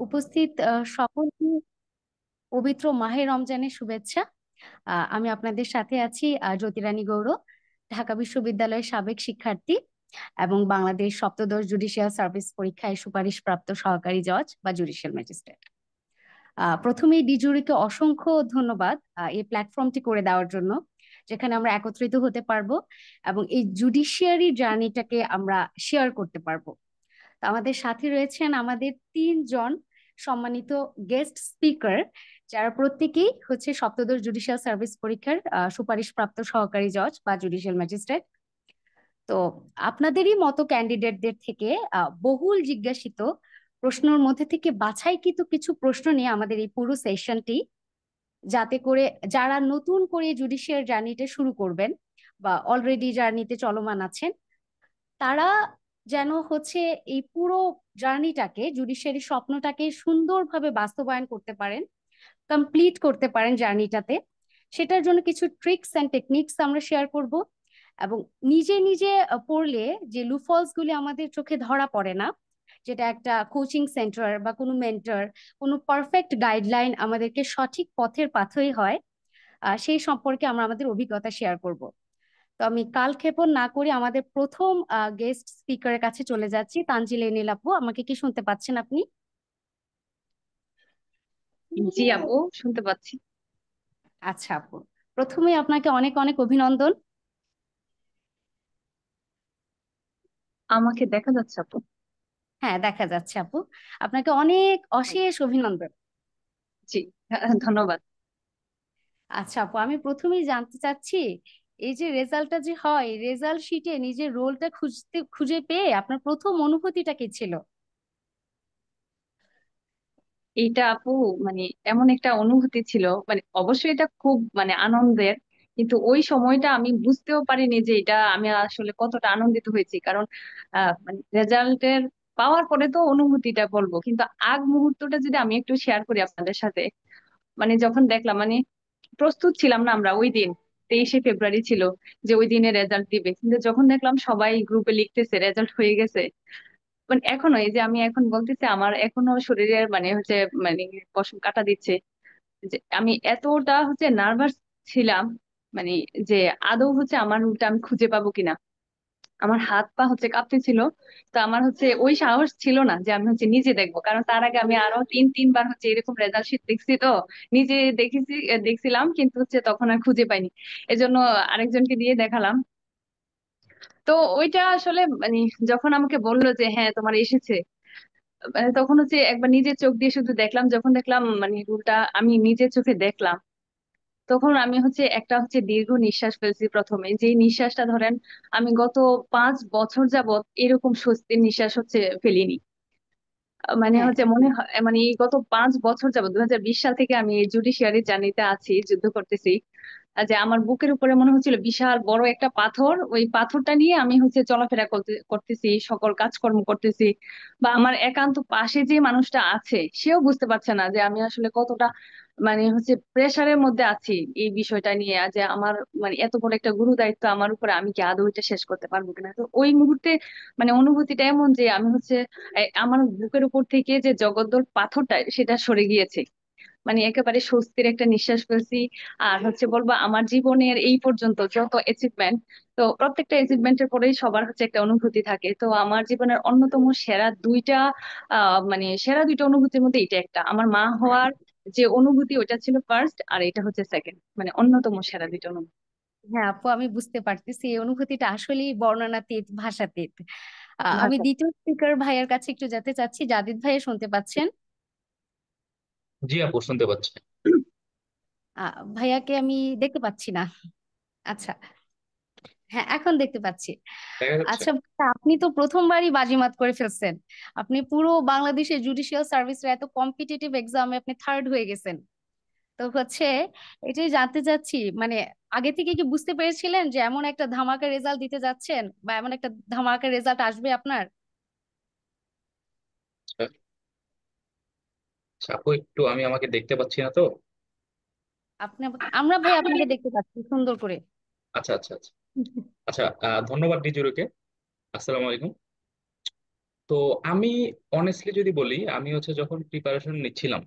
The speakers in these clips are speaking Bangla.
উপস্থিত সকলকে পবিত্র মাহে রমজানের শুভেচ্ছা। আমি আপনাদের সাথে আছি জ্যোতিরানী গৌড়, ঢাকা বিশ্ববিদ্যালয়ের সাবেক শিক্ষার্থী এবং বাংলাদেশ সপ্তদশ জুডিশিয়াল সার্ভিস পরীক্ষায় সুপারিশপ্রাপ্ত সহকারী জজ বা জুডিশিয়াল ম্যাজিস্ট্রেট। প্রথমেই ডিজুরিকে অসংখ্য ধন্যবাদ এই প্ল্যাটফর্মটি করে দেওয়ার জন্য, যেখানে আমরা একত্রিত হতে পারবো এবং এই জুডিশিয়ারি জার্নিটাকে আমরা শেয়ার করতে পারবো। তো আমাদের সাথে রয়েছেন আমাদের তিনজন সম্মানিত গেস্ট স্পিকার, যারা প্রত্যেকেই হচ্ছে সপ্তদশ জুডিশিয়াল সার্ভিস পরীক্ষার সুপারিশপ্রাপ্ত সহকারী জজ বা জুডিশিয়াল ম্যাজিস্ট্রেট। তো আপনাদেরই মতো ক্যান্ডিডেটদের থেকে বহুল জিজ্ঞাসিত প্রশ্নের মধ্যে থেকে বাছাইকৃত কিছু প্রশ্ন নিয়ে আমাদের এই পুরো সেশনটি, যাতে করে যারা নতুন করে জুডিশিয়াল জার্নিটা শুরু করবেন বা অলরেডি জার্নিতে চলমান আছেন, তারা যেন হচ্ছে এই পুরো জার্নিটাকে, জুডিশিয়ারি স্বপ্নটাকে সুন্দরভাবে বাস্তবায়ন করতে পারেন, কমপ্লিট করতে পারেন জার্নিটাতে। সেটার জন্য কিছু ট্রিক্স অ্যান্ড টেকনিক্স আমরা শেয়ার করব এবং নিজে নিজে পড়লে যে লুফলস গুলি আমাদের চোখে ধরা পড়ে না, যেটা একটা কোচিং সেন্টার বা কোনো মেন্টর, কোনো পারফেক্ট গাইডলাইন আমাদেরকে সঠিক পথের পাথেয় হয়, সেই সম্পর্কে আমরা আমাদের অভিজ্ঞতা শেয়ার করব। তো আমি কালক্ষেপণ না করে আমাদের প্রথম গেস্ট স্পিকারের কাছে চলে যাচ্ছি। তানজিল এনিল আপু, আমাকে কি শুনতে পাচ্ছেন আপনি? জি আপু, শুনতে পাচ্ছি। আচ্ছা আপু, প্রথমেই আপনাকে অনেক অনেক অভিনন্দন। আমাকে দেখা যাচ্ছে আপু? হ্যাঁ, দেখা যাচ্ছে আপু। আপনাকে অনেক অশেষ অভিনন্দন। জি, ধন্যবাদ। আচ্ছা আপু, আমি প্রথমেই জানতে চাচ্ছি, এই যে রেজাল্টটা যে হয়, রেজাল্ট শিটে নিজের রোলটা খুঁজে পেয়ে আপনার প্রথম অনুভূতিটা কি ছিল? এইটা আপু, মানে এমন একটা অনুভূতি ছিল, মানে অবশ্যই এটা খুব আনন্দের। কিন্তু ওই সময়টা আমি বুঝতেও পারিনি যে এটা আমি আসলে কতটা আনন্দিত হয়েছি। কারণ রেজাল্টের পাওয়ার পরে তো অনুভূতিটা বলবো, কিন্তু আগ মুহূর্তটা যদি আমি একটু শেয়ার করি আপনাদের সাথে। যখন দেখলাম, প্রস্তুত ছিলাম না আমরা ওই দিন। 23শে ফেব্রুয়ারি ছিল যে ওই দিনে রেজাল্ট দিবে, কিন্তু যখন দেখলাম সবাই গ্রুপে লিখতেছে রেজাল্ট হয়ে গেছে, এখনো এই যে আমি এখন বলতেছি আমার এখনো শরীরের মানে পশম কাটা দিচ্ছে। যে আমি এতটা নার্ভাস ছিলাম, মানে যে আদৌ আমার রুলটা আমি খুঁজে পাবো কিনা। আমার হাত পা কাঁপতেছিল। তো আমার ওই সাহস ছিল না যে আমি নিজে দেখবো, কারণ তার আগে আমি আরো তিনবার এরকম রেজাল্ট শিট দেখছি। তো নিজে দেখছিলাম, কিন্তু তখন আর খুঁজে পাইনি। এজন্য আরেকজনকে দিয়ে দেখালাম। তো ওইটা আসলে যখন আমাকে বললো যে হ্যাঁ তোমার এসেছে, তখন একবার নিজের চোখ দিয়ে শুধু দেখলাম। যখন দেখলাম রুলটা আমি নিজের চোখে দেখলাম, তখন আমি একটা দীর্ঘ নিঃশ্বাস ফেলছি। প্রথমে যে নিঃশ্বাসটা ধরেন আমি গত 5 বছর যাবত এরকম স্বস্তির নিঃশ্বাস ফেলিনি। হ্যাঁ, মনে হয় এই গত 5 বছর যাবত 2020 সাল থেকে আমি জুডিশিয়ারি জার্নিতে আছি, যুদ্ধ করতেছি। যে আমার বুকের উপরে মনে হচ্ছিল বিশাল বড় একটা পাথর, ওই পাথরটা নিয়ে আমি চলাফেরা করতেছি, সকল কাজকর্ম করতেছি। বা আমার একান্ত পাশে যে মানুষটা আছে সেও বুঝতে পারছে না যে আমি আসলে কতটা প্রেসারের মধ্যে আছি এই বিষয়টা নিয়ে। যে আমার এত বড় একটা গুরু দায়িত্ব আমার উপরে, আমি কি আদৌ এটা শেষ করতে পারবো কিনা। তো ওই মুহূর্তে অনুভূতিটা এমন যে আমি আমার বুকের উপর থেকে যে জগদ্দল পাথরটা সেটা সরে গিয়েছে। একেবারে স্বস্তির একটা নিঃশ্বাস ফেলছি। আর বলবো আমার জীবনের এই পর্যন্ত যত অ্যাচিভমেন্ট, তো প্রত্যেকটা অ্যাচিভমেন্টের পরেই সবার একটা অনুভূতি থাকে। তো আমার জীবনের অন্যতম সেরা দুইটা অনুভূতির মধ্যে এটা একটা, আমার মা হওয়ার যে অনুভূতি ওটা ছিল ফার্স্ট, আর এটা সেকেন্ড, অন্যতম সেরা দুইটা অনুভূতি। হ্যাঁ আপু, আমি বুঝতে পারতেছি এই অনুভূতিটা আসলেই বর্ণনাতীত, ভাষাতীত। আমি ভাষা। দ্বিতীয় স্পিকার ভাইয়ের কাছে একটু যেতে চাচ্ছি। জাদিদ ভাইয়া, শুনতে পাচ্ছেন? জি আপু, শুনতে পাচ্ছি। ভাইয়াকে আমি দেখতে পাচ্ছি না। আচ্ছা, হ্যাঁ এখন দেখতে পাচ্ছি। দেখা যাচ্ছে। আচ্ছা ভাইয়া, আপনি তো প্রথমবারই বাজিমাত করে ফেলছেন। আপনি পুরো বাংলাদেশের জুডিশিয়াল সার্ভিসের এত কম্পিটিটিভ এক্সামে আপনি থার্ড হয়ে গেছেন। তো হচ্ছে এটাই জানতে চাচ্ছি, মানে আগে থেকে কি বুঝতে পেরেছিলেন যে এমন একটা ধামাকা রেজাল্ট দিতে যাচ্ছেন বা এমন একটা ধামাকা রেজাল্ট আসবে আপনার? আচ্ছা আপু, একটু আমি আমাকে দেখতে পাচ্ছি না তো। আমরা ভাই আপনাকে দেখতে পাচ্ছি সুন্দর করে। আচ্ছা আচ্ছা আচ্ছা। আচ্ছা, ধন্যবাদ ডিজুরুকে। আসসালামু আলাইকুম। তো আমি অনেস্টলি যদি বলি, আমি হচ্ছে যখন প্রিপারেশন নিচ্ছিলাম,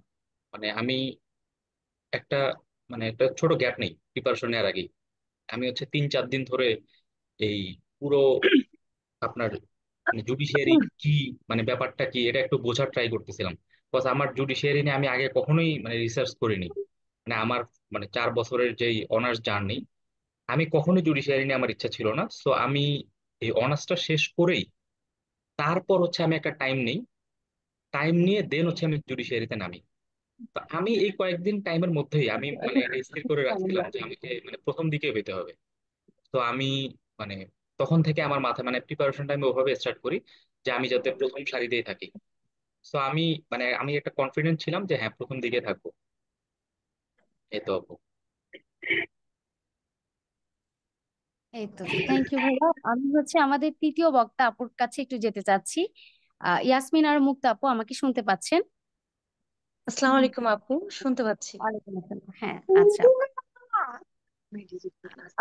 মানে আমি একটা একটা ছোট গ্যাপ নেই প্রিপারেশন নেওয়ার আগেই। আমি হচ্ছে 3-4 দিন ধরে এই পুরো আপনার জুডিশিয়ারি কি, ব্যাপারটা কি, এটা একটু বোঝার ট্রাই করতেছিলাম। বিকজ আমার জুডিশিয়ারি নিয়ে আমি আগে কখনোই রিসার্চ করিনি। আমার 4 বছরের যেই অনার্স জার্নি, আমি কখনোই জুডিশিয়ারি নিয়ে আমার ইচ্ছা ছিল না। সো আমি এই অনার্সটা স্থ করেই তারপর হচ্ছে আমি একটা টাইম নেই, টাইম নিয়ে দেন হচ্ছে আমি জুডিশিয়ারিতে নামি। তো আমি এই কয়েকদিন টাইমের মধ্যেই আমি এটা স্থির করে রাখছিলাম যে আমাকে প্রথম দিকে হইতে হবে। তো আমি মানে তখন থেকে আমার মাথায় প্রিপারেশনটা আমি ওভাবে স্টার্ট করি যে আমি যাতে প্রথম সারিতেই থাকি। তো আমি আমি একটা কনফিডেন্ট ছিলাম যে হ্যাঁ, প্রথম দিকে থাকবো। এই তো আপু। এই তো, থ্যাংক ইউ ভাইয়া। আমি আমাদের তৃতীয় বক্তা আপুর কাছে একটু যেতে চাচ্ছি। ইয়াসমিন আর মুক্তা আপু, আমাকে শুনতে পাচ্ছেন? আসসালামু আলাইকুম আপু, শুনতে পাচ্ছি। ওয়ালাইকুম আসসালাম। হ্যাঁ, আচ্ছা।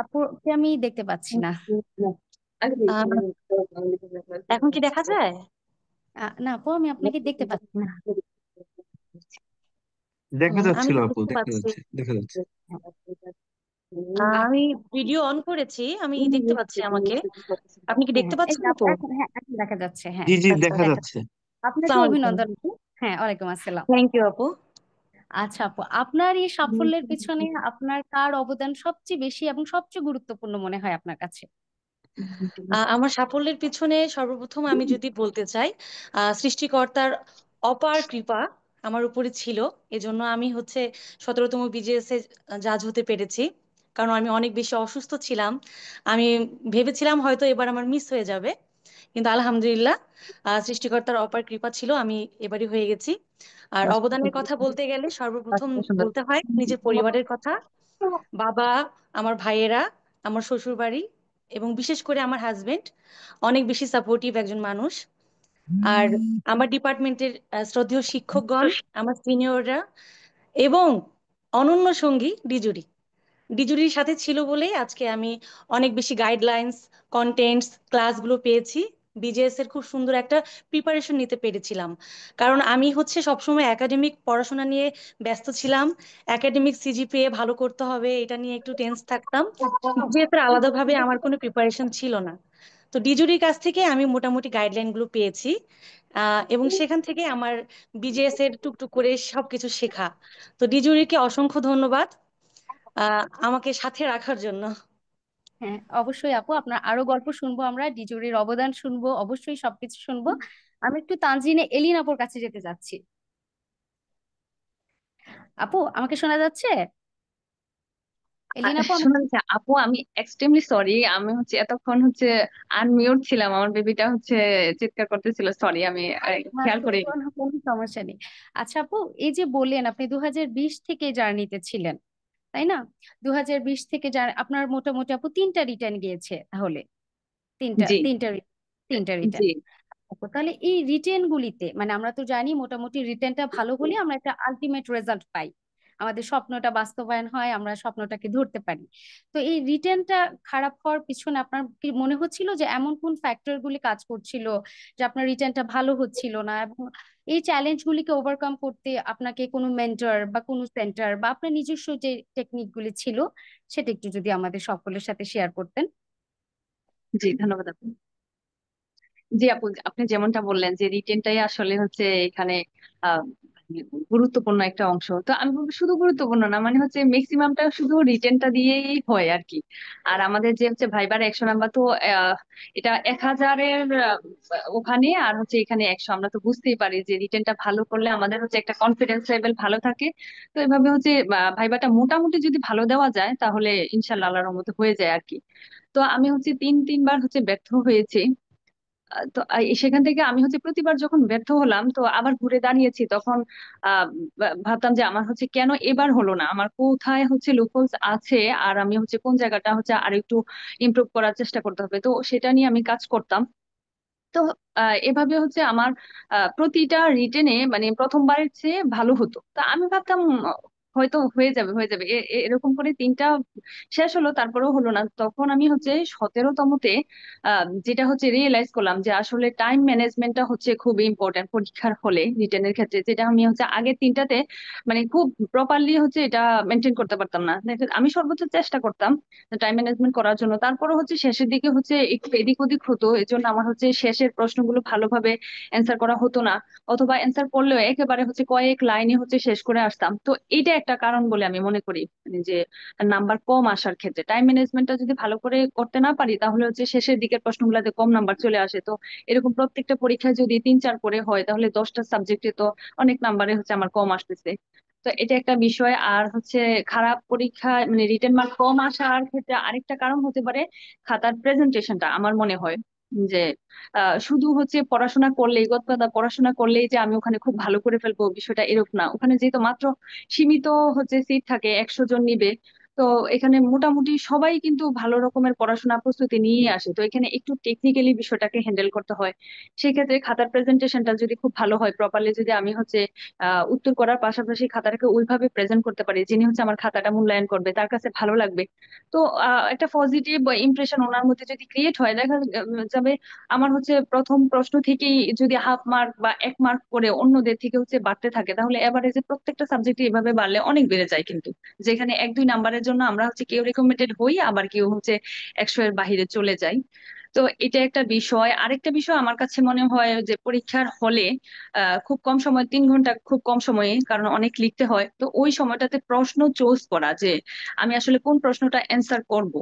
আপুকে আমি দেখতে পাচ্ছি না। আহ, এখন কি দেখা যায়? না আপু, আমি আপনাকে দেখতে পাচ্ছি না। দেখা আমি যাচ্ছিল তো আপু, দেখতে দেখা পাচ্ছি। যাচ্ছে, দেখা যাচ্ছে। আ- আমি ভিডিও অন করেছি, আমি দেখতে পাচ্ছি আমাকে। আপনি কি দেখতে হ্যাঁ, এই পাচ্ছেন যে আপু? এখন দেখা যাচ্ছে। হ্যাঁ, জি জি, আচ্ছা, দেখা দেখা। যাচ্ছে। আপনাকে আসসালামু আলাইকুম। অভিনন্দন আপু। হ্যাঁ, ওয়ালাইকুম আসসালাম। থ্যাংক ইউ আপু। আচ্ছা আপু, আপনার এই সাফল্যের পিছনে আপনার কার অবদান সবচেয়ে বেশি এবং সবচেয়ে গুরুত্বপূর্ণ মনে হয় আপনার কাছে? আমার সাফল্যের পিছনে সর্বপ্রথম আমি যদি বলতে চাই, সৃষ্টিকর্তার অপার কৃপা আমার উপরে ছিল। এজন্য আমি 17তম বিজিএস এ জাজ হতে পেরেছি। কারণ আমি অনেক বেশি অসুস্থ ছিলাম। আমি ভেবেছিলাম হয়তো এবার আমার মিস হয়ে যাবে, কিন্তু আলহামদুলিল্লাহ সৃষ্টিকর্তার অপার কৃপা ছিল, আমি এবারই হয়ে গেছি। আর অবদানের কথা বলতে গেলে সর্বপ্রথম বলতে হয় নিজের পরিবারের কথা। বাবা, আমার ভাইয়েরা, আমার শ্বশুর বাড়ি এবং বিশেষ করে আমার হাজবেন্ড অনেক বেশি সাপোর্টিভ একজন মানুষ। আর আমার ডিপার্টমেন্টের শ্রদ্ধেয় শিক্ষকগণ, আমার সিনিয়ররা এবং অনন্য সঙ্গী ডিজুরি। ডিজুরির সাথে ছিল বলেই আজকে আমি অনেক বেশি গাইডলাইন্স, কন্টেন্টস, ক্লাসগুলো পেয়েছি। বিজেএস এর খুব সুন্দর একটা প্রিপারেশন নিতে পেরেছিলাম। কারণ আমি সবসময় একাডেমিক পড়াশোনা নিয়ে ব্যস্ত ছিলাম। একাডেমিক সিজিপিএ ভালো করতে হবে, এটা নিয়ে একটু টেন্স থাকতাম। বিজেএস এর আলাদাভাবে আমার কোনো প্রিপারেশন ছিল না। তো ডিজুরির কাছ থেকে আমি মোটামুটি গাইডলাইন গুলো পেয়েছি। এবং সেখান থেকে আমার বিজেএস এর টুকটুক করে সবকিছু শেখা। তো ডিজুরিকে অসংখ্য ধন্যবাদ আমাকে সাথে রাখার জন্য। হ্যাঁ, অবশ্যই আপু, আপনার আরো গল্প শুনবো, আমরা ডিজুরির অবদান শুনবো, অবশ্যই সবকিছু শুনবো। আমি একটু তানজিনে এলিন আপুর কাছে যেতে চাচ্ছি। আপু, আমাকে শোনা যাচ্ছে? এলিন আপু শোনা যাচ্ছে আপু, আমি এক্সট্রিমলি সরি, আমি এতক্ষণ আনমিউট ছিলাম, আমার বেবিটা চিৎকার করতেছিল, সরি আমি খেয়াল আচ্ছা, করি। কোনো সমস্যা নেই। আচ্ছা আপু, এই যে বললেন আপনি 2020 থেকে জার্নিতে ছিলেন, তাই না? 2020 থেকে আপনার মোটামুটি আপু 3টা রিটার্ন গিয়েছে তাহলে। তিনটা জি তিনটা রি- তিনটা রিটার্ন। জি আপু, তাহলে এই রিটেন গুলিতে আমরা তো জানি মোটামুটি রিটেনটা ভালো হলে আমরা একটা আলটিমেট রেজাল্ট পাই, আমাদের স্বপ্নটা বাস্তবায়ন হয়, আমরা স্বপ্নটাকে ধরতে পারি। তো এই রিটেনটা খারাপ হওয়ার পিছনে আপনার কি মনে হচ্ছিল যে এমন কোন ফ্যাক্টর গুলি কাজ করছিল যে আপনার রিটেনটা ভালো হচ্ছিল না, এবং এই চ্যালেঞ্জ গুলিকে ওভারকাম করতে আপনাকে কোনো মেন্টর বা কোনো সেন্টার বা আপনার নিজস্ব যে টেকনিক গুলি ছিল, সেটা একটু যদি আমাদের সকলের সাথে শেয়ার করতেন। জি, ধন্যবাদ আপু। জি আপু, আপনি যেমনটা বললেন যে রিটেনটাই আসলে এখানে আহ, মানে গুরুত্বপূর্ণ একটা অংশ। তো আমি বলবো শুধু গুরুত্বপূর্ণ না, ম্যাক্সিমামটা শুধু রিটেনটা দিয়েই হয় আর কি। আর আমাদের যে ভাইবার 100 নাম্বার, তো এটা 1000-এর ওখানে, আর এখানে 100। আমরা তো বুঝতেই পারি যে রিটেনটা ভালো করলে আমাদের একটা কনফিডেন্স লেভেল ভালো থাকে। তো এভাবে ভাইবাটা মোটামুটি যদি ভালো দেওয়া যায় তাহলে ইনশাল্লাহ আল্লাহর রহমতে হয়ে যায় আর কি। তো আমি 3-3বার ব্যর্থ হয়েছি। তো সেখান থেকে আমি প্রতিবার যখন ব্যর্থ হলাম, তো আবার ঘুরে দাঁড়িয়েছি, তখন ভাবতাম যে আমার কেন এবার হলো না, আমার কোথায় লুপহোলস আছে, আর আমি কোন জায়গাটা আর একটু ইমপ্রুভ করার চেষ্টা করতে হবে। তো সেটা নিয়ে আমি কাজ করতাম। তো এভাবে আমার প্রতিটা রিটেনে প্রথমবারের চেয়ে ভালো হতো। তা আমি ভাবতাম হয়তো হয়ে যাবে এরকম করে তিনটা শেষ হলো, তারপরেও হলো না। তখন আমি হচ্ছে 17তমতে যেটা হচ্ছে রিয়েলাইজ করলাম যে আসলে টাইম ম্যানেজমেন্টটা হচ্ছে খুব ইম্পর্টেন্ট পরীক্ষার হলে, রিটেনের ক্ষেত্রে, যেটা আমি হচ্ছে আগের তিনটাতে মানে খুব প্রপারলি হচ্ছে এটা মেনটেন করতে পারতাম না। আমি সর্বোচ্চ চেষ্টা করতাম টাইম ম্যানেজমেন্ট করার জন্য, তারপরে হচ্ছে শেষের দিকে হচ্ছে একটু এদিক ওদিক হতো, এই জন্য আমার হচ্ছে শেষের প্রশ্নগুলো ভালোভাবে অ্যান্সার করা হতো না, অথবা অ্যান্সার করলেও একেবারে হচ্ছে কয়েক লাইনে হচ্ছে শেষ করে আসতাম। তো এইটা একটা কারণ বলে আমি মনে করি, মানে যে নাম্বার কম আসার ক্ষেত্রে টাইম ম্যানেজমেন্টটা যদি ভালো করে করতে না পারি তাহলে হচ্ছে শেষের দিকের প্রশ্নগুলোতে কম নাম্বার চলে আসে। তো এরকম প্রত্যেকটা পরীক্ষায় যদি 3-4 করে হয় তাহলে 10টা সাবজেক্টে তো অনেক নাম্বারে হচ্ছে আমার কম আসতেছে। তো এটা একটা বিষয়। আর হচ্ছে খারাপ পরীক্ষা মানে রিটেন মার্ক কম আসার ক্ষেত্রে আরেকটা কারণ হতে পারে খাতার প্রেজেন্টেশনটা, আমার মনে হয় যে শুধু হচ্ছে পড়াশোনা করলেই, গতকথা পড়াশোনা করলেই যে আমি ওখানে খুব ভালো করে ফেলবো বিষয়টা এরকম না। ওখানে যেহেতু মাত্র সীমিত হচ্ছে সিট থাকে, 100 জন নিবে, তো এখানে মোটামুটি সবাই কিন্তু ভালো রকমের পড়াশোনা প্রস্তুতি নিয়ে আসে, তো এখানে একটু টেকনিক্যালি বিষয়টাকে হ্যান্ডেল করতে হয়। সেক্ষেত্রে খাতার প্রেজেন্টেশনটা যদি খুব ভালো হয়, প্রপারলি যদি আমি হচ্ছে উত্তর করার পাশাপাশি খাতাটাকে ওইভাবে প্রেজেন্ট করতে পারি, যিনি হচ্ছে আমার খাতাটা মূল্যায়ন করবে তার কাছে ভালো লাগবে, তো একটা পজিটিভ ইমপ্রেশন ওনার মধ্যে যদি ক্রিয়েট হয়, দেখা যাবে আমার হচ্ছে প্রথম প্রশ্ন থেকেই যদি হাফ মার্ক বা 1 মার্ক করে অন্যদের থেকে হচ্ছে বাড়তে থাকে, তাহলে এভারেজে প্রত্যেকটা সাবজেক্টে এভাবে বাড়লে অনেক বেড়ে যায় কিন্তু। যেখানে 1-2 নাম্বারের জন্য আমরা হচ্ছে কেউ রেকমেন্ডেড হই, আবার কেউ হচ্ছে 100-এর বাহিরে চলে যায়। তো এটা একটা বিষয়। আরেকটা বিষয় আমার কাছে মনে হয় যে পরীক্ষার হলে খুব কম সময়, 3 ঘন্টা খুব কম সময়ে, কারণ অনেক লিখতে হয়, তো ওই সময়টাতে প্রশ্ন চুজ করা যে আমি আসলে কোন প্রশ্নটা অ্যান্সার করব।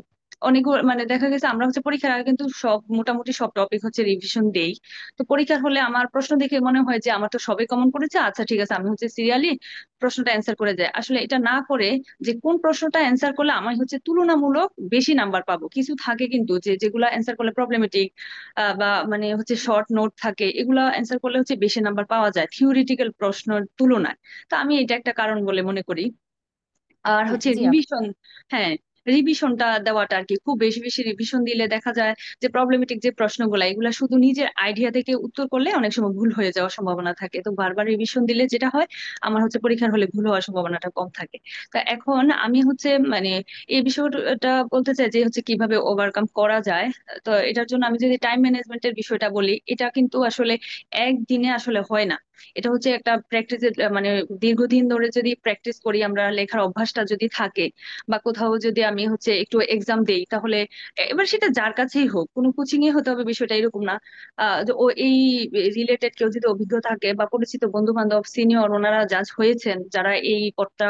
অনেকগুলো মানে দেখা গেছে আমরা হচ্ছে পরীক্ষার আগে কিন্তু সব মোটামুটি সব টপিক হচ্ছে রিভিশন দেই। তো পরীক্ষার হলে আমার প্রশ্ন দেখে মনে হয় যে আমার তো সবাই কমন করেছে, আচ্ছা ঠিক আছে আমি হচ্ছে সিরিয়ালি প্রশ্নটা অ্যান্সার করে যাই। আসলে এটা না করে যে কোন প্রশ্নটা অ্যান্সার করলে আমি হচ্ছে তুলনামূলক বেশি নাম্বার পাবো, কিছু থাকে কিন্তু যে যেগুলা অ্যান্সার করলে প্রবলেমেটিক বা মানে হচ্ছে শর্ট নোট থাকে, এগুলা অ্যান্সার করলে হচ্ছে বেশি নাম্বার পাওয়া যায় থিওরিটিক্যাল প্রশ্নের তুলনায়। তো আমি এটা একটা কারণ বলে মনে করি। আর হ্যাঁ, হচ্ছে জি আপু। রিভিশন, হ্যাঁ, রিভিশনটা দেওয়াটা আর কি, খুব বেশি বেশি রিভিশন দিলে দেখা যায় যে প্রবলেমেটিক যে প্রশ্নগুলা এগুলা শুধু নিজের আইডিয়া থেকে উত্তর করলে অনেক সময় ভুল হয়ে যাওয়ার সম্ভাবনা থাকে, তো বারবার রিভিশন দিলে যেটা হয় আমার হচ্ছে পরীক্ষার হলে ভুল হওয়ার সম্ভাবনাটা কম থাকে। তো এখন আমি হচ্ছে মানে এই বিষয়টা বলতে চাই যে হচ্ছে কিভাবে ওভারকাম করা যায়। তো এটার জন্য আমি যদি টাইম ম্যানেজমেন্টের বিষয়টা বলি, এটা কিন্তু আসলে একদিনে আসলে হয় না। এটা হচ্ছে একটা প্র্যাকটিসের মানে দীর্ঘদিন ধরে যদি প্র্যাকটিস করি আমরা, লেখার অভ্যাসটা যদি থাকে, বা কোথাও যদি আমি হচ্ছে একটু এক্সাম দেই, তাহলে এবার সেটা যার কাছেই হোক, কোনো কোচিং এ হতে হবে বিষয়টা এরকম না। যে ও এই রিলেটেড কেউ যদি অভিজ্ঞ থাকে বা পরিচিত বন্ধু বান্ধব সিনিয়র ওনারা জাজ হয়েছেন, যারা এই পথটা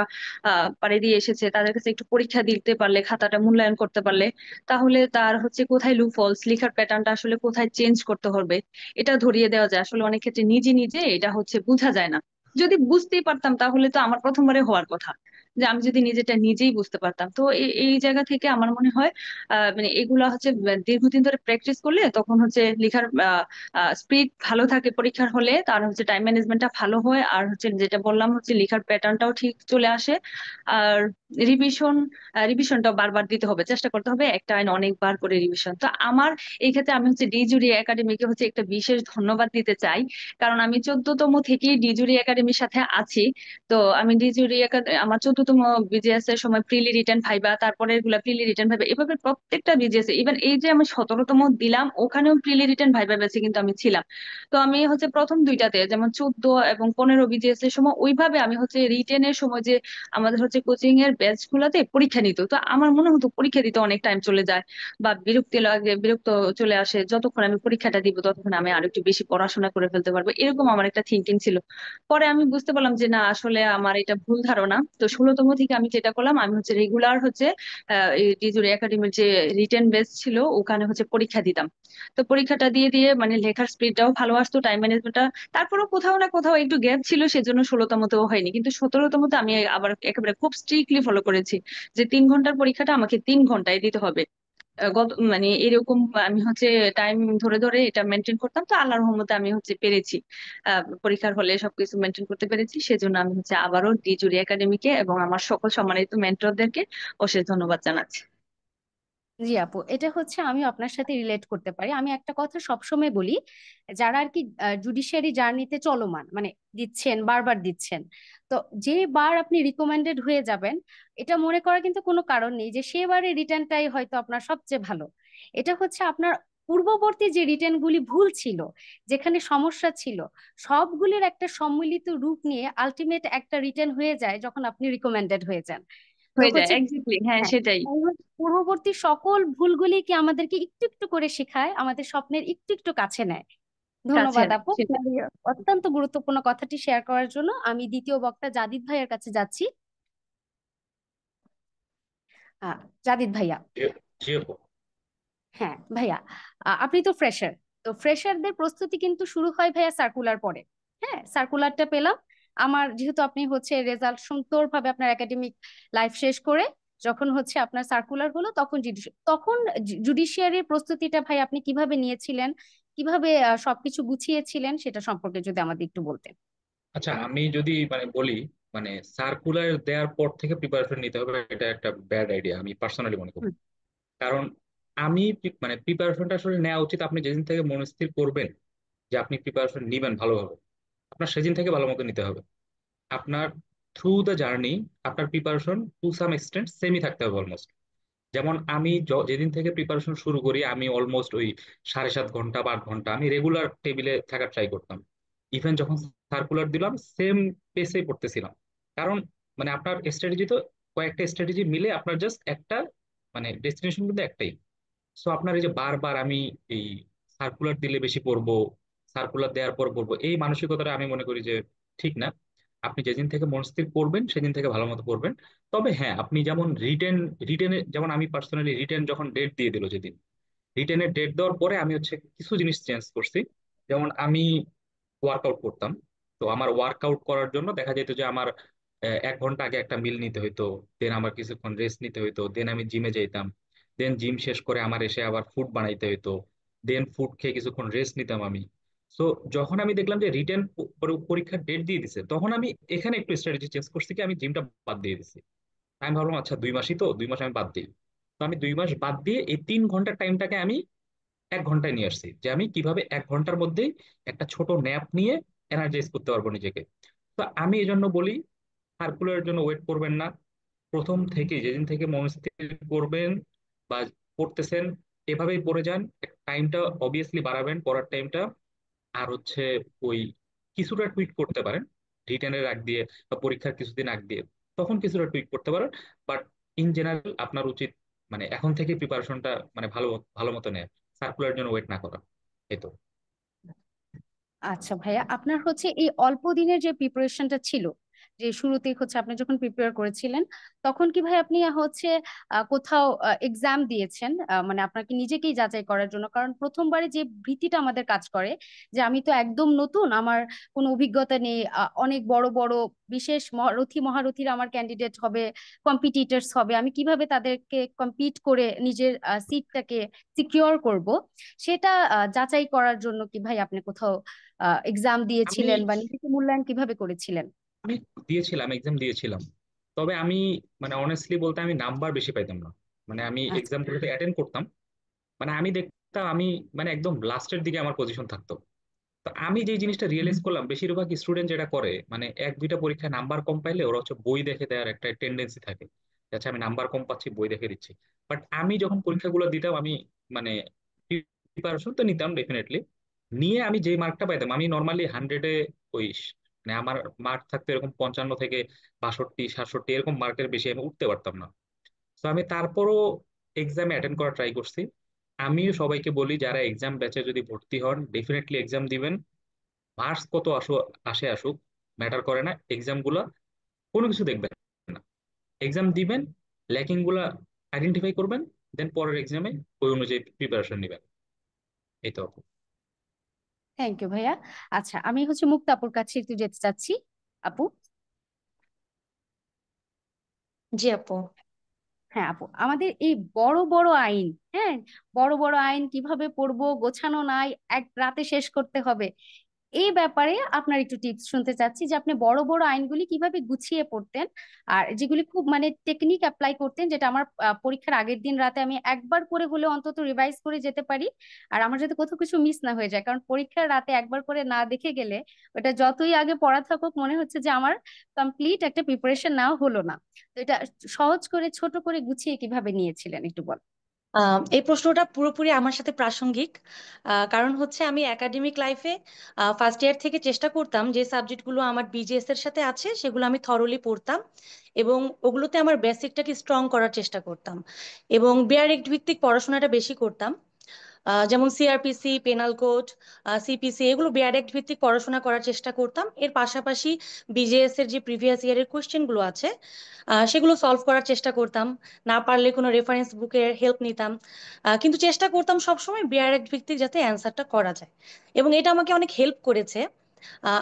পাড়ি দিয়ে এসেছে, তাদের কাছে একটু পরীক্ষা দিতে পারলে, খাতাটা মূল্যায়ন করতে পারলে, তাহলে তার হচ্ছে কোথায় লুপ ফলস, লেখার প্যাটার্নটা আসলে কোথায় চেঞ্জ করতে হবে এটা ধরিয়ে দেওয়া যায়। আসলে অনেক ক্ষেত্রে নিজে নিজে এটা হচ্ছে বোঝা যায় না। যদি বুঝতেই পারতাম তাহলে তো আমার প্রথমবারে হওয়ার কথা, যে আমি যদি নিজেটা নিজেই বুঝতে পারতাম। তো এই জায়গা থেকে আমার মনে হয় মানে এগুলা হচ্ছে দীর্ঘদিন ধরে প্র্যাকটিস করলে তখন হচ্ছে লেখার স্পিড ভালো থাকে পরীক্ষার হলে, তার হচ্ছে টাইম ম্যানেজমেন্টটা ভালো হয়, আর হচ্ছে যেটা বললাম হচ্ছে লেখার প্যাটার্নটাও ঠিক চলে আসে। আর রিভিশনটাও বারবার দিতে হবে, চেষ্টা করতে হবে একটা আইন অনেকবার করে রিভিশন। তো আমার এই ক্ষেত্রে আমি হচ্ছে ডিজুরি একাডেমিকে হচ্ছে একটা বিশেষ ধন্যবাদ দিতে চাই, কারণ আমি 14তম থেকেই ডিজুরি একাডেমির সাথে আছি। তো আমি ডিজুরি আমার 14তম বিজিএস এর সময় প্রিলি রিটেন ভাইবা, তারপরে এগুলা প্রিলি রিটেন ভাইবা, এভাবে প্রত্যেকটা বিজিএস, ইভেন এই যে আমি 17তম দিলাম ওখানেও প্রিলি রিটেন ভাইবা ব্যাচে কিন্তু আমি ছিলাম। তো আমি হচ্ছে প্রথম দুইটাতে যেমন 14 এবং 15 বিজিএস এর সময় ওইভাবে আমি হচ্ছে রিটেনের সময় যে আমাদের হচ্ছে কোচিং এর ব্যাচ গুলাতে পরীক্ষা নিত, তো আমার মনে হতো পরীক্ষা দিতে অনেক টাইম চলে যায় বা বিরক্তি লাগে, বিরক্ত চলে আসে, যতক্ষণ আমি পরীক্ষাটা দিব ততক্ষণ আমি আরো একটু বেশি পড়াশোনা করে ফেলতে পারবো, এরকম আমার একটা থিঙ্কিং ছিল। পরে আমি বুঝতে পারলাম যে না, আসলে আমার এটা ভুল ধারণা। তো 16তম থেকে আমি যেটা করলাম, আমি হচ্ছে রেগুলার হচ্ছে এই ডিজুরি একাডেমির যে রিটেন বেস ছিল ওখানে হচ্ছে পরীক্ষা দিতাম। তো পরীক্ষাটা দিয়ে দিয়ে মানে লেখার স্পিডটাও ভালো আসতো, টাইম ম্যানেজমেন্টটা, তারপরেও কোথাও না কোথাও একটু গ্যাপ ছিল, সেজন্য 16তমতেও হয়নি, কিন্তু 17তমতে আমি আবার একেবারে খুব স্ট্রিক্টলি ফলো করেছি যে 3 ঘন্টার পরীক্ষাটা আমাকে 3 ঘন্টায় দিতে হবে। গত মানে এরকম আমি হচ্ছে টাইম ধরে ধরে এটা মেনটেন করতাম, তো আল্লাহর রহমতে আমি হচ্ছে পেরেছি পরীক্ষার হলে সবকিছু মেনটেন করতে পেরেছি। সেজন্য আমি হচ্ছে আবারও ডিজুরি একাডেমিকে এবং আমার সকল সম্মানিত মেন্টরদেরকে অশেষ ধন্যবাদ জানাচ্ছি। জি আপু, এটা হচ্ছে আমি আপনার সাথে রিলেট করতে পারি। আমি একটা কথা সবসময় বলি, যারা আর কি জুডিশিয়ারি জার্নিতে চলমান, মানে দিচ্ছেন, বারবার দিচ্ছেন, তো যে বার আপনি রিকমেন্ডেড হয়ে যাবেন, এটা মনে করার কিন্তু কোনো কারণ নেই যে সেবারে রিটার্নটাই হয়তো আপনার সবচেয়ে ভালো। এটা হচ্ছে আপনার পূর্ববর্তী যে রিটার্ন গুলি ভুল ছিল, যেখানে সমস্যা ছিল, সবগুলির একটা সম্মিলিত রূপ নিয়ে আলটিমেট একটা রিটার্ন হয়ে যায় যখন আপনি রিকমেন্ডেড হয়ে যান। তো হয়ে যায় হচ্ছে, এক্স্যাক্টলি, হ্যাঁ হ্যাঁ, সেটাই। তাই হচ্ছে পূর্ববর্তী সকল ভুলগুলি কি আমাদেরকে একটু একটু করে শেখায়, আমাদের স্বপ্নের একটু একটু কাছে নেয়। কাছে ধন্যবাদ নেয় আপু, সেটাই। আপনার এই অত্যন্ত গুরুত্বপূর্ণ কথাটি শেয়ার করার জন্য। আমি দ্বিতীয় বক্তা জাদিদ ভাইয়ের কাছে যাচ্ছি। আহ, জাদিদ ভাইয়া। জি জি আপু। হ্যাঁ ভাইয়া, আপনি তো ফ্রেশার, তো ফ্রেশারদের প্রস্তুতি কিন্তু শুরু হয় ভাইয়া সার্কুলার পরে। হ্যাঁ, সার্কুলারটা পেলাম আমার, যেহেতু আপনি হচ্ছে রেজাল্ট সুন্দরভাবে আপনার একাডেমিক লাইফ শেষ করে যখন হচ্ছে আপনার সার্কুলার হলো, তখন তখন জুডিশিয়ারির প্রস্তুতিটা ভাই আপনি কিভাবে নিয়েছিলেন, কিভাবে সবকিছু গুছিয়েছিলেন, সেটা সম্পর্কে যদি আমাদের একটু বলতেন। আচ্ছা, আমি যদি বলি, সার্কুলার দেওয়ার পর থেকে প্রিপারেশন নিতে হবে, এটা একটা ব্যাড আইডিয়া আমি পার্সোনালি মনে করি। হুম। কারণ আমি প্রিপারেশনটা আসলে নেওয়া উচিত আপনি যেদিন থেকে মনস্থির করবেন যে আপনি প্রিপারেশন নিবেন ভালোভাবে, আপনার সেদিন থেকে ভালো মতো নিতে হবে। আপনার থ্রু দ্য জার্নি আপনার প্রিপারেশন টু সাম এক্সটেন্ট সেমই থাকতে হবে অলমোস্ট। যেমন আমি যেদিন থেকে প্রিপারেশন শুরু করি, আমি অলমোস্ট ওই 7.5 ঘন্টা বা 8 ঘন্টা আমি রেগুলার টেবিলে থাকার ট্রাই করতাম। ইভেন যখন সার্কুলার দিলাম সেম পেসেই পড়তেছিলাম। কারণ আপনার স্ট্র্যাটেজি তো কয়েকটা স্ট্র্যাটেজি মিলে আপনার জাস্ট একটা ডেস্টিনেশন কিন্তু একটাই। সো আপনার এই যে বারবার আমি এই সার্কুলার দিলে বেশি পড়বো, সার্কুলার দেওয়ার পর পড়বো, এই মানসিকতাটা আমি মনে করি যে ঠিক না। আপনি যেদিন থেকে মনস্থির করবেন সেদিন থেকে ভালো মতো পড়বেন। তবে হ্যাঁ, আপনি যেমন রিটেনে যেমন আমি পার্সোনালি রিটেন যখন ডেট দিয়ে দিল, যেদিন রিটেনের ডেট দেওয়ার পরে আমি হচ্ছে কিছু জিনিস চেঞ্জ করছি। যেমন আমি ওয়ার্কআউট করতাম, তো আমার ওয়ার্কআউট করার জন্য দেখা যেত যে আমার 1 ঘন্টা আগে একটা মিল নিতে হইতো, দেন আমার কিছুক্ষণ রেস্ট নিতে হইতো, দেন আমি জিমে যেতাম, দেন জিম শেষ করে আমার এসে আবার ফুড বানাইতে হইতো, দেন ফুড খেয়ে কিছুক্ষণ রেস্ট নিতাম আমি। সো যখন আমি দেখলাম যে রিটেন পরীক্ষার ডেট দিয়ে দিছে, তখন আমি এখানে একটু স্ট্র্যাটেজি চেঞ্জ করছি, কি আমি জিমটা বাদ দিয়ে দিছি। আমি ভাবলাম আচ্ছা 2 মাসই তো, 2 মাস আমি বাদ দিই। তো আমি 2 মাস বাদ দিয়ে এই 3 ঘন্টার টাইমটাকে আমি 1 ঘন্টায় নিয়ে আসছি, যে আমি কিভাবে 1 ঘন্টার মধ্যেই একটা ছোট ন্যাপ নিয়ে এনার্জাইজ করতে পারবো নিজেকে। তো আমি এই জন্য বলি, সার্কুলারের জন্য ওয়েট করবেন না। প্রথম থেকে যেদিন থেকে মনস্থির করবেন বা পড়তেছেন, এভাবেই পড়ে যান। টাইমটা অবভিয়াসলি বাড়াবেন পড়ার টাইমটা। আর হচ্ছে ওই কিছুটা টুইক করতে পারেন রিটেনের আগ দিয়ে বা পরীক্ষার কিছুদিন আগ দিয়ে, তখন কিছুটা টুইক করতে পারেন। বাট ইন জেনারেল আপনার উচিত এখন থেকে প্রিপারেশনটা ভালো ভালো মতো নেয়, সার্কুলার জন্য ওয়েট না করা। এই তো। আচ্ছা ভাইয়া, আপনার হচ্ছে এই অল্প দিনের যে প্রিপারেশনটা ছিল, যে শুরুতেই হচ্ছে আপনি যখন প্রিপেয়ার করেছিলেন, তখন কি ভাই আপনি হচ্ছে কোথাও এক্সাম দিয়েছেন, মানে আপনাকে নিজেকেই যাচাই করার জন্য? কারণ প্রথমবারে যে ভীতিটা আমাদের কাজ করে, যে আমি তো একদম নতুন, আমার কোনো অভিজ্ঞতা নেই, অনেক বড় বড় বিশেষ মহারথীরা আমার ক্যান্ডিডেট হবে, কম্পিটিটরস হবে, আমি কিভাবে তাদেরকে কম্পিট করে নিজের সিটটাকে সিকিউর করব, সেটা যাচাই করার জন্য কি ভাই আপনি কোথাও এক্সাম আমি দিয়েছিলেন, বা নিজেকে মূল্যায়ন কিভাবে করেছিলেন? আমি দিয়েছিলাম, এক্সাম দিয়েছিলাম। তবে আমি অনেস্টলি বলতে আমি নাম্বার বেশি পাইতাম না। আমি আচ্ছা। এক্সামগুলোতে অ্যাটেন্ড করতাম, আমি দেখতাম আমি একদম লাস্টের দিকে আমার পজিশন থাকতো। তো আমি যে জিনিসটা রিয়েলাইজ করলাম, বেশিরভাগ স্টুডেন্ট যেটা করে, 1-2টা পরীক্ষায় নাম্বার কম পাইলে ওরা হচ্ছে বই দেখে দেওয়ার একটা টেন্ডেন্সি থাকে। আচ্ছা আমি নাম্বার কম পাচ্ছি, বই দেখে দিচ্ছি। বাট আমি যখন পরীক্ষাগুলো দিতাম, আমি মানে প্রিপারেশন তো নিতাম ডেফিনেটলি, নিয়ে আমি যে মার্কটা পাইতাম, আমি নর্মালি 100-এ ওই আমার মার্ক থাকতো এরকম 55 থেকে 62 67 এরকম মার্কের বেশি আমি উঠতে পারতাম না। তো আমি তারপরও এক্সামে অ্যাটেন্ড করার ট্রাই করছি। আমিও সবাইকে বলি যারা এক্সাম ব্যাচে যদি ভর্তি হন, ডেফিনেটলি এক্সাম দিবেন। মার্কস কত আসে আসুক, ম্যাটার করে না। এক্সাম গুলা কোনো কিছু দেখবেন না, এক্সাম দিবেন, ল্যাকিং গুলা আইডেন্টিফাই করবেন, দেন পরের এক্সামে ওই অনুযায়ী প্রিপারেশন নিবেন। এই তো আপু। থ্যাংক ইউ ভাইয়া। আচ্ছা, আমি হচ্ছে মুক্তা আপুর কাছে একটু যেতে চাচ্ছি। আপু। জি আপু। হ্যাঁ আপু, আমাদের এই বড় বড় আইন, হ্যাঁ, বড় বড় আইন কিভাবে পড়বো, গোছানো নাই, এক রাতে শেষ করতে হবে, এই ব্যাপারে আপনার একটু টিপস শুনতে চাচ্ছি যে আপনি বড় বড় আইনগুলি কিভাবে গুছিয়ে পড়তেন, আর যেগুলি খুব মানে টেকনিক অ্যাপ্লাই করতেন, যেটা আমার পরীক্ষার আগের দিন রাতে আমি একবার করে হলে অন্তত রিভাইজ করে যেতে পারি, আর আমার যাতে কোথাও কিছু মিস না হয়ে যায়। কারণ পরীক্ষার রাতে একবার করে না দেখে গেলে ওটা যতই আগে পড়া থাকুক মনে হচ্ছে যে আমার কমপ্লিট একটা প্রিপারেশন নেওয়া হলো না। তো এটা সহজ করে ছোট করে গুছিয়ে কিভাবে নিয়েছিলেন একটু বল। এই প্রশ্নটা পুরোপুরি আমার সাথে প্রাসঙ্গিক। কারণ হচ্ছে আমি একাডেমিক লাইফে ফার্স্ট ইয়ার থেকে চেষ্টা করতাম যে সাবজেক্টগুলো আমার বিজিএস এর সাথে আছে সেগুলো আমি থরলি পড়তাম, এবং ওগুলোতে আমার বেসিকটাকে স্ট্রং করার চেষ্টা করতাম, এবং বেয়ারেক্ট ভিত্তিক পড়াশোনাটা বেশি করতাম। যেমন সিআরপিসি, পেনাল কোড, সিপিসি, এগুলো ডাইরেক্ট ভিত্তিক পড়াশোনা করার চেষ্টা করতাম। এর পাশাপাশি বিজেএস এর যে প্রিভিয়াস ইয়ারের কোশ্চেন গুলো আছে সেগুলো সলভ করার চেষ্টা করতাম। না পারলে কোনো রেফারেন্স বুকের হেল্প নিতাম, কিন্তু চেষ্টা করতাম সবসময় ডাইরেক্ট ভিত্তিক যাতে অ্যান্সারটা করা যায়, এবং এটা আমাকে অনেক হেল্প করেছে।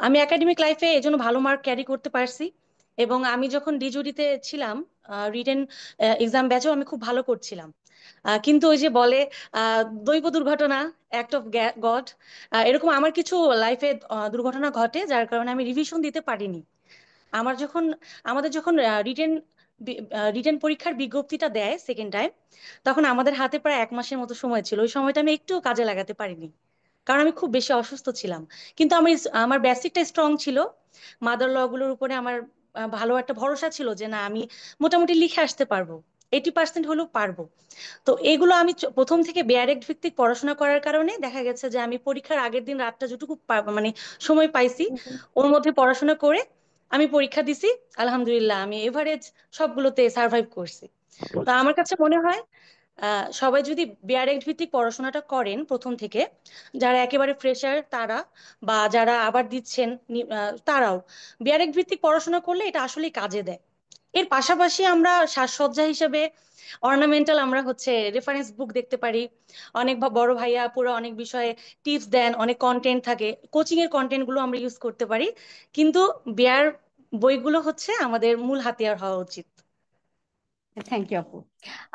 আমি একাডেমিক লাইফে এজন্য ভালো মার্ক ক্যারি করতে পারছি, এবং আমি যখন ডিজুরিতে ছিলাম রিটেন এক্সাম ব্যাচেও আমি খুব ভালো করছিলাম। কিন্তু ওই যে বলে দৈব দুর্ঘটনা, অ্যাক্ট অফ গড, এরকম আমার কিছু লাইফে দুর্ঘটনা ঘটে যার কারণে আমি রিভিশন দিতে পারিনি। আমার যখন আমাদের যখন রিটেন পরীক্ষার বিজ্ঞপ্তিটা দেয় সেকেন্ড টাইম, তখন আমাদের হাতে প্রায় 1 মাসের মতো সময় ছিল। ওই সময়টা আমি একটু কাজে লাগাতে পারিনি কারণ আমি খুব বেশি অসুস্থ ছিলাম। কিন্তু আমার বেসিকটা স্ট্রং ছিল, মাদার ল গুলোর উপরে আমার ভালো একটা ভরসা ছিল যে না, আমি মোটামুটি লিখে আসতে পারবো, 80% হলেও পারবো। তো এগুলো আমি প্রথম থেকে ডাইরেক্ট ভিত্তিক পড়াশোনা করার কারণে দেখা গেছে যে আমি পরীক্ষার আগের দিন রাতটা যেটুকু মানে সময় পাইছি ওর মধ্যে পড়াশোনা করে আমি পরীক্ষা দিছি। আলহামদুলিল্লাহ আমি এভারেজ সবগুলোতে সার্ভাইভ করছি। তো আমার কাছে মনে হয় সবাই যদি ডাইরেক্ট ভিত্তিক পড়াশোনাটা করেন প্রথম থেকে, যারা একেবারে ফ্রেশার তারা বা যারা আবার দিচ্ছেন তারাও ডাইরেক্ট ভিত্তিক পড়াশোনা করলে এটা আসলেই কাজে দেয়। এর পাশাপাশি আমরা সাজসজ্জা হিসেবে অর্নামেন্টাল আমরা হচ্ছে রেফারেন্স বুক দেখতে পারি। অনেক বড় ভাইয়া পুরো অনেক বিষয়ে টিপস দেন, অনেক কন্টেন্ট থাকে, কোচিং এর কন্টেন্ট গুলো আমরা ইউজ করতে পারি। কিন্তু বেয়ার বইগুলো হচ্ছে আমাদের মূল হাতিয়ার হওয়া উচিত। থ্যাংক ইউ আপু।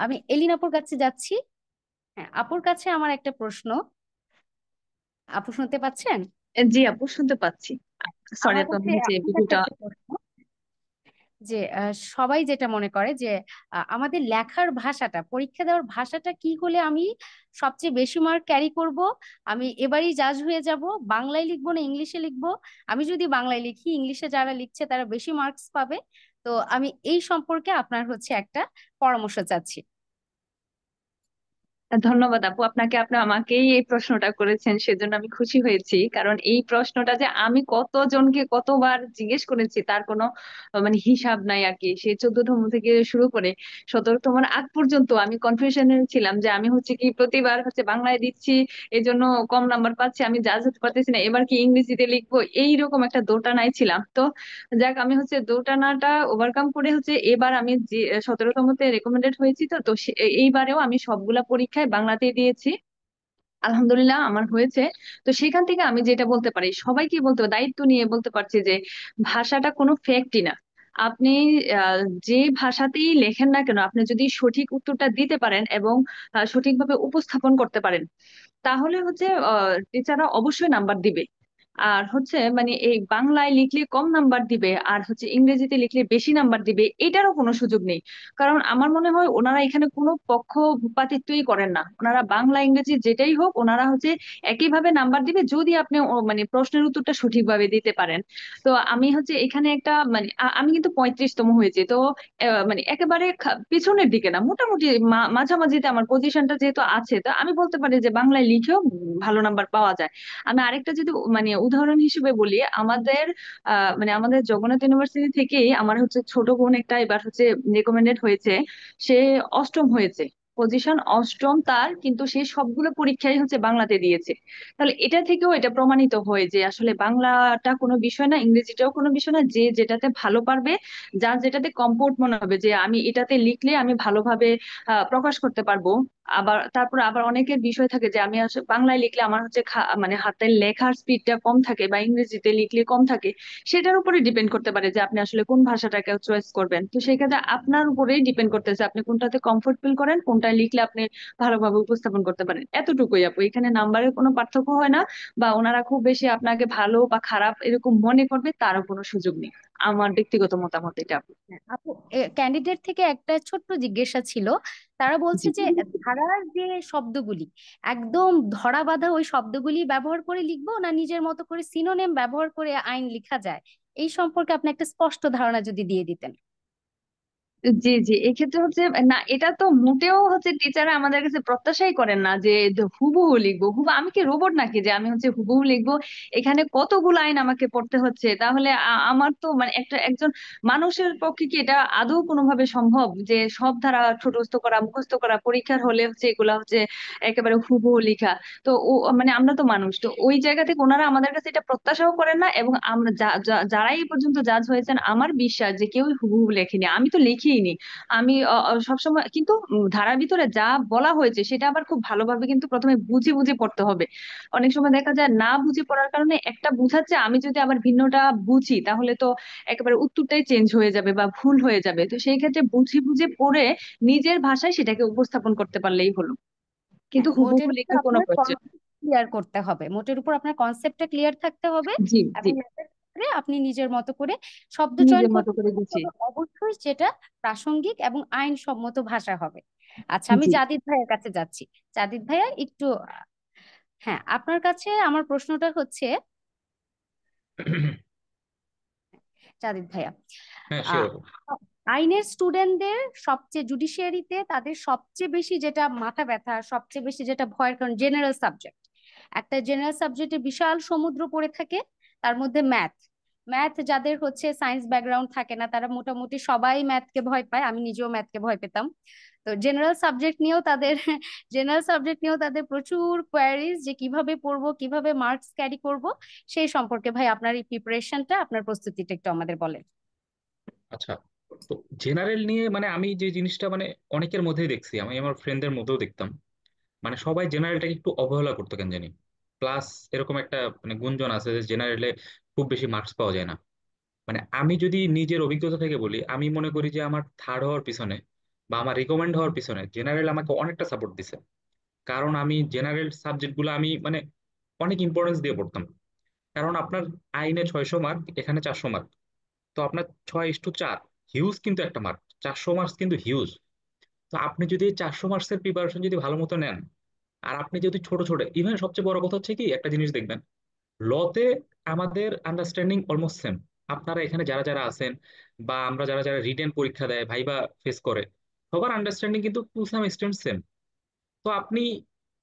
আমি এলিন আপুর কাছে যাচ্ছি। হ্যাঁ, আপুর কাছে আমার একটা প্রশ্ন। আপু শুনতে পাচ্ছেন? জি আপু, শুনতে পাচ্ছি। সরি, আমার তোমার কাছে হচ্ছে আপনার কাছে ভিডিওটা। একটা প্রশ্ন যে সবাই যেটা মনে করে যে আমাদের লেখার ভাষাটা, পরীক্ষা দেওয়ার ভাষাটা কি হলে আমি সবচেয়ে বেশি মার্ক ক্যারি করব, আমি এবারই জাজ হয়ে যাব, বাংলায় লিখবো না ইংলিশে লিখবো, আমি যদি বাংলায় লিখি ইংলিশে যারা লিখছে তারা বেশি মার্কস পাবে। তো আমি এই সম্পর্কে আপনার হচ্ছে একটা পরামর্শ চাচ্ছি। ধন্যবাদ আপু আপনাকে, আপনি আমাকেই এই প্রশ্নটা করেছেন সেজন্য আমি খুশি হয়েছি। কারণ এই প্রশ্নটা যে আমি কতজনকে কতবার জিজ্ঞেস করেছি তার কোনো মানে হিসাব নাই আর কি। সেই 14তম থেকে শুরু করে 17তম আগ পর্যন্ত আমি কনফিউশনে ছিলাম যে আমি হচ্ছে কি প্রতিবার হচ্ছে বাংলায় দিচ্ছি, এই জন্য কম নাম্বার পাচ্ছি, আমি জাজ হতে পারতেছি না, এবার কি ইংরেজিতে লিখবো, এইরকম একটা দোটানায় ছিলাম। তো যাক, আমি হচ্ছে দোটানাটা ওভারকাম করে হচ্ছে এবার আমি যে 17তমতে রেকমেন্ডেড হয়েছি। তো তো এইবারেও আমি সবগুলা পরীক্ষায় বাংলাতেই দিয়েছি, আলহামদুলিল্লাহ আমার হয়েছে। তো সেখান থেকে আমি যেটা বলতে পারি, সবাইকে বলতে দায়িত্ব নিয়ে বলতে পারছি যে ভাষাটা কোনো ফ্যাক্টই না। আপনি যে ভাষাতেই লেখেন না কেন, আপনি যদি সঠিক উত্তরটা দিতে পারেন এবং সঠিকভাবে উপস্থাপন করতে পারেন, তাহলে হচ্ছে টিচাররা অবশ্যই নাম্বার দিবে। আর হচ্ছে মানে এই বাংলায় লিখলে কম নাম্বার দিবে আর হচ্ছে ইংরেজিতে লিখলে বেশি নাম্বার দিবে, এটারও কোনো সুযোগ নেই। কারণ আমার মনে হয় ওনারা এখানে কোনো পক্ষপাতিত্বই করেন না, ওনারা বাংলা ইংরেজি যেটাই হোক ওনারা হচ্ছে একইভাবে নাম্বার দিবে যদি আপনি মানে প্রশ্নের উত্তরটা সঠিকভাবে দিতে পারেন। তো আমি হচ্ছে এখানে একটা মানে আমি কিন্তু 35তম হয়েছে। তো মানে একেবারে পিছনের দিকে না, মোটামুটি মাঝামাঝিতে আমার পজিশনটা যেহেতু আছে, তো আমি বলতে পারি যে বাংলায় লিখেও ভালো নাম্বার পাওয়া যায়। আমি আরেকটা যদি মানে উদাহরণ হিসেবে বলি, আমাদের মানে আমাদের জগন্নাথ ইউনিভার্সিটি থেকেই আমার হচ্ছে ছোট বোন একটা এবার হচ্ছে রেকমেন্ডেড হয়েছে। সে অষ্টম হয়েছে, পজিশন অষ্টম তার, কিন্তু সে সবগুলো পরীক্ষাই হচ্ছে বাংলাতে দিয়েছে। তাহলে এটা থেকেও এটা প্রমাণিত হয় যে আসলে বাংলাটা কোনো বিষয় না, ইংরেজিটাও কোনো বিষয় না, যে যেটাতে ভালো পারবে, যার যেটাতে কমফোর্ট মনে হবে যে আমি এটাতে লিখলে আমি ভালোভাবে প্রকাশ করতে পারবো, আবার তারপর আবার অনেকের বিষয় থাকে যে আমি আসলে বাংলায় লিখলে আমার হচ্ছে মানে হাতের লেখার স্পিডটা কম থাকে বা ইংরেজিতে লিখলে কম থাকে, সেটার উপরে ডিপেন্ড করতে পারে যে আপনি আসলে কোন ভাষাটাকে চয়েস করবেন। তো সেই ক্ষেত্রে আপনার উপরেই ডিপেন্ড করতেছে আপনি কোনটাতে কমফোর্ট ফিল করেন, কোনটা লিখলে আপনি ভালোভাবে উপস্থাপন করতে পারেন। এতটুকুই আপু, এখানে নাম্বারের কোনো পার্থক্য হয় না, বা ওনারা খুব বেশি আপনাকে ভালো বা খারাপ এরকম মনে করবে তারও কোনো সুযোগ নেই। আমার ব্যক্তিগত মতামত এটা আপু। হ্যাঁ, আপু, ক্যান্ডিডেট থেকে একটা ছোট্ট জিজ্ঞাসা ছিল। তারা বলছে জি। যে ধারার যে শব্দগুলি একদম ধরা বাঁধা ওই শব্দগুলি ব্যবহার করে লিখবো, না নিজের মতো করে সিনোনিম ব্যবহার করে আইন লেখা যায়, এই সম্পর্কে আপনি একটা স্পষ্ট ধারণা যদি দিয়ে দিতেন। জি জি, এক্ষেত্রে হচ্ছে না, এটা তো মোটেও হচ্ছে টিচাররা আমাদের কাছে প্রত্যাশাই করেন না যে হুবহু লিখবো। আমি কি রোবট নাকি যে আমি হচ্ছে হুবহু লিখবো? এখানে কতগুলো আইন আমাকে পড়তে হচ্ছে, তাহলে আমার তো মানে একজন মানুষের পক্ষে কি এটা আদৌ কোনোভাবে সম্ভব যে সব ধারা ছোটস্থ করা, মুখস্থ করা, পরীক্ষার হলে হচ্ছে এগুলা হচ্ছে একেবারে হুবহু লেখা? তো ও মানে আমরা তো মানুষ, তো ওই জায়গা থেকে ওনারা আমাদের কাছে এটা প্রত্যাশাও করেন না। এবং আমরা যারাই এই পর্যন্ত জাজ হয়েছেন, আমার বিশ্বাস যে কেউই হুবহু লেখেনি, আমি তো লিখিনি। আমি সবসময় কিন্তু ধারার ভিতরে যা বলা হয়েছে সেটা আবার খুব ভালোভাবে কিন্তু প্রথমে বুঝে বুঝে পড়তে হবে। অনেক সময় দেখা যায় না বুঝে পড়ার কারণে একটা বুঝাচ্ছে, আমি যদি আবার ভিন্নটা বুঝি তাহলে তো একেবারে উত্তরটাই চেঞ্জ হয়ে যাবে বা ভুল হয়ে যাবে। তো সেই ক্ষেত্রে বুঝে বুঝে পড়ে নিজের ভাষায় সেটাকে উপস্থাপন করতে পারলেই হলো, হ্যাঁ, কিন্তু হুবহু মোটের উপর লেখার কোনো আপনার প্রয়োজন। কনসেপ্ট ক্লিয়ার করতে হবে, মোটের উপর আপনার কনসেপ্টটা ক্লিয়ার থাকতে হবে। জি জি, এবং এটার ক্ষেত্রে আপনি নিজের মতো করে শব্দ চয়ন নিজের মতো করতে করে পারবেন, গুছিয়ে। তবে অবশ্যই যেটা প্রাসঙ্গিক এবং আইনসম্মত ভাষা হবে। আচ্ছা, আমি জি। জাদিদ ভাইয়ের কাছে যাচ্ছি। জাদিদ ভাইয়া একটু হ্যাঁ, আপনার কাছে আমার প্রশ্নটা হচ্ছে, জাদিদ ভাইয়া, হ্যাঁ, আহ, শিওর। আইনের স্টুডেন্টদের সবচেয়ে জুডিশিয়ারিতে তাদের সবচেয়ে বেশি যেটা মাথা ব্যথা, সবচেয়ে বেশি যেটা ভয়ের কারণ জেনারেল সাবজেক্ট। একটা জেনারেল সাবজেক্টে বিশাল সমুদ্র পড়ে থাকে, তার মধ্যে ম্যাথ। ম্যাথ যাদের হচ্ছে সায়েন্স ব্যাকগ্রাউন্ড থাকে না, তারা মোটামুটি সবাই ম্যাথকে ভয় পায়, আমি নিজেও ম্যাথকে ভয় পেতাম। তো জেনারেল সাবজেক্ট নিয়েও তাদের জেনারেল সাবজেক্ট নিয়েও তাদের প্রচুর কোয়ারিজ যে কিভাবে পড়বো, কিভাবে মার্কস ক্যারি করব। সেই সম্পর্কে ভাই আপনার এই প্রিপারেশনটা, আপনার প্রস্তুতিটা একটু আমাদের বলেন। আচ্ছা, তো জেনারেল নিয়ে মানে আমি যে জিনিসটা মানে অনেকের মধ্যেই দেখছি, আমি আমার ফ্রেন্ডদের মধ্যেও দেখতাম, মানে সবাই জেনারেলটাকে একটু অবহেলা করতো কেন জানি। প্লাস এরকম একটা মানে গুঞ্জন আছে যে জেনারেলে খুব বেশি মার্কস পাওয়া যায় না। মানে আমি যদি নিজের অভিজ্ঞতা থেকে বলি, আমি মনে করি যে আমার থার্ড হওয়ার পিছনে বা আমার রিকমেন্ড হওয়ার পিছনে জেনারেল আমাকে অনেকটা সাপোর্ট দিছে। কারণ আমি জেনারেল সাবজেক্ট গুলো আমি মানে অনেক ইম্পর্টেন্স দিয়ে পড়তাম। কারণ আপনার আইনে 600 মার্ক, এখানে 400 মার্ক। তো আপনার 6:4, হিউজ কিন্তু একটা মার্ক, 400 মার্কস কিন্তু হিউজ। তো আপনি যদি 400 মার্কসের প্রিপারেশন যদি ভালো মতো নেন, আর আপনি যদি ছোট ছোট, ইভেন সবচেয়ে বড় কথা হচ্ছে কি একটা জিনিস দেখবেন, লতে আমাদের আন্ডারস্ট্যান্ডিং অলমোস্ট সেম। আপনারা এখানে যারা যারা আছেন বা আমরা যারা যারা রিটেন পরীক্ষা দেয়, ভাইবা ফেস করে, সবার আন্ডারস্ট্যান্ডিং কিন্তু টু সাম এক্সটেন্ট সেম। তো আপনি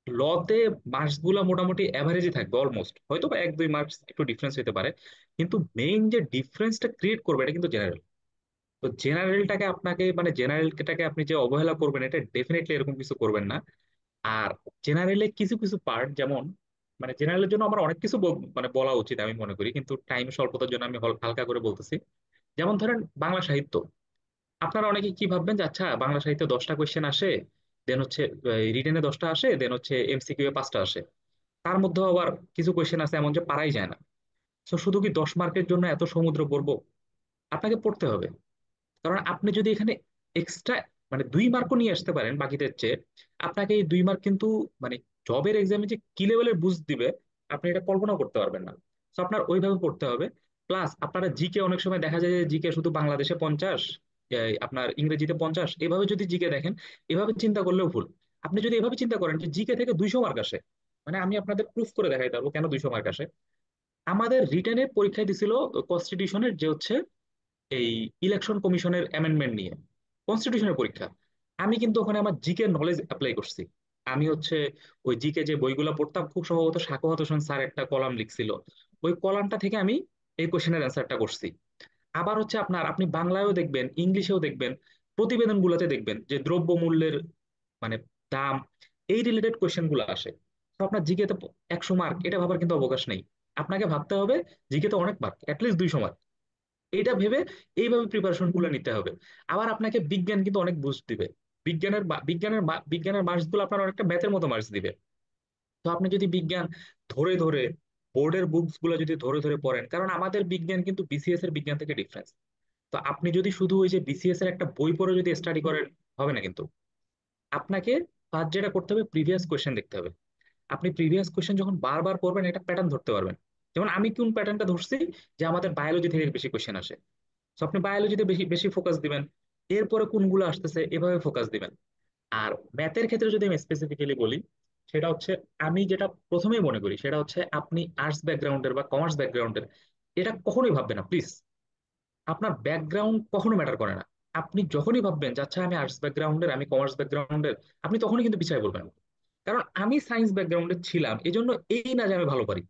লতে মার্কস গুলা মোটামুটি অ্যাভারেজই থাকবে অলমোস্ট, হয়তো বা 1-2 মার্কস একটু ডিফারেন্স হতে পারে। কিন্তু মেইন যে ডিফারেন্সটা ক্রিয়েট করবে এটা কিন্তু জেনারেল। তো জেনারেলটাকে আপনাকে মানে জেনারেলটাকে আপনি যে অবহেলা করবেন, এটা ডেফিনেটলি এরকম কিছু করবেন না। আর জেনারেলে কিছু কিছু পার্ট যেমন, মানে জেনারেলের জন্য আমার অনেক কিছু মানে বলা উচিত আমি মনে করি, কিন্তু টাইম স্বল্পতার জন্য আমি হালকা করে বলতেছি। যেমন ধরেন বাংলা সাহিত্য, আপনারা অনেকে কি ভাববেন যে আচ্ছা বাংলা সাহিত্যে 10টা কোয়েশ্চেন আসে, দেন হচ্ছে রিটেনে 10টা আসে, দেন হচ্ছে এমসিকিউ এ 5টা আসে। তার মধ্যে আবার কিছু কোয়েশ্চেন আছে এমন যে পারাই যায় না। তো শুধু কি 10 মার্কের জন্য এত সমুদ্র পড়বো? আপনাকে পড়তে হবে। কারণ আপনি যদি এখানে এক্সট্রা মানে 2 মার্কও নিয়ে আসতে পারেন বাকিদের চেয়ে, আপনাকে এই 2 মার্ক কিন্তু মানে জবের এক্সামে যে কি লেভেলের বুস্ট দিবে আপনি এটা কল্পনাও করতে পারবেন না। তো আপনার ওইভাবে পড়তে হবে। প্লাস আপনারা জিকে অনেক সময় দেখা যায় যে জিকে শুধু বাংলাদেশে 50, আপনার ইংরেজিতে 50, এভাবে যদি জিকে দেখেন, এভাবে চিন্তা করলেও ভুল। আপনি যদি এভাবে চিন্তা করেন যে জিকে থেকে 200 মার্ক আসে, মানে আমি আপনাদের প্রুফ করে দেখাই পারবো কেন 200 মার্ক আসে। আমাদের রিটেনে পরীক্ষায় দিছিল কনস্টিটিউশনের যে হচ্ছে এই ইলেকশন কমিশনের অ্যামেন্ডমেন্ট নিয়ে, কনস্টিটিউশনের পরীক্ষা। আমি কিন্তু ওখানে আমার জিকে নলেজ অ্যাপ্লাই করছি। আমি হচ্ছে ওই জিকে যে বইগুলো পড়তাম, খুব সম্ভবত সাখাওয়াত হোসেন স্যার একটা কলাম লিখছিল, ওই কলামটা থেকে আমি এই কোশ্চেনের অ্যান্সারটা করছি। আবার হচ্ছে আপনার আপনি বাংলায়ও দেখবেন, ইংলিশেও দেখবেন, প্রতিবেদনগুলোতে দেখবেন যে দ্রব্য মূল্যের মানে দাম, এই রিলেটেড কোয়েশ্চেন গুলো আসে। তো আপনার জিকেতে 100 মার্ক এটা ভাবার কিন্তু অবকাশ নেই। আপনাকে ভাবতে হবে জিকেতে অনেক মার্ক, অ্যাটলিস্ট 200 মার্ক। এইটা ভেবে এইভাবে প্রিপারেশন গুলো নিতে হবে। আবার আপনাকে বিজ্ঞান কিন্তু অনেক বুস্ট দিবে। বিজ্ঞানের মার্কস গুলো আপনার অনেকটা ম্যাথের মতো মার্কস দিবে। তো আপনি যদি বিজ্ঞান ধরে ধরে বোর্ডের বুকস গুলো যদি ধরে ধরে পড়েন, কারণ আমাদের বিজ্ঞান কিন্তু বিসিএস এর বিজ্ঞান থেকে ডিফারেন্স। তো আপনি যদি শুধু ওই যে বিসিএস এর একটা বই পড়ে যদি স্টাডি করেন হবে না কিন্তু। আপনাকে ফার্স্ট যেটা করতে হবে, প্রিভিয়াস কোয়েশ্চেন দেখতে হবে। আপনি প্রিভিয়াস কোয়েশ্চেন যখন বারবার পড়বেন একটা প্যাটার্ন ধরতে পারবেন। যেমন আমি কোন প্যাটার্নটা ধরছি, যে আমাদের বায়োলজি থেকে বেশি কোয়েশ্চেন আসে, তো আপনি বায়োলজিতে বেশি বেশি ফোকাস দিবেন। এরপরে কোনগুলো আসতেছে এভাবে ফোকাস দিবেন। আর ম্যাথের ক্ষেত্রে যদি আমি স্পেসিফিক্যালি বলি, সেটা হচ্ছে আমি যেটা প্রথমেই মনে করি সেটা হচ্ছে আপনি আর্টস ব্যাকগ্রাউন্ডের বা কমার্স ব্যাকগ্রাউন্ডের, এটা কখনোই ভাববেন না প্লিজ। আপনার ব্যাকগ্রাউন্ড কখনো ম্যাটার করে না। আপনি যখনই ভাববেন যে আচ্ছা আমি আর্টস ব্যাকগ্রাউন্ডের, আমি কমার্স ব্যাকগ্রাউন্ডের, আপনি তখনই কিন্তু পিছিয়ে বলবেন। কারণ আমি সায়েন্স ব্যাকগ্রাউন্ডে ছিলাম, এই জন্য এই না যে আমি ভালো পারি।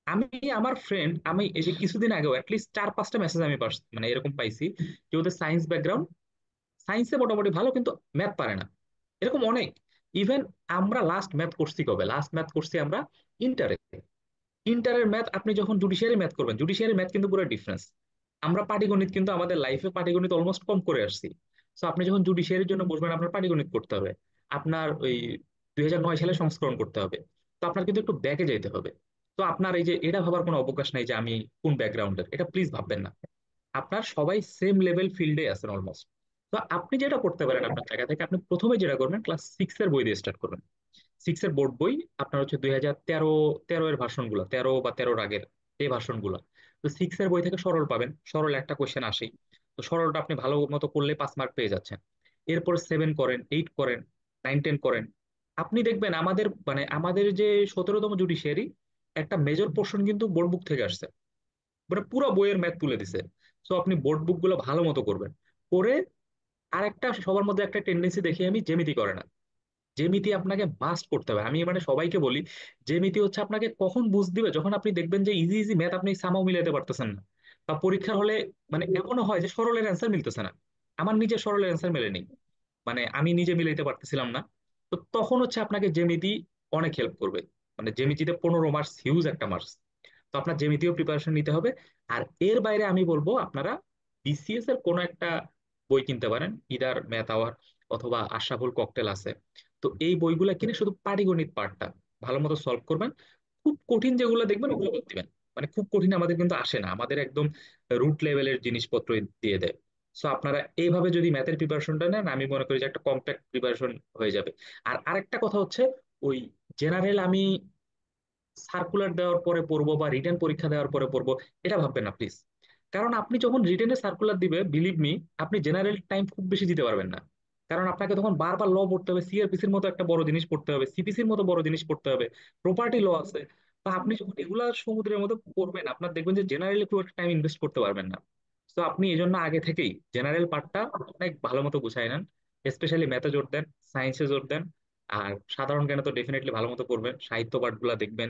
আমি আমার ফ্রেন্ড, আমি এই যে কিছুদিন আগেও অ্যাটলিস্ট 4-5টা মেসেজ আমি মানে এরকম পাইছি যে ওদের সায়েন্স ব্যাকগ্রাউন্ড, সায়েন্সে মোটামুটি ভালো কিন্তু ম্যাথ পারে না, এরকম অনেক। ইভেন আমরা লাস্ট ম্যাথ করছি কবে? লাস্ট ম্যাথ করছি আমরা ইন্টারে। ইন্টারের ম্যাথ আপনি যখন জুডিশিয়ারি ম্যাথ করবেন, জুডিশিয়ারি ম্যাথ কিন্তু পুরো ডিফারেন্স। আমরা পাটিগণিত কিন্তু আমাদের লাইফে পাটিগণিত অলমোস্ট কম করে আসছি। তো আপনি যখন জুডিশিয়ারির জন্য বসবেন আপনার পাটিগণিত করতে হবে, আপনার ওই 2009 সালে সংস্করণ করতে হবে। তো আপনার কিন্তু একটু ব্যাকে যেতে হবে। তো আপনার এই যে এটা ভাবার কোনো অবকাশ নাই যে আমি কোন ব্যাকগ্রাউন্ডের, এটা প্লিজ ভাববেন না। আপনার সবাই সেম লেভেল ফিল্ডে আছেন অলমোস্ট। তো আপনি যেটা করতে পারেন আপনার জায়গা থেকে, আপনি প্রথমে যেটা করবেন ক্লাস 6 এর বই দিয়ে স্টার্ট করবেন। 6 এর বোর্ড বই আপনার হচ্ছে 2013 তেরো এর ভার্সন গুলো, 13 বা 13-র আগের এই ভার্সন গুলো। তো 6 এর বই থেকে সরল পাবেন, সরল একটা কোশ্চেন আসেই। তো সরলটা আপনি ভালো মতো করলে 5 মার্ক পেয়ে যাচ্ছেন। এরপর 7 করেন, 8 করেন, 9-10 করেন। আপনি দেখবেন আমাদের মানে আমাদের যে 17তম জুডিশিয়ারি, একটা মেজর পোর্শন কিন্তু বোর্ড বুক থেকে আসছে, মানে পুরো বইয়ের ম্যাথ তুলে দিছে। তো আপনি বোর্ড বুক গুলো ভালো মতো করবেন করে। আর একটা সবার মধ্যে একটা টেন্ডেন্সি দেখি আমি, জ্যামিতি করে না। জ্যামিতি আপনাকে মাস্ট করতে হবে। আমি মানে সবাইকে বলি জ্যামিতি হচ্ছে আপনাকে কখন বুঝ দিবে, যখন আপনি দেখবেন যে ইজি ইজি ম্যাথ আপনি সামাও মিলাতে পারতেছেন না, বা পরীক্ষার হলে মানে এমনও হয় যে সরলের অ্যান্সার মিলতেছে না। আমার নিজের সরলের অ্যান্সার মেলেনি, মানে আমি নিজে মিলাইতে পারতেছিলাম না। তো তখন হচ্ছে আপনাকে জ্যামিতি অনেক হেল্প করবে। মানে জ্যামিতিতে 15 মার্কস হিউজ একটা মার্কস। তো আপনার জ্যামিতিও প্রিপারেশন নিতে হবে। আর এর বাইরে আমি বলবো আপনারা বিসিএস এর কোনো একটা বই কিনতে পারেন, ইদার ম্যাথ আওয়ার অথবা আশরাফুল ককটেল আছে। তো এই বইগুলো কিনে শুধু পাটিগণিত পার্টটা ভালো মতো সলভ করবেন। খুব কঠিন যেগুলো দেখবেন ওগুলো বাদ দিবেন। মানে খুব কঠিন আমাদের কিন্তু আসে না, আমাদের একদম রুট লেভেলের জিনিসপত্র দিয়ে দেয়। সো আপনারা এইভাবে যদি ম্যাথের প্রিপারেশনটা নেন, আমি মনে করি যে একটা কম্প্যাক্ট প্রিপারেশন হয়ে যাবে। আর আরেকটা কথা হচ্ছে, ওই জেনারেল আমি সার্কুলার দেওয়ার পরে পড়বো বা রিটেন পরীক্ষা দেওয়ার পরে পড়বো, এটা ভাববেন না প্লিজ। কারণ আপনি যখন রিটেনের সার্কুলার দিবে, বিলিভ মি, আপনি জেনারেল টাইম খুব বেশি দিতে পারবেন না। কারণ আপনাকে তখন বারবার ল পড়তে হবে, সিআরপিসির মতো একটা বড় জিনিস পড়তে হবে, সিপিসির মতো বড় জিনিস পড়তে হবে, প্রপার্টি ল আছে। তো আপনি যখন এগুলা সমুদ্রের মতো পড়বেন, আপনার দেখবেন যে জেনারেলি খুব একটা টাইম ইনভেস্ট করতে পারবেন না। তো আপনি এই জন্য আগে থেকেই জেনারেল পার্টটা অনেক ভালো মতো গুছাই নেন। স্পেশালি ম্যাথে জোর দেন, সায়েন্সে জোর দেন। আর সাধারণ জ্ঞানে তো ডেফিনেটলি ভালো মতো করবেন, সাহিত্য পাঠগুলা দেখবেন।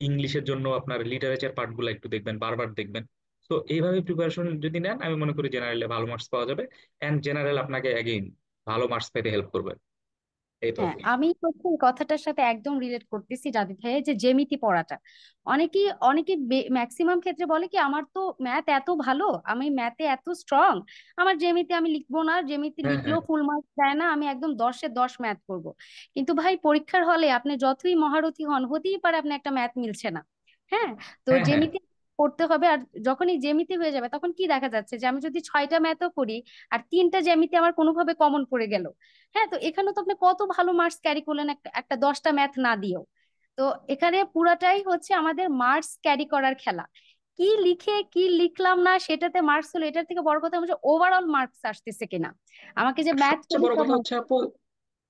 ইংলিশের জন্য আপনার লিটারেচার পার্টগুলো একটু দেখবেন, বারবার দেখবেন। তো এইভাবে প্রিপারেশন যদি নেন, আমি মনে করি জেনারেলে ভালো মার্কস পাওয়া যাবে। এন্ড জেনারেল আপনাকে অ্যাগেইন ভালো মার্কস পেতে হেল্প করবে। এই তো। হ্যাঁ, আমি হচ্ছে এই কথাটার সাথে একদম রিলেট করতেছি জাদিদ ভাই, যে জ্যামিতি পড়াটা অনেকে অনেকে ম্যাক্সিমাম ক্ষেত্রে বলে কি আমার তো ম্যাথ এত ভালো, আমি ম্যাথে এত স্ট্রং, আমার জ্যামিতি আমি লিখবো না, জ্যামিতি হ্যাঁ, হ্যাঁ, লিখলেও ফুল মার্কস দেয় না, আমি একদম 10-এ 10 ম্যাথ করব। কিন্তু ভাই পরীক্ষার হলে আপনি যতই মহারথী হন, হতেই পারে আপনি একটা ম্যাথ মিলছে না। হ্যাঁ, তো হ্যাঁ, হ্যাঁ। জ্যামিতি করতে হবে। আর যখনই জ্যামিতি হয়ে যাবে তখন কি দেখা যাচ্ছে যে আমি যদি 6টা ম্যাথও করি আর 3টা জ্যামিতি আমার কোনোভাবে কমন পড়ে গেল, হ্যাঁ, তো এখানে তো আপনি কত ভালো মার্কস ক্যারি করলেন একটা একটা 10টা ম্যাথ না দিয়েও। তো এখানে পুরাটাই হচ্ছে আমাদের মার্কস ক্যারি করার খেলা। কি লিখে কি লিখলাম না সেটাতে মার্কস হলো, এটার থেকে বড় কথা হচ্ছে ওভারঅল মার্কস আসতেছে কিনা। আমাকে যে আর ম্যাথ সবচেয়ে বড় পরীক্ষা, কথা হচ্ছে আপু,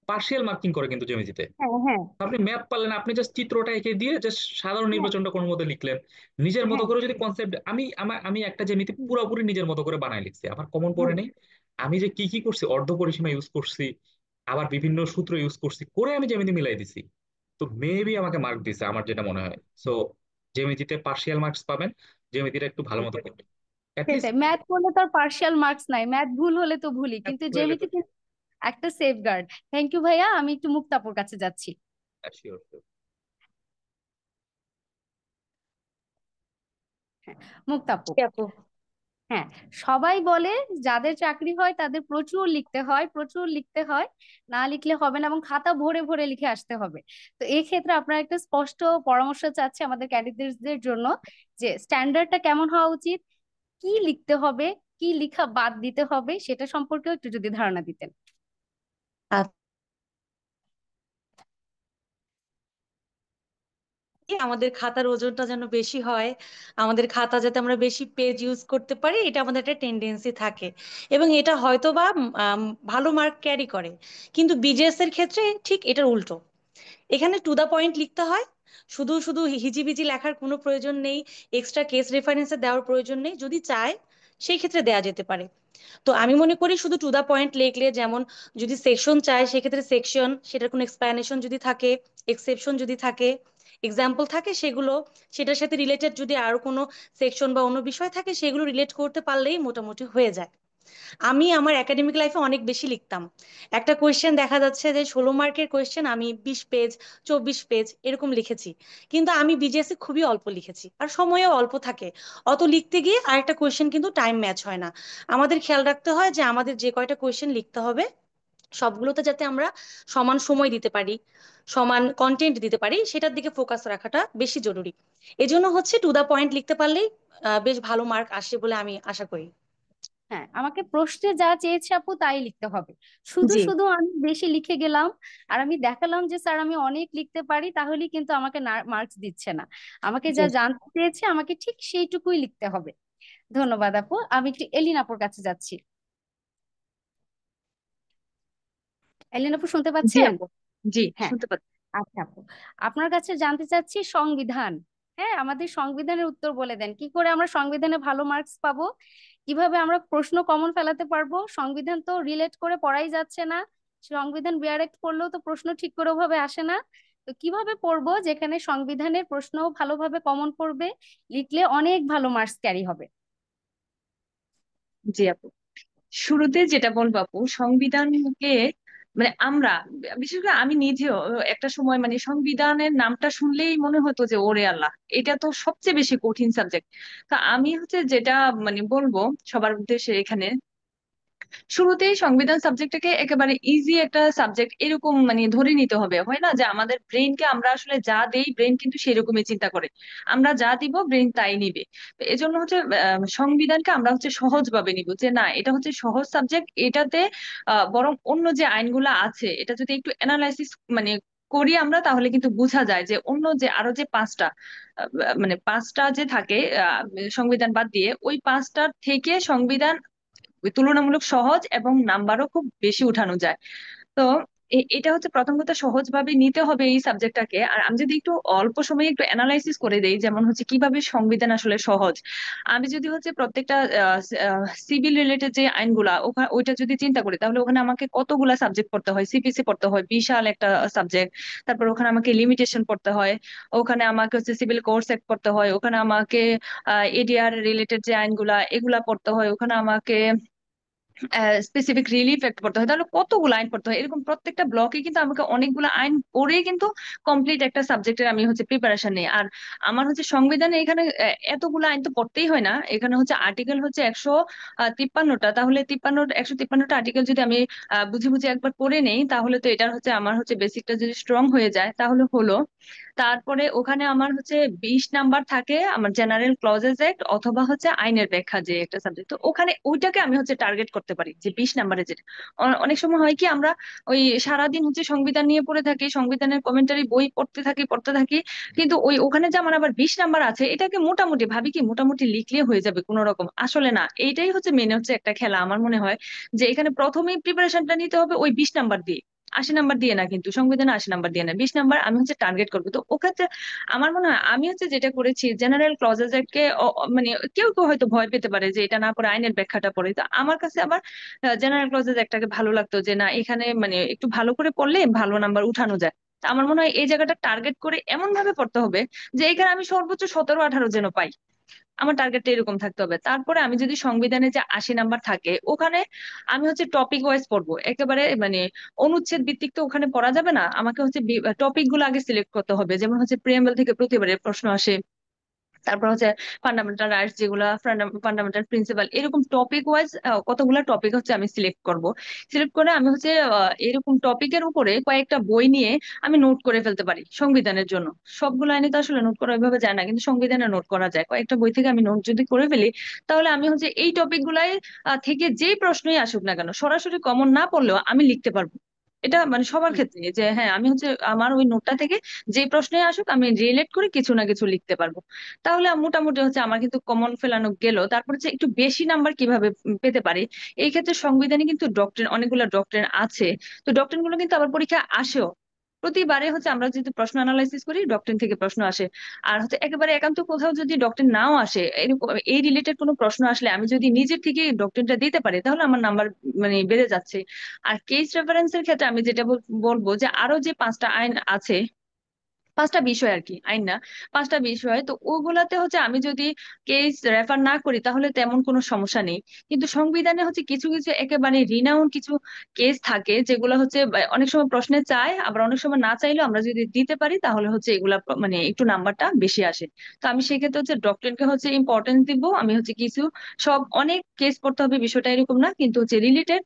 পার্শিয়াল মার্কিং করে কিন্তু জ্যামিতিতে। হ্যাঁ হ্যাঁ আপনি ম্যাপ পারলেন, আপনি জাস্ট চিত্রটা এঁকে দিয়ে জাস্ট সাধারণ হ্যাঁ নির্বাচনটা কোনো মতো লিখলেন নিজের মতো হ্যাঁ করে। যদি কনসেপ্ট আমি একটা জ্যামিতি হুম, পুরোপুরি নিজের মতো করে বানায় লিখছি, আমার কমন পড়ে হুম। নেই। আমি যে কি কি করছি, অর্ধ পরিসীমা ইউজ করছি, আবার বিভিন্ন সূত্র ইউজ করছি করে আমি জ্যামিতি মিলাই দিছি। তো মেবি আমাকে মার্ক দিছে আমার যেটা মনে হয়। সো জ্যামিতিতে পার্শিয়াল মার্কস পাবেন, জ্যামিতিটা একটু ভালো মতো করবেন অ্যাটলিস্ট। সেটাই, ম্যাথ করলে তো আর পার্শিয়াল মার্কস নাই, ম্যাথ ভুল হলে তো ভুলই, কিন্তু জ্যামিতি একটা সেফ গার্ড। থ্যাংক ইউ ভাইয়া, আমি একটু মুক্তাপুর কাছে যাচ্ছি। শিওর। মুক্তাপু। জি আপু। হ্যাঁ, সবাই বলে যাদের চাকরি হয় তাদের প্রচুর লিখতে হয়, প্রচুর লিখতে হয়, না লিখলে হবে না এবং খাতা ভরে ভরে লিখে আসতে হবে। তো এই ক্ষেত্রে আপনার একটা স্পষ্ট পরামর্শ চাচ্ছি আমাদের ক্যান্ডিডেটদের জন্য, যে স্ট্যান্ডার্ডটা কেমন হওয়া উচিত, কি লিখতে হবে, কি লেখা বাদ দিতে হবে, সেটা সম্পর্কেও একটু যদি ধারণা দিতেন। আমাদের খাতার ওজনটা যেন বেশি হয়, আমাদের খাতা যাতে আমরা বেশি পেজ ইউজ করতে পারি, এটা আমাদের একটা টেন্ডেন্সি থাকে, এবং এটা হয়তো বা ভালো মার্ক ক্যারি করে। কিন্তু বিজেএস এর ক্ষেত্রে ঠিক এটার উল্টো। এখানে টু দা পয়েন্ট লিখতে হয়, শুধু শুধু হিজিবিজি লেখার কোনো প্রয়োজন নেই, এক্সট্রা কেস রেফারেন্সে দেওয়ার প্রয়োজন নেই। যদি চায় সেই ক্ষেত্রে দেয়া যেতে পারে। তো আমি মনে করি শুধু টু দা পয়েন্ট লিখলে, যেমন যদি সেকশন চায় সেক্ষেত্রে সেকশন, সেটার কোনো এক্সপ্লানেশন যদি থাকে, এক্সেপশন যদি থাকে, এক্সাম্পল থাকে সেগুলো, সেটার সাথে রিলেটেড যদি আরো কোনো সেকশন বা অন্য বিষয় থাকে সেগুলো রিলেট করতে পারলেই মোটামুটি হয়ে যায়। আমি আমার একাডেমিক লাইফে অনেক বেশি লিখতাম। একটা কোয়েশ্চেন দেখা যাচ্ছে যে 16 মার্কের কোয়েশ্চেন আমি 20 পেজ, 24 পেজ এরকম লিখেছি, কিন্তু আমি বিজিএসে খুবই অল্প লিখেছি আর সময়ও অল্প থাকে। অত লিখতে গিয়ে আরেকটা কোয়েশ্চেন কিন্তু টাইম ম্যাচ হয় না। আমাদের খেয়াল রাখতে হয় যে আমাদের যে কয়টা কোয়েশ্চেন লিখতে হবে সবগুলোতে যাতে আমরা সমান সময় দিতে পারি, সমান কন্টেন্ট দিতে পারি, সেটার দিকে ফোকাস রাখাটা বেশি জরুরি। এজন্য হচ্ছে টু দা পয়েন্ট লিখতে পারলেই বেশ ভালো মার্ক আসে বলে আমি আশা করি। হ্যাঁ, আমাকে প্রশ্নে যা চেয়েছে আপু তাই লিখতে হবে। শুধু জি শুধু আমি বেশি লিখে গেলাম আর আমি দেখালাম যে স্যার আমি অনেক লিখতে পারি, তাহলেই কিন্তু আমাকে মার্কস দিচ্ছে না। আমাকে জি। যা জানতে চেয়েছে আমাকে ঠিক সেইটুকুই লিখতে হবে। ধন্যবাদ আপু। আমি একটু এলিন আপুর কাছে যাচ্ছি। এলিন আপু শুনতে জি পাচ্ছেন? আপু। জি, হ্যাঁ, শুনতে পাচ্ছি। আচ্ছা আপু, আপনার কাছে জানতে চাচ্ছি সংবিধান। হ্যাঁ, আমাদের সংবিধানের উত্তর বলে দেন, কি করে আমরা সংবিধানে ভালো মার্কস পাবো, কিভাবে আমরা প্রশ্ন কমন ফেলাতে পারবো। সংবিধান তো রিলেট করে পড়াই যাচ্ছে না, সংবিধান ডাইরেক্ট পড়লেও তো প্রশ্ন ঠিক করে ভাবে আসে না। তো কিভাবে পড়বো যেখানে সংবিধানের প্রশ্ন ভালোভাবে কমন পড়বে, লিখলে অনেক ভালো মার্কস ক্যারি হবে। জি আপু, শুরুতে যেটা বলবো আপু, সংবিধানকে মানে আমরা, বিশেষ করে আমি নিজেও একটা সময় মানে সংবিধানের নামটা শুনলেই মনে হতো যে ওরে আল্লাহ, এটা তো সবচেয়ে বেশি কঠিন সাবজেক্ট। তা আমি হচ্ছে যেটা মানে বলবো সবার উদ্দেশ্যে এখানে, শুরুতেই সংবিধান সাবজেক্টটাকে একেবারে ইজি একটা সাবজেক্ট এরকম মানে ধরে নিতে হবে। হয় না যে আমাদের ব্রেনকে আমরা আসলে যা দেই ব্রেন কিন্তু সেরকমই চিন্তা করে, আমরা যা দিব ব্রেন তাই নিবে। তো এজন্য হচ্ছে সংবিধানকে আমরা হচ্ছে সহজ ভাবে নিব, যে না এটা হচ্ছে সহজ সাবজেক্ট, এটাতে বরং অন্য যে আইনগুলো আছে এটা যদি একটু অ্যানালাইসিস মানে করি আমরা, তাহলে কিন্তু বোঝা যায় যে অন্য যে আরো যে পাঁচটা মানে পাঁচটা যে থাকে সংবিধান বাদ দিয়ে, ওই পাঁচটার থেকে সংবিধান তুলনামূলক সহজ এবং নাম্বারও খুব বেশি উঠানো যায়। তো এটা হচ্ছে প্রথম কথা, সহজ ভাবে নিতে হবে এই সাবজেক্টটাকে। আর আমি যদি একটু অল্প সময়ে একটু অ্যানালাইসিস করে দেই, যেমন হচ্ছে কিভাবে সংবিধান আসলে সহজ, আমি যদি হচ্ছে প্রত্যেকটা সিভিল রিলেটেড যে আইনগুলা ওখানে ওইটা যদি চিন্তা করি, তাহলে ওখানে আমাকে কতগুলা সাবজেক্ট পড়তে হয়, সিপিসি পড়তে হয় বিশাল একটা সাবজেক্ট, তারপর ওখানে আমাকে লিমিটেশন পড়তে হয়, ওখানে আমাকে হচ্ছে সিভিল কোর্স অ্যাক্ট পড়তে হয়, ওখানে আমাকে এডিআর রিলেটেড যে আইনগুলা এগুলা পড়তে হয়, ওখানে আমাকে স্পেসিফিক রিলিফ অ্যাক্ট পড়তে হয়, তাহলে কতগুলো আইন পড়তে হয়। এরকম প্রত্যেকটা ব্লকে কিন্তু আমাকে অনেকগুলো আইন পড়েই কিন্তু কমপ্লিট একটা সাবজেক্টের আমি হচ্ছে প্রিপারেশন নিই। আর আমার হচ্ছে সংবিধানে এখানে এতগুলো আইন তো পড়তেই হয় না, এখানে হচ্ছে আর্টিকেল হচ্ছে 153টা, তাহলে 153টা আর্টিকেল যদি আমি বুঝে বুঝে একবার পড়ে নেই, তাহলে তো এটার হচ্ছে আমার হচ্ছে বেসিকটা যদি স্ট্রং হয়ে যায় তাহলে হলো। তারপরে ওখানে আমার হচ্ছে 20 নাম্বার থাকে আমার জেনারেল ক্লজেস এক্ট অথবা হচ্ছে আইনের ব্যাখ্যা যে একটা সাবজেক্ট, তো ওখানে ওইটাকে আমি হচ্ছে টার্গেট করতে পারি যে 20 নাম্বারে যেটা। অনেক সময় হয় কি আমরা ওই সারাদিন হচ্ছে সংবিধান নিয়ে পড়ে থাকি, সংবিধানের কমেন্টারি বই পড়তে থাকি, কিন্তু ওই ওখানে যে আমার আবার 20 নাম্বার আছে, এটাকে মোটামুটি ভাবি কি মোটামুটি লিখলে হয়ে যাবে কোনো রকম, আসলে না। এইটাই হচ্ছে মেনে হচ্ছে একটা খেলা আমার মনে হয়, যে এখানে প্রথমেই প্রিপারেশনটা নিতে হবে ওই 20 নাম্বার দিয়ে, 80 নাম্বার দিয়ে না, কিন্তু সংবিধানে 80 নাম্বার দিয়ে না, 20 নাম্বার আমি হচ্ছে টার্গেট করবো। তো ওক্ষেত্রে আমার মনে হয় আমি হচ্ছে যেটা করেছি, জেনারেল ক্লজেস কে মানে কেউ কেউ হয়তো ভয় পেতে পারে যে এটা না পড়ে আইনের ব্যাখ্যাটা পড়ে, তো আমার কাছে আবার জেনারেল ক্লজেস একটাকে ভালো লাগতো, যে না এখানে মানে একটু ভালো করে পড়লে ভালো নাম্বার উঠানো যায়। তো আমার মনে হয় এই জায়গাটা টার্গেট করে এমন ভাবে পড়তে হবে যে এখানে আমি সর্বোচ্চ 17-18 যেন পাই, আমার টার্গেটটা এরকম থাকতে হবে। তারপরে আমি যদি সংবিধানে যে 80 নাম্বার থাকে ওখানে আমি হচ্ছে টপিক ওয়াইজ পড়বো, একেবারে মানে অনুচ্ছেদ ভিত্তিক তো ওখানে পড়া যাবে না, আমাকে হচ্ছে টপিক গুলো আগে সিলেক্ট করতে হবে। যেমন হচ্ছে প্রিয়াম্বল থেকে প্রতিবারের প্রশ্ন আসে, তারপর হচ্ছে ফান্ডামেন্টাল রাইটস, যেগুলা ফান্ডামেন্টাল প্রিন্সিপাল, এরকম টপিক ওয়াইজ কতগুলা টপিক হচ্ছে আমি সিলেক্ট করব। সিলেক্ট করে আমি হচ্ছে এরকম টপিকের উপরে কয়েকটা বই নিয়ে আমি নোট করে ফেলতে পারি সংবিধানের জন্য। সবগুলো আইনে তো আসলে নোট করা ওইভাবে যায় না, কিন্তু সংবিধানে নোট করা যায়। কয়েকটা বই থেকে আমি নোট যদি করে ফেলি, তাহলে আমি হচ্ছে এই টপিক গুলাই থেকে যেই প্রশ্নই আসুক না কেন, সরাসরি কমন না পড়লেও আমি লিখতে পারবো। এটা মানে সবার হুম। ক্ষেত্রে, যে হ্যাঁ আমি হচ্ছে আমার ওই নোটটা থেকে যে প্রশ্নই আসুক আমি রিলেট করে কিছু না কিছু লিখতে পারবো। তাহলে মোটামুটি হচ্ছে আমার কিন্তু কমন ফেলানো গেল। তারপর হচ্ছে একটু বেশি নাম্বার কিভাবে পেতে পারি, এই ক্ষেত্রে সংবিধানে কিন্তু ডক্টরিন, অনেকগুলো ডক্টরিন আছে। তো ডক্টরিন গুলো কিন্তু আবার পরীক্ষা আসেও প্রতিবারে। হচ্ছে আমরা যদি প্রশ্ন অ্যানালাইসিস করি, ডক্টরিন থেকে প্রশ্ন আসে। আর হচ্ছে একেবারে একান্ত কোথাও যদি ডক্টরিন নাও আসে, এরকম এই রিলেটেড কোনো প্রশ্ন আসলে আমি যদি নিজের থেকে ডক্টরিনটা দিতে পারি, তাহলে আমার নাম্বার মানে বেড়ে যাচ্ছে। আর কেস রেফারেন্সের ক্ষেত্রে আমি যেটা বলবো, যে আরো যে 5টা আইন আছে, 5টা বিষয় আর কি, আইন না, 5টা বিষয়, তো ওগুলাতে হচ্ছে আমি যদি কেস রেফার না করি তাহলে তেমন কোনো সমস্যা নেই। কিন্তু সংবিধানে হচ্ছে কিছু কিছু একেবারে রিনাউন্ড কিছু কেস থাকে, যেগুলো হচ্ছে অনেক সময় প্রশ্নে চায়, আবার অনেক সময় না চাইলেও আমরা যদি দিতে পারি তাহলে হচ্ছে এগুলা মানে একটু নাম্বারটা বেশি আসে। তো আমি সেক্ষেত্রে হচ্ছে ডক্টরিনকে হচ্ছে ইম্পর্টেন্স দিব। আমি হচ্ছে কিছু, সব অনেক কেস পড়তে হবে বিষয়টা এরকম না, কিন্তু হচ্ছে রিলেটেড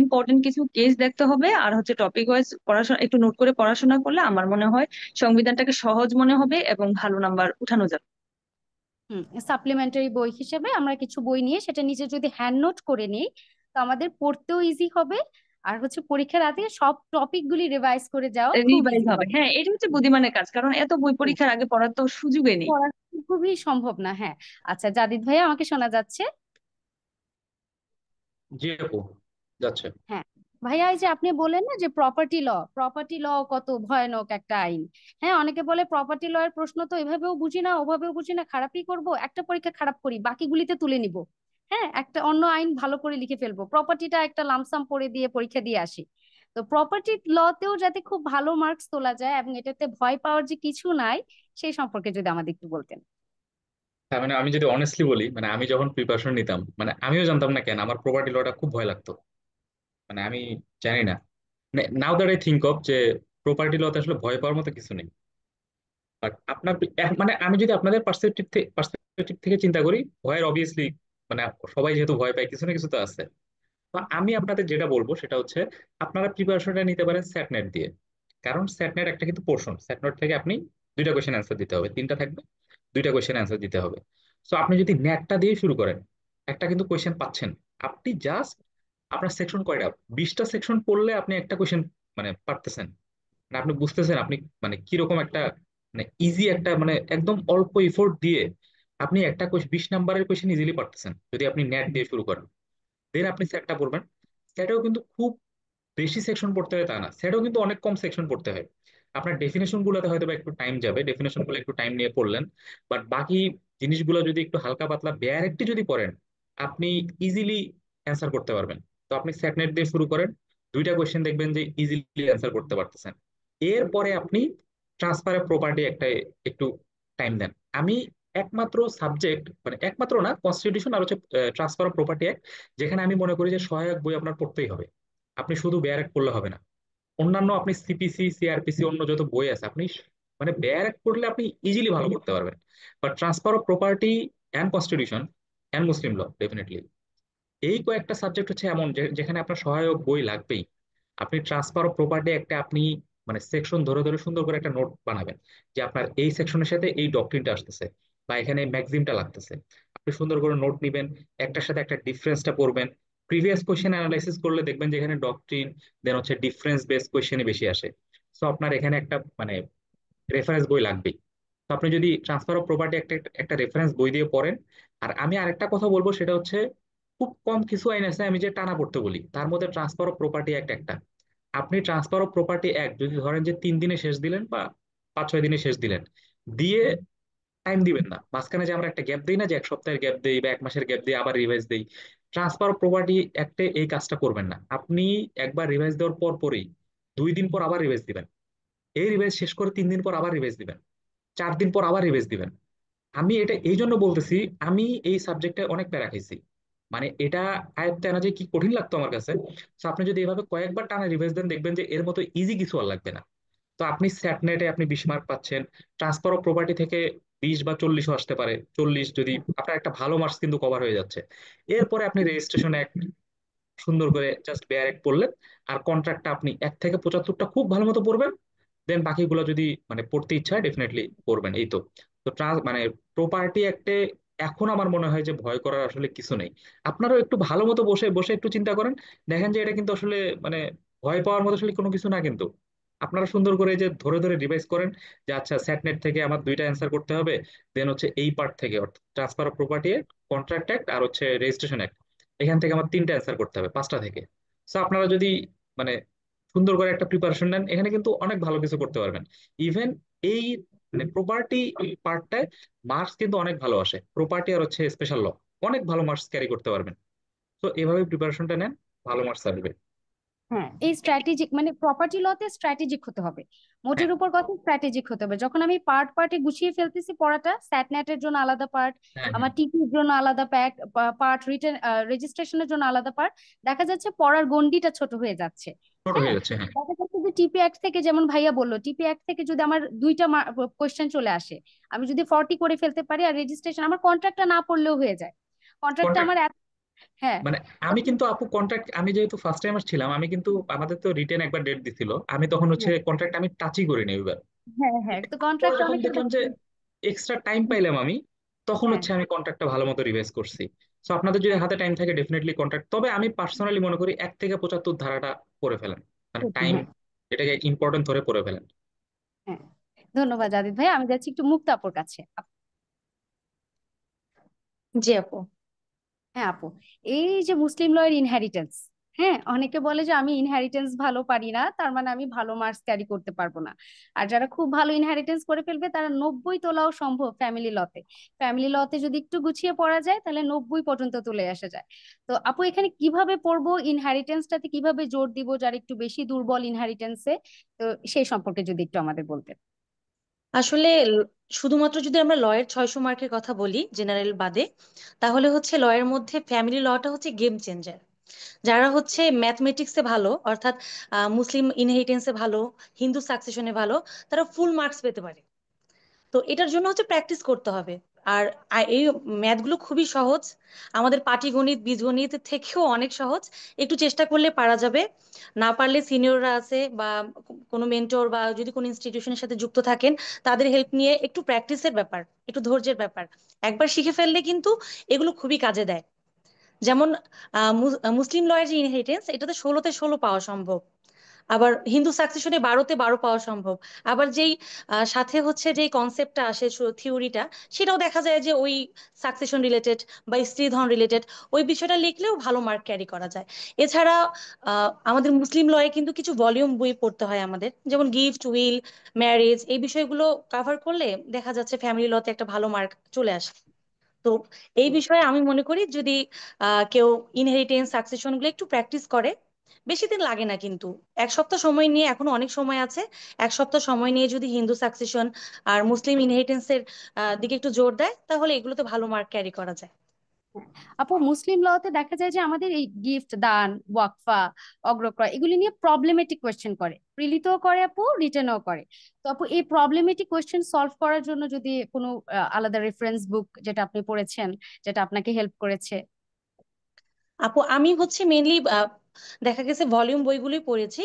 ইম্পর্টেন্ট কিছু কেস দেখতে হবে। আর হচ্ছে টপিক ওয়াইজ পড়াশোনা একটু নোট করে পড়াশোনা করলে আমার মনে হয় সংবিধানটাকে সহজ মনে হবে এবং ভালো নাম্বার উঠানো যাবে। সাপ্লিমেন্টারি বই হিসেবে আমরা কিছু বই নিয়ে সেটা নিচে যদি হ্যান্ড নোট করে নিই, তো আমাদের পড়তেও ইজি হবে। আর হচ্ছে পরীক্ষার আগে সব টপিক গুলি রিভাইজ করে যাওয়া খুব রিভাইজ ইজি হবে, হবে। হ্যাঁ এটা হচ্ছে বুদ্ধিমানের কাজ, কারণ এত বই হুম, পরীক্ষার আগে পড়ার তো সুযোগই নেই। পড়া খুবই সম্ভব না। হ্যাঁ, আচ্ছা জাদিদ ভাইয়া, আমাকে শোনা যাচ্ছে? জি আপু, যাচ্ছে। হ্যাঁ ভাইয়া, এই যে আপনি বললেন না যে প্রপার্টি ল কত ভয়ানক একটা আইন। হ্যাঁ, অনেকে বলে প্রপার্টি ল এর প্রশ্ন তো এভাবেও বুঝি না ওভাবেও বুঝি না, খারাপই করব, একটা পরীক্ষা খারাপ করি বাকিগুলিতে তুলে নিব। হ্যাঁ, একটা অন্য আইন ভালো করে লিখে ফেলবো, প্রপার্টিটা একটা লামসাম পড়ে দিয়ে পরীক্ষা দিয়ে আসি। তো প্রপার্টি লতেও যাতে খুব ভালো মার্কস তোলা যায় এবং এটাতে ভয় পাওয়ার যে কিছু নাই, সেই সম্পর্কে যদি আমাদের একটু বলতেন। তার মানে আমি যদি অনেস্টলি বলি, মানে আমি যখন প্রিপারেশন নিতাম, মানে আমিও জানতাম না কেন আমার প্রপার্টি লটা খুব ভয় লাগতো। মানে আমি জানি না, now that I think of, যে প্রপার্টি লতে আসলে ভয় পাওয়ার মতো কিছু নেই। বাট আপনার মানে আমি যদি আপনাদের পার্সপেক্টিভ থেকে চিন্তা করি, ভয়ের অবভিয়াসলি মানে সবাই যেহেতু ভয় পায়, কিছু না কিছু তো আছে। তো আমি আপনাদের যেটা বলবো সেটা হচ্ছে, আপনারা প্রিপারেশনটা নিতে পারেন স্যাটনেট দিয়ে। কারণ স্যাটনেট একটা কিন্তু পোর্শন, স্যাটনেট থেকে আপনি 2টা কোয়েশ্চেন অ্যান্সার দিতে হবে, 3টা থাকবে, 2টা কোয়েশ্চেন অ্যান্সার দিতে হবে। সো আপনি যদি নেটটা দিয়ে শুরু করেন, একটা কিন্তু কোয়েশ্চেন পাচ্ছেন। আপনি জাস্ট, আপনার সেকশন কয়টা, 20টা সেকশন পড়লে আপনি একটা কোয়েশ্চেন মানে পারতেছেন। মানে আপনি বুঝতেছেন আপনি মানে কিরকম একটা, মানে ইজি একটা, মানে একদম অল্প এফোর্ট দিয়ে আপনি একটা 20 নাম্বারের কোয়েশ্চেন ইজিলি পারতেছেন যদি আপনি নেট দিয়ে শুরু করেন। দেন আপনি সেটটা পড়বেন। সেটাও কিন্তু খুব বেশি সেকশন পড়তে হয় তা না, সেটাও কিন্তু অনেক কম সেকশন পড়তে হয়। আপনার ডেফিনেশন গুলোতে হয়তো বা একটু টাইম যাবে, ডেফিনেশন গুলো একটু টাইম নিয়ে পড়লেন। বাট বাকি জিনিসগুলো যদি একটু হালকা পাতলা বেয়ারেক্টলি যদি পড়েন, আপনি ইজিলি অ্যান্সার করতে পারবেন। তো আপনি সেটনেট দিয়ে শুরু করেন, 2টা কোয়েশ্চেন দেখবেন যে ইজিলি অ্যান্সার করতে পারতেছেন। এরপরে আপনি ট্রান্সফারের প্রপার্টি একটা একটু টাইম দেন। আমি একমাত্র সাবজেক্ট, মানে একমাত্র না, কনস্টিটিউশন আর হচ্ছে ট্রান্সফার অফ প্রপার্টি অ্যাক্ট, যেখানে আমি মনে করি যে সহায়ক বই আপনার পড়তেই হবে। আপনি শুধু বেয়ার পড়লে হবে না, অন্যান্য আপনি সিপিসি সিআরপিসি অন্য যত বই আছে আপনি মানে বেয়ার পড়লে আপনি ইজিলি ভালো করতে পারবেন। But transfer of property and constitution and Muslim law definitely, এই কয়েকটা সাবজেক্ট হচ্ছে এমন যেখানে আপনার সহায়ক বই লাগবেই। আপনি ট্রান্সফার অফ প্রপার্টি একটা আপনি মানে সেকশন ধরে ধরে সুন্দর করে একটা নোট বানাবেন, যে আপনার এই সেকশনের সাথে এই ডক্ট্রিনটা আসতেছে বা এখানে ম্যাক্সিমটা লাগতেছে। আপনি সুন্দর করে নোট নিবেন, একটার সাথে একটা ডিফারেন্সটা পড়বেন। প্রিভিয়াস কোয়েশ্চেন অ্যানালাইসিস করলে দেখবেন যে এখানে ডক্ট্রিন দেন হচ্ছে ডিফারেন্স বেস কোয়েশ্চেনই বেশি আসে। সো আপনার এখানে একটা মানে রেফারেন্স বই লাগবেই। তো আপনি যদি ট্রান্সফার অফ প্রপার্টি একটা একটা রেফারেন্স বই দিয়ে পড়েন। আর আমি আরেকটা কথা বলবো সেটা হচ্ছে, খুব কম কিছু আইন আছে আমি যে টানা পড়তে বলি, তার মধ্যে ট্রান্সফার অফ প্রপার্টি অ্যাক্ট একটা। আপনি ট্রান্সফার অফ প্রপার্টি অ্যাক্ট যদি ধরেন যে 3 দিনে শেষ দিলেন বা 5-6 দিনে শেষ দিলেন, দিয়ে টাইম দিবেন না মাঝখানে, যে আমরা একটা গ্যাপ দিই না, যে 1 সপ্তাহের গ্যাপ দিই বা 1 মাসের গ্যাপ দিই আবার রিভাইজ দিই। ট্রান্সফার অফ প্রপার্টি অ্যাক্টে এই কাজটা করবেন না আপনি। একবার রিভাইজ দেওয়ার পর পরই 2 দিন পর আবার রিভাইজ দিবেন। এই রিভাইজ শেষ করে 3 দিন পর আবার রিভাইজ দিবেন, 4 দিন পর আবার রিভাইজ দিবেন। আমি এটা এই জন্য বলতেছি, আমি এই সাবজেক্টে অনেক প্যারা খাইছি। মানে এটা আয়ত্তে আনা যে কি কঠিন লাগতো আমার কাছে। তো আপনি যদি এভাবে কয়েকবার টানা রিভাইজ দেন, দেখবেন যে এর মতো ইজি কিছু আর লাগবে না। তো আপনি স্যাটনেটে আপনি 20 মার্ক পাচ্ছেন, ট্রান্সফার অফ প্রপার্টি থেকে 20 বা 40ও আসতে পারে। 40 যদি আপনার একটা ভালো মার্কস কিন্তু কভার হয়ে যাচ্ছে। এরপরে আপনি রেজিস্ট্রেশন সুন্দর করে জাস্ট বেয়ার এক পড়লেন, আর কন্ট্রাক্টটা আপনি 1 থেকে 75টা খুব ভালো মতো পড়বেন। দেন বাকিগুলো যদি মানে পড়তে ইচ্ছা হয় ডেফিনেটলি পড়বেন। এই তো। তো মানে প্রপার্টি অ্যাক্টে এখন আমার মনে হয় যে ভয় করার আসলে কিছু নেই। আপনারাও একটু ভালো মতো বসে বসে একটু চিন্তা করেন, দেখেন যে এটা কিন্তু আসলে মানে ভয় পাওয়ার মতো আসলে কোনো কিছু না কিন্তু। আপনারা সুন্দর করে যে ধরে ধরে রিভাইজ করেন যে আচ্ছা স্যাটনেট থেকে আমার 2টা অ্যান্সার করতে হবে, দেন হচ্ছে এই পার্ট থেকে অর্থাৎ transfer of property contract act আর হচ্ছে রেজিস্ট্রেশন, এখান থেকে আমার 3টা অ্যান্সার করতে হবে 5টা থেকে। সো আপনারা যদি মানে সুন্দর করে একটা প্রিপারেশন নেন, এখানে কিন্তু অনেক ভালো কিছু করতে পারবেন। ইভেন এই মানে প্রপার্টি পার্টটায় মার্কস কিন্তু অনেক ভালো আসে, প্রপার্টি আর হচ্ছে স্পেশাল ল অনেক ভালো মার্কস ক্যারি করতে পারবেন। তো এভাবে প্রিপারেশনটা নেন, ভালো মার্কস আসবে। হ্যাঁ, এই স্ট্র্যাটেজিক মানে প্রপার্টি লতে স্ট্র্যাটেজিক হতে হবে, হ্যাঁ, মোটের উপর কথা স্ট্র্যাটেজিক হতে হবে। যখন আমি পার্ট পার্টে গুছিয়ে ফেলতেছি পড়াটা, স্যাটনেটের জন্য আলাদা পার্ট, হ্যাঁ, হ্যাঁ, আমার টিপির জন্য আলাদা পার্ট, রিটেন রেজিস্ট্রেশনের জন্য আলাদা পার্ট, দেখা যাচ্ছে পড়ার গন্ডিটা ছোট হয়ে যাচ্ছে। ছোট হয়ে হ্যাঁ, যাচ্ছে, হ্যাঁ। দেখা যাচ্ছে যে টিপি অ্যাক্ট থেকে, যেমন ভাইয়া বললো, টিপি অ্যাক্ট থেকে যদি আমার 2টা কোয়েশ্চেন চলে আসে, আমি যদি 40 করে ফেলতে পারি, আর রেজিস্ট্রেশন আমার কন্ট্রাক্টটা না পড়লেও হয়ে যায়, কন্ট্রাক্টটা কন্ট্রাক্ট আমার হ্যাঁ। মানে আমি কিন্তু আপু কন্ট্রাক্ট, আমি যেহেতু ফার্স্ট টাইমার ছিলাম, আমি কিন্তু আমাদের তো রিটেন একবার ডেট দিছিল, আমি তখন হচ্ছে হ্যাঁ, কন্ট্রাক্ট আমি টাচই করিনি এবার। হ্যাঁ, হ্যাঁ, তো পরে কন্ট্রাক্ট যখন অনেকের দেখলাম যে এক্সট্রা টাইম পাইলাম আমি, তখন হ্যাঁ, হচ্ছে আমি কন্ট্রাক্টটা ভালো মতো রিভাইজ করছি। সো আপনাদের যদি হাতে টাইম থাকে ডেফিনেটলি কন্ট্রাক্ট, তবে আমি পার্সোনালি মনে করি 1 থেকে 75 ধারাটা পড়ে ফেলেন, মানে টাইম হ্যাঁ, এটাকে ইম্পর্টেন্ট ধরে পড়ে ফেলেন। হ্যাঁ। ধন্যবাদ জাদিদ ভাই, আমি যাচ্ছি একটু মুক্তা আপুর কাছে। জি আপু। হ্যাঁ আপু, এই যে মুসলিম লয়ের ইনহেরিটেন্স, হ্যাঁ, অনেকে বলে যে আমি ইনহেরিটেন্স ভালো পারি না, তার মানে আমি ভালো মার্কস ক্যারি করতে পারবো না। আর যারা খুব ভালো ইনহেরিটেন্স করে ফেলবে তারা 90 তোলাও সম্ভব ফ্যামিলি লতে। ফ্যামিলি লতে যদি একটু গুছিয়ে পড়া যায় তাহলে 90 পর্যন্ত তুলে আসা যায়। তো আপু, এখানে কিভাবে পড়বো, ইনহেরিটেন্সটাতে কিভাবে জোর দিব যারা একটু বেশি দুর্বল ইনহেরিটেন্সে, তো সেই সম্পর্কে যদি একটু আমাদের বলতেন। আসলে শুধুমাত্র যদি আমরা লয়ের 600 মার্কের কথা বলি জেনারেল বাদে, তাহলে হচ্ছে লয়ের মধ্যে ফ্যামিলি লটা হচ্ছে গেম চেঞ্জার। যারা হচ্ছে ম্যাথমেটিক্সে ভালো, অর্থাৎ মুসলিম ইনহেরিটেন্সে ভালো, হিন্দু সাকসেশনে ভালো, তারা ফুল মার্কস পেতে পারে। তো এটার জন্য হচ্ছে প্র্যাকটিস করতে হবে। আর এই ম্যাথগুলো খুবই সহজ, আমাদের পাটিগণিত বীজগণিত থেকেও অনেক সহজ। একটু চেষ্টা করলে পারা যাবে। না পারলে সিনিয়ররা আছে, বা কোনো মেন্টর, বা যদি কোনো ইনস্টিটিউশনের সাথে যুক্ত থাকেন, তাদের হেল্প নিয়ে একটু প্র্যাকটিসের ব্যাপার, একটু ধৈর্যের ব্যাপার। একবার শিখে ফেললে কিন্তু এগুলো খুবই কাজে দেয়। যেমন মুসলিম লয়ের যে ইনহেরিটেন্স, এটাতে 16-তে 16 পাওয়া সম্ভব। আবার হিন্দু সাকসেশনে 12-তে 12 পাওয়া সম্ভব। আবার যেই সাথে হচ্ছে যে কনসেপ্টটা আসে, থিওরিটা, সেটাও দেখা যায় যে ওই সাকসেশন রিলেটেড বা স্ত্রীধন রিলেটেড, ওই বিষয়টা লিখলেও ভালো মার্ক ক্যারি করা যায়। এছাড়া আমাদের মুসলিম লয়ে কিন্তু কিছু ভলিউম বই পড়তে হয় আমাদের, যেমন গিফট, উইল, ম্যারেজ, এই বিষয়গুলো কাভার করলে দেখা যাচ্ছে ফ্যামিলি লতে একটা ভালো মার্ক চলে আসে। তো এই বিষয়ে আমি মনে করি যদি কেউ ইনহেরিটেন্স সাকসেশন গুলো একটু প্র্যাকটিস করে, বেশি দিন লাগে না কিন্তু। 1 সপ্তাহ সময় নিয়ে, এখনো অনেক সময় আছে, 1 সপ্তাহ সময় নিয়ে যদি হিন্দু সাকসেশন আর মুসলিম ইনহেরিটেন্সের দিকে একটু জোর দেয়, তাহলে এগুলোতে ভালো মার্ক ক্যারি করা যায়। আপু, মুসলিম লতে দেখা যায় যে আমাদের এই গিফট দান, ওয়াকফা, অগ্রক্রয়, এগুলি নিয়ে প্রবলেমেটিক কোয়েশ্চেন করে, প্রিলিতেও করে আপু, রিটেনও করে। তো আপু, এই প্রবলেমেটিক কোয়েশ্চেন সলভ করার জন্য যদি কোনো আলাদা রেফারেন্স বুক যেটা আপনি পড়েছেন, যেটা আপনাকে হেল্প করেছে। আপু আমি হচ্ছে মেইনলি দেখা গেছে ভলিউম বইগুলোই পড়েছি।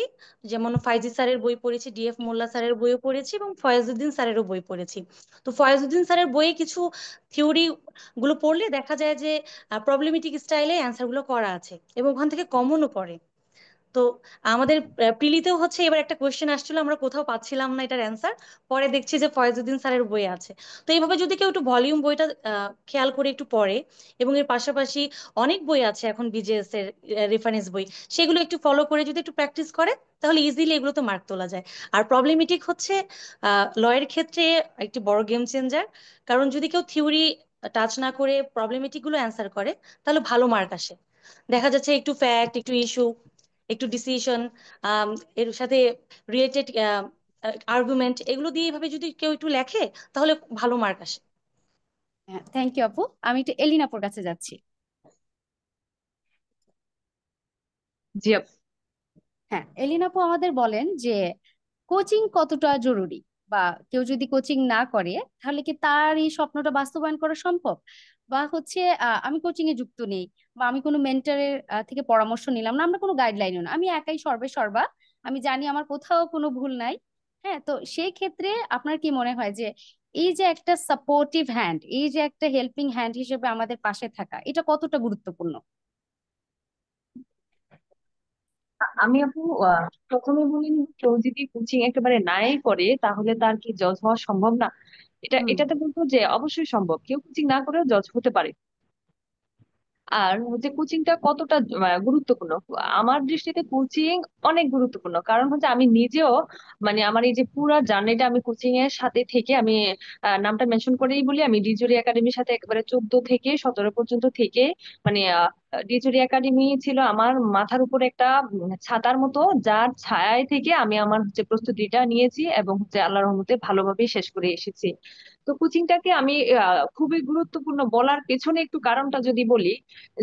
যেমন ফাইজি স্যারের বই পড়েছি, ডিএফ মোল্লা স্যারের বইও পড়েছি, এবং ফয়েজউদ্দিন স্যারেরও বই পড়েছি। তো ফয়েজউদ্দিন স্যারের বইয়ে কিছু থিওরি গুলো পড়লে দেখা যায় যে প্রবলেমেটিক স্টাইলে অ্যান্সার গুলো করা আছে, এবং ওখান থেকে কমনও পড়ে। তো আমাদের প্রিলিতেও হচ্ছে এবার একটা কোয়েশ্চেন আসছিল, আমরা কোথাও পাচ্ছিলাম না এটার অ্যান্সার, পরে দেখছি যে ফয়েজউদ্দিন স্যারের বই আছে। তো এইভাবে যদি কেউ একটু ভলিউম বইটা খেয়াল করে একটু পড়ে, এবং এর পাশাপাশি অনেক বই আছে এখন বিজেএস এর রেফারেন্স বই, সেগুলো একটু ফলো করে যদি একটু প্র্যাকটিস করে, তাহলে ইজিলি এগুলোতে মার্ক তোলা যায়। আর প্রবলেমেটিক হচ্ছে লয়ের ক্ষেত্রে একটি বড় গেম চেঞ্জার। কারণ যদি কেউ থিওরি টাচ না করে প্রবলেমেটিক গুলো অ্যান্সার করে, তাহলে ভালো মার্ক আসে। দেখা যাচ্ছে একটু ফ্যাক্ট, একটু ইস্যু, একটু ডিসিশন, এর সাথে রিলেটেড আর্গুমেন্ট, এগুলো দিয়ে এভাবে যদি কেউ একটু লেখে, তাহলে ভালো মার্ক আসে। হ্যাঁ, থ্যাংক ইউ আপু, আমি একটু এলিনাপুর কাছে যাচ্ছি। জি আপু। হ্যাঁ, এলিনাপু, আমাদের বলেন যে কোচিং কতটা জরুরি। বা কেউ যদি কোচিং না করে, তাহলে কি তার এই স্বপ্নটা বাস্তবায়ন করা সম্ভব? বা হচ্ছে আমি কোচিং এ যুক্ত নেই, বা আমি কোনো মেন্টরের থেকে পরামর্শ নিলাম না, আমরা কোনো গাইডলাইনও না, আমি একাই সর্বে সর্বা, আমি জানি আমার কোথাও কোনো ভুল নাই। হ্যাঁ, তো সেই ক্ষেত্রে আপনার কি মনে হয় যে এই যে একটা সাপোর্টিভ হ্যান্ড, এই যে একটা হেল্পিং হ্যান্ড হিসেবে আমাদের পাশে থাকা, এটা কতটা গুরুত্বপূর্ণ? আমি আপু প্রথমে বলি, কেউ যদি কোচিং একেবারে নাই করে তাহলে তার কি জজ হওয়া সম্ভব না? হুম। এটাতে বলবো যে অবশ্যই সম্ভব, কেউ কোচিং না করেও জজ হতে পারে। আর হচ্ছে কোচিংটা কতটা গুরুত্বপূর্ণ, আমার দৃষ্টিতে কোচিং অনেক গুরুত্বপূর্ণ। কারণ হচ্ছে আমি নিজেও মানে আমার এই যে পুরা জার্নিটা আমি কোচিং এর সাথে থেকে আমি নামটা মেনশন করেই বলি, আমি ডিজুরি একাডেমির সাথে একেবারে 14 থেকে 17 পর্যন্ত থেকে মানে ডিজুরি একাডেমি ছিল আমার মাথার উপর একটা ছাতার মতো, যার ছায়ায় থেকে আমি আমার হচ্ছে প্রস্তুতিটা নিয়েছি এবং হচ্ছে আল্লাহর রহমতে ভালোভাবেই শেষ করে এসেছি। তো কোচিংটাকে আমি খুবই গুরুত্বপূর্ণ বলার পেছনে একটু কারণটা যদি বলি,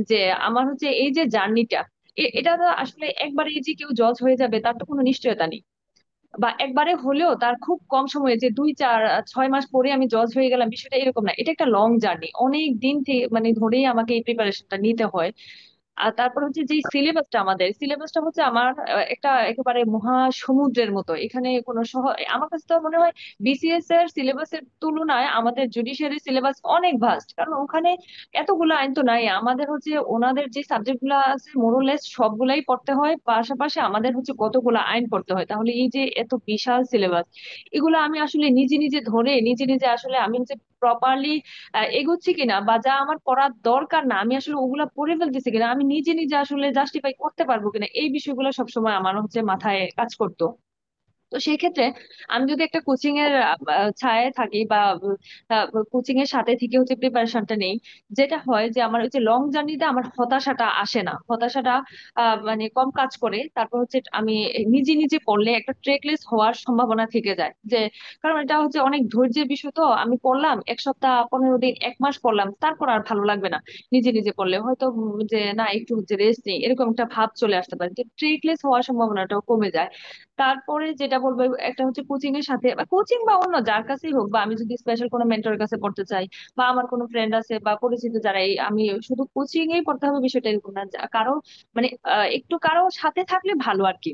যে আমার হচ্ছে এই যে জার্নিটা, এটা তো আসলে একবারে এই যে কেউ জজ হয়ে যাবে তার তো কোনো নিশ্চয়তা নেই। বা একবারে হলেও তার খুব কম সময়ে যে 2 4 6 মাস পরে আমি জজ হয়ে গেলাম, বিষয়টা এরকম না। এটা একটা লং জার্নি, অনেক দিন থেকে মানে ধরেই আমাকে এই প্রিপারেশনটা নিতে হয়। আর তারপর হচ্ছে যে সিলেবাসটা, আমাদের সিলেবাসটা হচ্ছে আমার একটা একেবারে মহাসমুদ্রের মতো। এখানে কোনো আমার কাছে তো মনে হয় বিসিএস এর সিলেবাসের তুলনায় আমাদের জুডিশিয়ারি সিলেবাস অনেক ভাস্ট, কারণ ওখানে এতগুলো আইন তো নাই। আমাদের হচ্ছে ওনাদের যে সাবজেক্ট গুলো আছে মোরলেস সবগুলাই পড়তে হয়, পাশাপাশি আমাদের হচ্ছে কতগুলো আইন পড়তে হয়। তাহলে এই যে এত বিশাল সিলেবাস, এগুলো আমি আসলে নিজে নিজে ধরে নিজে নিজে আসলে আমি হচ্ছে প্রপারলি এগোচ্ছি কিনা, বা যা আমার করার দরকার না আমি আসলে ওগুলা পড়ে ফেলতেছি কিনা, আমি নিজে নিজে আসলে জাস্টিফাই করতে পারবো কিনা, এই বিষয়গুলো সবসময় আমার হচ্ছে মাথায় কাজ করতো। তো সেই ক্ষেত্রে আমি যদি একটা কোচিং এর ছায়ায় থাকি বা কোচিং এর সাথে থেকে হচ্ছে প্রিপারেশনটা নেই, যেটা হয় যে আমার ওই যে লং জার্নিতে আমার হতাশাটা আসে না, হতাশাটা মানে কম কাজ করে। তারপর হচ্ছে আমি নিজে নিজে পড়লে একটা ট্রেকলেস হওয়ার সম্ভাবনা থেকে যায়, যে কারণ এটা হচ্ছে অনেক ধৈর্যের বিষয়। তো আমি পড়লাম 1 সপ্তাহ 15 দিন 1 মাস পড়লাম, তারপর আর ভালো লাগবে না। নিজে নিজে পড়লে হয়তো যে না একটু হচ্ছে রেস্ট নেই, এরকম একটা ভাব চলে আসতে পারে, যে ট্রেকলেস হওয়ার সম্ভাবনাটাও কমে যায়। তারপরে যেটা বলবো, একটা হচ্ছে কোচিং এর সাথে বা কোচিং বা অন্য যার কাছেই হোক, বা আমি যদি স্পেশাল কোনো মেন্টরের কাছে পড়তে চাই, বা আমার কোনো ফ্রেন্ড আছে বা পরিচিত যারা, আমি শুধু কোচিং এই পড়তে হবে বিষয়টা এরকম না। কারো মানে একটু কারো সাথে থাকলে ভালো আর কি,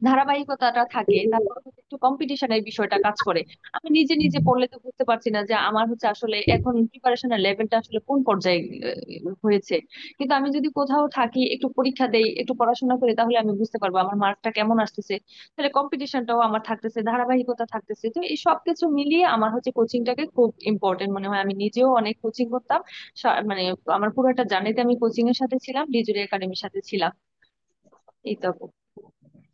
ধারাবাহিকতাটা থাকে। তারপর হচ্ছে একটু কম্পিটিশনের বিষয়টা কাজ করে। আমি নিজে নিজে পড়লে তো বুঝতে পারছি না যে আমার হচ্ছে আসলে এখন প্রিপারেশনের লেভেলটা আসলে কোন পর্যায়ে হয়েছে। কিন্তু আমি যদি কোথাও থাকি, একটু পরীক্ষা দেই, একটু পড়াশোনা করি, তাহলে আমি বুঝতে পারবো আমার মার্কটা কেমন আসতেছে। তাহলে কম্পিটিশনটাও আমার থাকতেছে, ধারাবাহিকতা থাকতেছে। তো এই সবকিছু মিলিয়ে আমার হচ্ছে কোচিংটাকে খুব ইম্পর্টেন্ট মনে হয়। আমি নিজেও অনেক কোচিং করতাম, মানে আমার পুরোটা জার্নিতে আমি কোচিং এর সাথে ছিলাম, ডিজুরি একাডেমির সাথে ছিলাম। এই তো।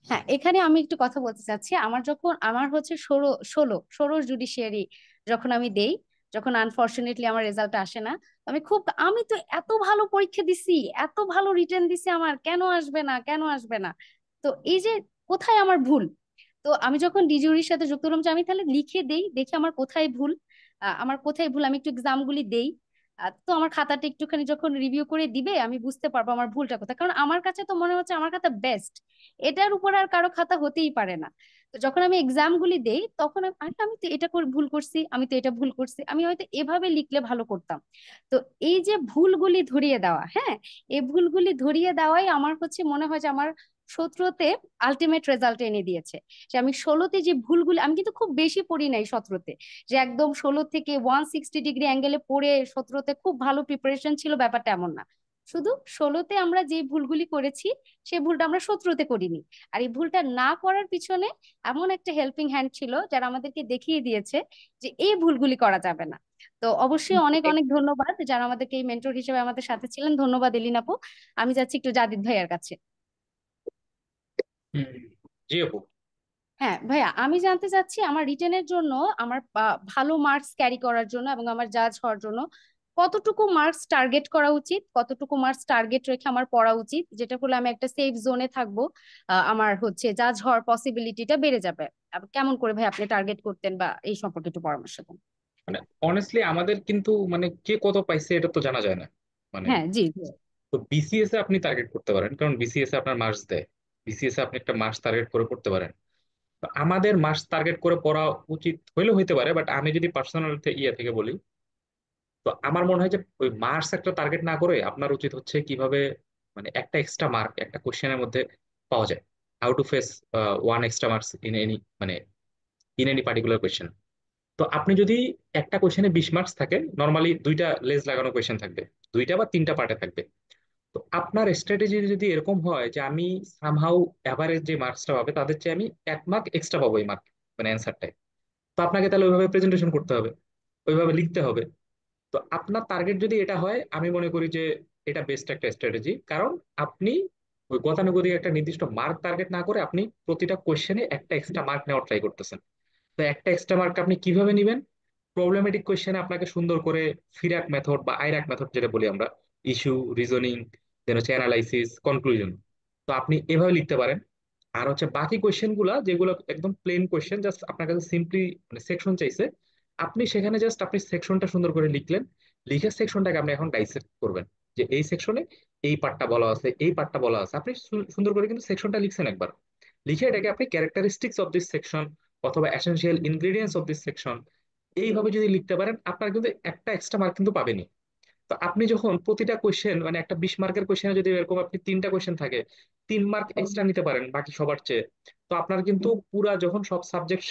হ্যাঁ, এখানে আমি একটু কথা বলতে চাচ্ছি। আমার যখন আমার হচ্ছে ষোলো ষোলো ষোড়শ জুডিশিয়ারি যখন আমি দেই, যখন আনফরচুনেটলি আমার রেজাল্ট আসে না, আমি তো এত ভালো পরীক্ষা দিছি, এত ভালো রিটেন দিছি, আমার কেন আসবে না, কেন আসবে না? তো এই যে কোথায় আমার ভুল, তো আমি যখন ডিজুরির সাথে যুক্ত হলাম যে আমি তাহলে লিখে দেই, দেখি আমার কোথায় ভুল, আমার কোথায় ভুল, আমি একটু এক্সামগুলি দেই। তো আমার খাতাটা একটুখানি যখন রিভিউ করে দিবে, আমি বুঝতে পারবো আমার ভুলটা কোথায়, কারণ আমার কাছে তো মনে হচ্ছে আমার খাতা বেস্ট, এটার উপর আর কারো খাতা হতেই পারে না। তো যখন আমি এক্সাম গুলি দেই, তখন আরে আমি তো এটা করে ভুল করছি, আমি তো এটা ভুল করছি, আমি হয়তো এভাবে লিখলে ভালো করতাম। তো এই যে ভুলগুলি ধরিয়ে দেওয়া, হ্যাঁ, এই ভুলগুলি ধরিয়ে দেওয়াই আমার হচ্ছে মনে হয় যে আমার 17তে আলটিমেট রেজাল্ট এনে দিয়েছে। যে আমি 16তে যে ভুলগুলি, আমি কিন্তু খুব বেশি পড়ি নাই 17তে, যে একদম 16 থেকে 160 ডিগ্রি অ্যাঙ্গেলে পড়ে 17তে খুব ভালো প্রিপারেশন ছিল, ব্যাপারটা এমন না। শুধু 16তে আমরা যে ভুলগুলি করেছি, সেই ভুলটা আমরা 17তে করিনি। আর এই ভুলটা না করার পিছনে এমন একটা হেল্পিং হ্যান্ড ছিল, যারা আমাদেরকে দেখিয়ে দিয়েছে যে এই ভুলগুলি করা যাবে না। তো অবশ্যই অনেক অনেক ধন্যবাদ যারা আমাদেরকে এই মেন্টর হিসেবে আমাদের সাথে ছিলেন। ধন্যবাদ এলিন আপু। আমি যাচ্ছি একটু জাদিদ ভাইয়ার কাছে। হুম, জি আপু। হ্যাঁ ভাইয়া, আমি জানতে চাচ্ছি আমার রিটেনের জন্য, আমার ভালো মার্কস ক্যারি করার জন্য এবং আমার জাজ হওয়ার জন্য কতটুকু মার্কস টার্গেট করা উচিত, কতটুকু মার্কস টার্গেট রেখে আমার পড়া উচিত, যেটা করলে আমি একটা সেফ জোনে থাকবো, আমার হচ্ছে জাজ হওয়ার পসিবিলিটিটা বেড়ে যাবে। কেমন করে ভাই আপনি টার্গেট করতেন, বা এই সম্পর্কে একটু পরামর্শ দেন। মানে অনেস্টলি আমাদের কিন্তু মানে কে কত পাইছে এটা তো জানা যায় না। মানে হ্যাঁ, জি জি। তো বিসিএস এ আপনি টার্গেট করতে পারেন, কারণ বিসিএস এ আপনার মার্কস দেয়। বিসিএস এ আপনি একটা মার্কস টার্গেট করে করতে পারেন। তো আমাদের মার্কস টার্গেট করে পড়া উচিত হইলেও হইতে পারে, বাট আমি যদি পার্সোনাল ইয়ে থেকে বলি, তো আমার মনে হয় যে ওই মার্কস একটা টার্গেট না করে আপনার উচিত হচ্ছে কিভাবে মানে একটা এক্সট্রা মার্ক একটা কোশ্চেনের মধ্যে পাওয়া যায়, how to phase one extra marks in any মানে ইন এনি পার্টিকুলার কোয়েশ্চেন। তো আপনি যদি একটা কোয়েশ্চেনে 20 মার্কস থাকে, নর্মালি দুইটা লেজ লাগানো কোয়েশ্চেন থাকবে, দুইটা বা তিনটা পার্টে থাকবে। তো আপনার স্ট্র্যাটেজি যদি এরকম হয় যে আমি সামহাউ অ্যাভারেজ যে মার্কসটা পাবে তাদের চেয়ে আমি 1 মার্ক এক্সট্রা পাবো এই মার্ক মানে অ্যান্সারটায়, তো আপনাকে তাহলে ওইভাবে প্রেজেন্টেশন করতে হবে, ওইভাবে লিখতে হবে। তো আপনার টার্গেট যদি এটা হয়, আমি মনে করি যে এটা বেস্ট একটা স্ট্র্যাটেজি। কারণ আপনি ওই গতানুগতিক একটা নির্দিষ্ট মার্ক টার্গেট না করে আপনি প্রতিটা কোশ্চেনে একটা এক্সট্রা মার্ক নেওয়ার ট্রাই করতেছেন। তো একটা এক্সট্রা মার্ক আপনি কিভাবে নেবেন? প্রবলেমেটিক কোয়েশ্চেনে আপনাকে সুন্দর করে ফিরাক মেথড বা আইরাক মেথড যেটা বলি আমরা, ইস্যু, রিজনিং, দেন হচ্ছে অ্যানালাইসিস, কনক্লুশন, তো আপনি এভাবে লিখতে পারেন। আর হচ্ছে বাকি কোয়েশ্চেন গুলা যেগুলো একদম প্লেন কোয়েশ্চেন, জাস্ট আপনার কাছে সিম্পলি মানে সেকশন চাইছে, আপনি সেখানে জাস্ট আপনি সেকশনটা সুন্দর করে লিখলেন। লিখে সেকশনটাকে আপনি এখন ডাইসেক্ট করবেন, যে এই সেকশনে এই পার্টটা বলা আছে, এই পার্টটা বলা আছে। আপনি সুন্দর করে কিন্তু সেকশনটা লিখছেন একবার, লিখে এটাকে আপনি ক্যারেক্টারিস্টিক্স অফ দিস সেকশন অথবা essential ingredients of this section এইভাবে যদি লিখতে পারেন, আপনার কিন্তু একটা এক্সট্রা মার্ক কিন্তু পাবেনই। তো আপনি যখন প্রতিটা কোয়েশ্চেন মানে একটা 20 মার্কের কোয়েশ্চেনে যদি এরকম আপনি তিনটা কোয়েশ্চেন থাকে, 3 মার্ক এক্সট্রা নিতে পারেন বাকি সবার চেয়ে, তো আপনার কিন্তু পুরা যখন সব সাবজেক্ট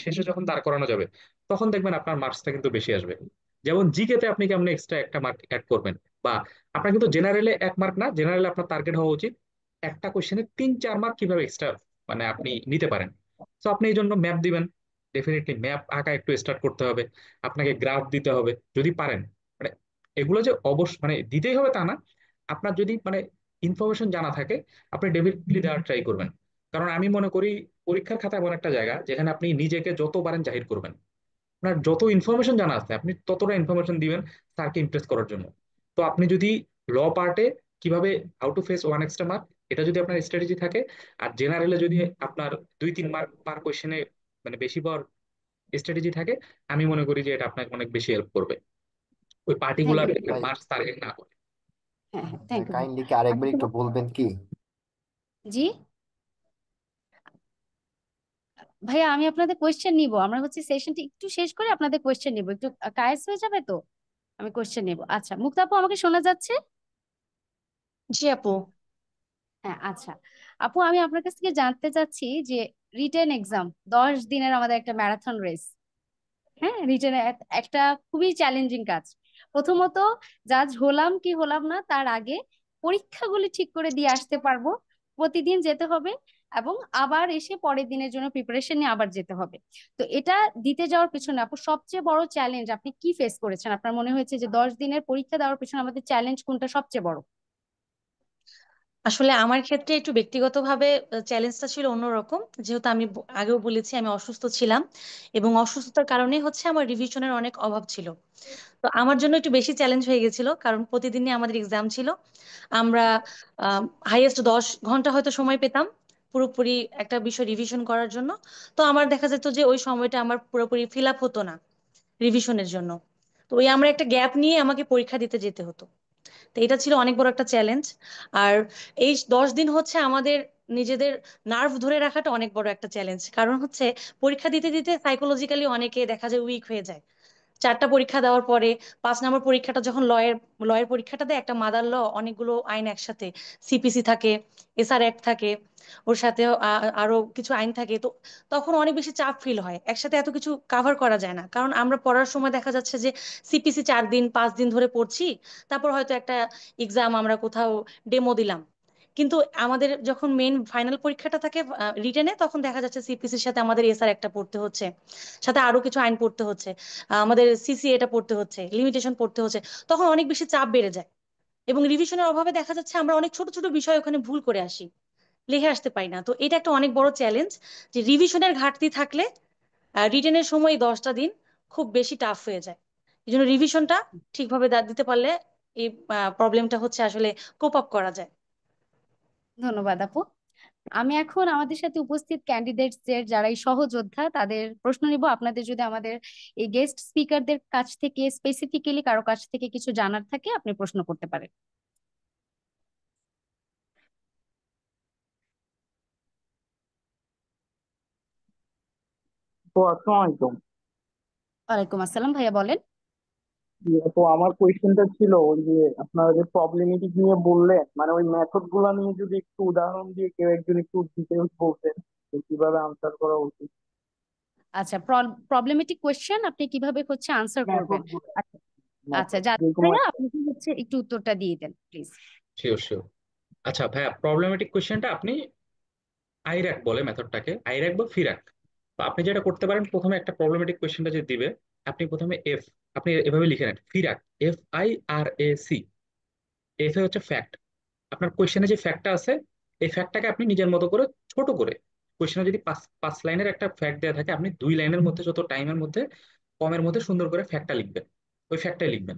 শেষে যখন দাঁড় করানো যাবে, তখন দেখবেন আপনার মার্কসটা কিন্তু বেশি আসবে। যেমন জিকে তে আপনি কেমন এক্সট্রা একটা মার্ক অ্যাড করবেন, বা আপনার কিন্তু জেনারেলে 1 মার্ক না, জেনারেলে আপনার টার্গেট হওয়া উচিত একটা কোয়েশ্চেনে 3-4 মার্ক কিভাবে এক্সট্রা মানে আপনি নিতে পারেন। তো আপনি এই জন্য ম্যাপ দিবেন, ডেফিনেটলি ম্যাপ আঁকা একটু স্টার্ট করতে হবে, আপনাকে গ্রাফ দিতে হবে যদি পারেন। মানে এগুলো যে অবশ্য মানে দিতেই হবে তা না, আপনার যদি মানে ইনফরমেশন জানা থাকে আপনি ডেফিনেটলি দেওয়ার ট্রাই করবেন। কারণ আমি মনে করি পরীক্ষার খাতা এমন একটা জায়গা যেখানে আপনি নিজেকে যত পারেন জাহির করবেন। আপনার যত ইনফরমেশন জানা আছে আপনি ততটা ইনফরমেশন দিবেন স্যারকে ইমপ্রেস করার জন্য। তো আপনি যদি ল পার্টে কিভাবে how to phase one extra mark, এটা যদি আপনার স্ট্র্যাটেজি থাকে, আর জেনারেলে যদি আপনার 2-3 মার্ক পার কোয়েশ্চেনে মানে বেশি পাওয়ার স্ট্র্যাটেজি থাকে, আমি মনে করি যে এটা আপনাকে অনেক বেশি হেল্প করবে ওই থ্যাংক পার্টিকুলার ইউ। একটা ভাই, মার্কস টার্গেট না করে। হ্যাঁ হ্যাঁ, থ্যাংক ভাই ইউ ভাই। কাইন্ডলি কি আরেকবার একটু বলবেন কি? জি ভাইয়া, আমি আপনাদের কোয়েশ্চেন নিব, আমরা হচ্ছে সেশনটি একটু শেষ করে আপনাদের কোয়েশ্চেন নিব, একটু কায়েস হয়ে যাবে তো, আমি কোয়েশ্চেন নিব। আচ্ছা মুক্তা আপু, আমাকে শোনা যাচ্ছে? জি আপু। হ্যাঁ আচ্ছা আপু, আমি আপনার কাছ থেকে জানতে চাচ্ছি যে রিটেন এক্সাম 10 দিনের আমাদের একটা ম্যারাথন রেস। হ্যাঁ, রিটেন একটা খুবই চ্যালেঞ্জিং কাজ। প্রথমত, জাজ হলাম কি হলাম না তার আগে পরীক্ষাগুলি ঠিক করে দিয়ে আসতে পারবো, প্রতিদিন যেতে হবে, এবং আবার এসে পরের দিনের জন্য প্রিপারেশন নিয়ে আবার যেতে হবে। তো এটা দিতে যাওয়ার পিছনে আপু সবচেয়ে বড় চ্যালেঞ্জ আপনি কি ফেস করেছেন? আপনার মনে হয়েছে যে 10 দিনের পরীক্ষা দেওয়ার পিছনে আমাদের চ্যালেঞ্জ কোনটা সবচেয়ে বড়? আসলে আমার ক্ষেত্রে একটু ব্যক্তিগতভাবে চ্যালেঞ্জটা ছিল অন্যরকম। যেহেতু আমি আগেও বলেছি আমি অসুস্থ ছিলাম, এবং অসুস্থতার কারণে হচ্ছে আমার রিভিশনের অনেক অভাব ছিল। তো আমার জন্য একটু বেশি চ্যালেঞ্জ হয়ে গেছিল, কারণ প্রতিদিনই আমাদের এক্সাম ছিল। আমরা হাইয়েস্ট 10 ঘন্টা হয়তো সময় পেতাম পুরোপুরি একটা বিষয় রিভিশন করার জন্য। তো আমার দেখা যেত যে ওই সময়টা আমার পুরোপুরি ফিল আপ হতো না রিভিশনের জন্য। তো ওই আমরা একটা গ্যাপ নিয়ে আমাকে পরীক্ষা দিতে যেতে হতো। তো এটা ছিল অনেক বড় একটা চ্যালেঞ্জ। আর এই 10 দিন হচ্ছে আমাদের নিজেদের নার্ভ ধরে রাখাটা অনেক বড় একটা চ্যালেঞ্জ, কারণ হচ্ছে পরীক্ষা দিতে দিতে সাইকোলজিক্যালি অনেকে দেখা যায় উইক হয়ে যায়। 4টা পরীক্ষা দেওয়ার পরে 5 নম্বর পরীক্ষাটা যখন লয়ের লয়ের পরীক্ষাটা দেয়, একটা মাদার ল, অনেকগুলো আইন একসাথে, সিপিসি থাকে, এসআর অ্যাক্ট থাকে, ওর সাথে আরো কিছু আইন থাকে। তো তখন অনেক বেশি চাপ ফিল হয়, একসাথে এত কিছু কাভার করা যায় না। কারণ আমরা পড়ার সময় দেখা যাচ্ছে যে সিপিসি 4 দিন 5 দিন ধরে পড়ছি, তারপর হয়তো একটা এক্সাম আমরা কোথাও ডেমো দিলাম। কিন্তু আমাদের যখন মেইন ফাইনাল পরীক্ষাটা থাকে রিটেনে, তখন দেখা যাচ্ছে সিপিসির সাথে আমাদের এসআর একটা পড়তে হচ্ছে, সাথে আরো কিছু আইন পড়তে হচ্ছে, আমাদের সিসি এটা পড়তে হচ্ছে, লিমিটেশন পড়তে হচ্ছে। তখন অনেক বেশি চাপ বেড়ে যায়, এবং রিভিশনের অভাবে দেখা যাচ্ছে আমরা অনেক ছোট ছোট বিষয় ওখানে ভুল করে আসি, লিখে আসতে পারি না। তো এটা একটা অনেক বড় চ্যালেঞ্জ, যে রিভিশনের ঘাটতি থাকলে রিটেনের সময় এই 10টা দিন খুব বেশি টাফ হয়ে যায়। এই জন্য রিভিশনটা ঠিকভাবে দিতে পারলে এই প্রবলেমটা হচ্ছে আসলে কোপ আপ করা যায়। ধন্যবাদ আপু। আমি এখন আমাদের সাথে উপস্থিত ক্যান্ডিডেটসদের যারা এই সহযোদ্ধা তাদের প্রশ্ন নিব। আপনাদের যদি আমাদের এই গেস্ট স্পিকারদের কাছ থেকে স্পেসিফিক্যালি কারো কাছ থেকে কিছু জানার থাকে আপনি প্রশ্ন করতে পারেন। তো আসসালামু আলাইকুম। ওয়ালাইকুম আসসালাম, ভাইয়া বলেন। তো আমার কোয়েশ্চেনটা ছিল ওই যে আপনারা যে প্রবলেমেটিক নিয়ে বললেন, মানে ওই মেথড গুলা নিয়ে যদি একটু উদাহরণ দিয়ে কেউ একজন একটু ডিটেলস বলতেন যে কিভাবে আনসার করা উচিত। আচ্ছা, প্রবলেমেটিক কোয়েশ্চেন আপনি কিভাবে হচ্ছে আনসার করবেন? মেথড গুলো, আচ্ছা আচ্ছা, মেথড যে যাদের কোনো ভাইয়া একটা। আপনি কি হচ্ছে একটু উত্তরটা দিয়ে দেন প্লিজ। Sure sure. আচ্ছা ভাইয়া, প্রবলেমেটিক কোয়েশ্চেনটা আপনি আইরাক বলে মেথডটাকে, আইরাক বা ফিরাক। তো আপনি যেটা করতে পারেন, প্রথমে একটা প্রবলেমেটিক কোয়েশ্চেনটা যে দিবে, আপনি প্রথমে আপনি এভাবে লিখে নেন ফিরাক, FIRAC। এফ এ হচ্ছে ফ্যাক্ট। আপনার কোয়েশ্চেনে যে ফ্যাক্টটা আছে, এই ফ্যাক্টটাকে আপনি নিজের মতো করে ছোট করে, কোয়েশ্চেনে যদি পাঁচ পাঁচ লাইনের একটা ফ্যাক্ট দেওয়া থাকে, আপনি 2 লাইনের মধ্যে, যত টাইমের মধ্যে কমের মধ্যে সুন্দর করে ফ্যাক্টটা লিখবেন, ওই ফ্যাক্টটাই লিখবেন।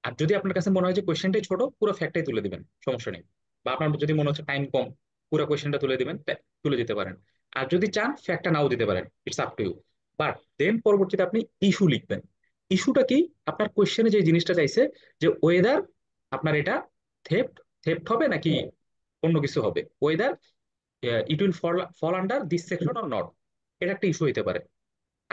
আর যদি আপনার কাছে মনে হয় যে কোয়েশ্চেনটাই ছোট, পুরো ফ্যাক্টটাই তুলে দিবেন, সমস্যা নেই। বা আপনার যদি মনে হচ্ছে টাইম কম, পুরো কোয়েশ্চেনটা তুলে দিবেন, তুলে দিতে পারেন। আর যদি চান ফ্যাক্টটা নাও দিতে পারেন, it's up to you. But then পরবর্তীতে আপনি ইস্যু লিখবেন। ইস্যুটা কি? আপনার কোয়েশ্চেনে যে জিনিসটা চাইছে, যে ওয়েদার আপনার এটা থেফট থেফট হবে নাকি অন্য কিছু হবে, whether it will fall under this section or not, এটা একটা ইস্যু হতে পারে।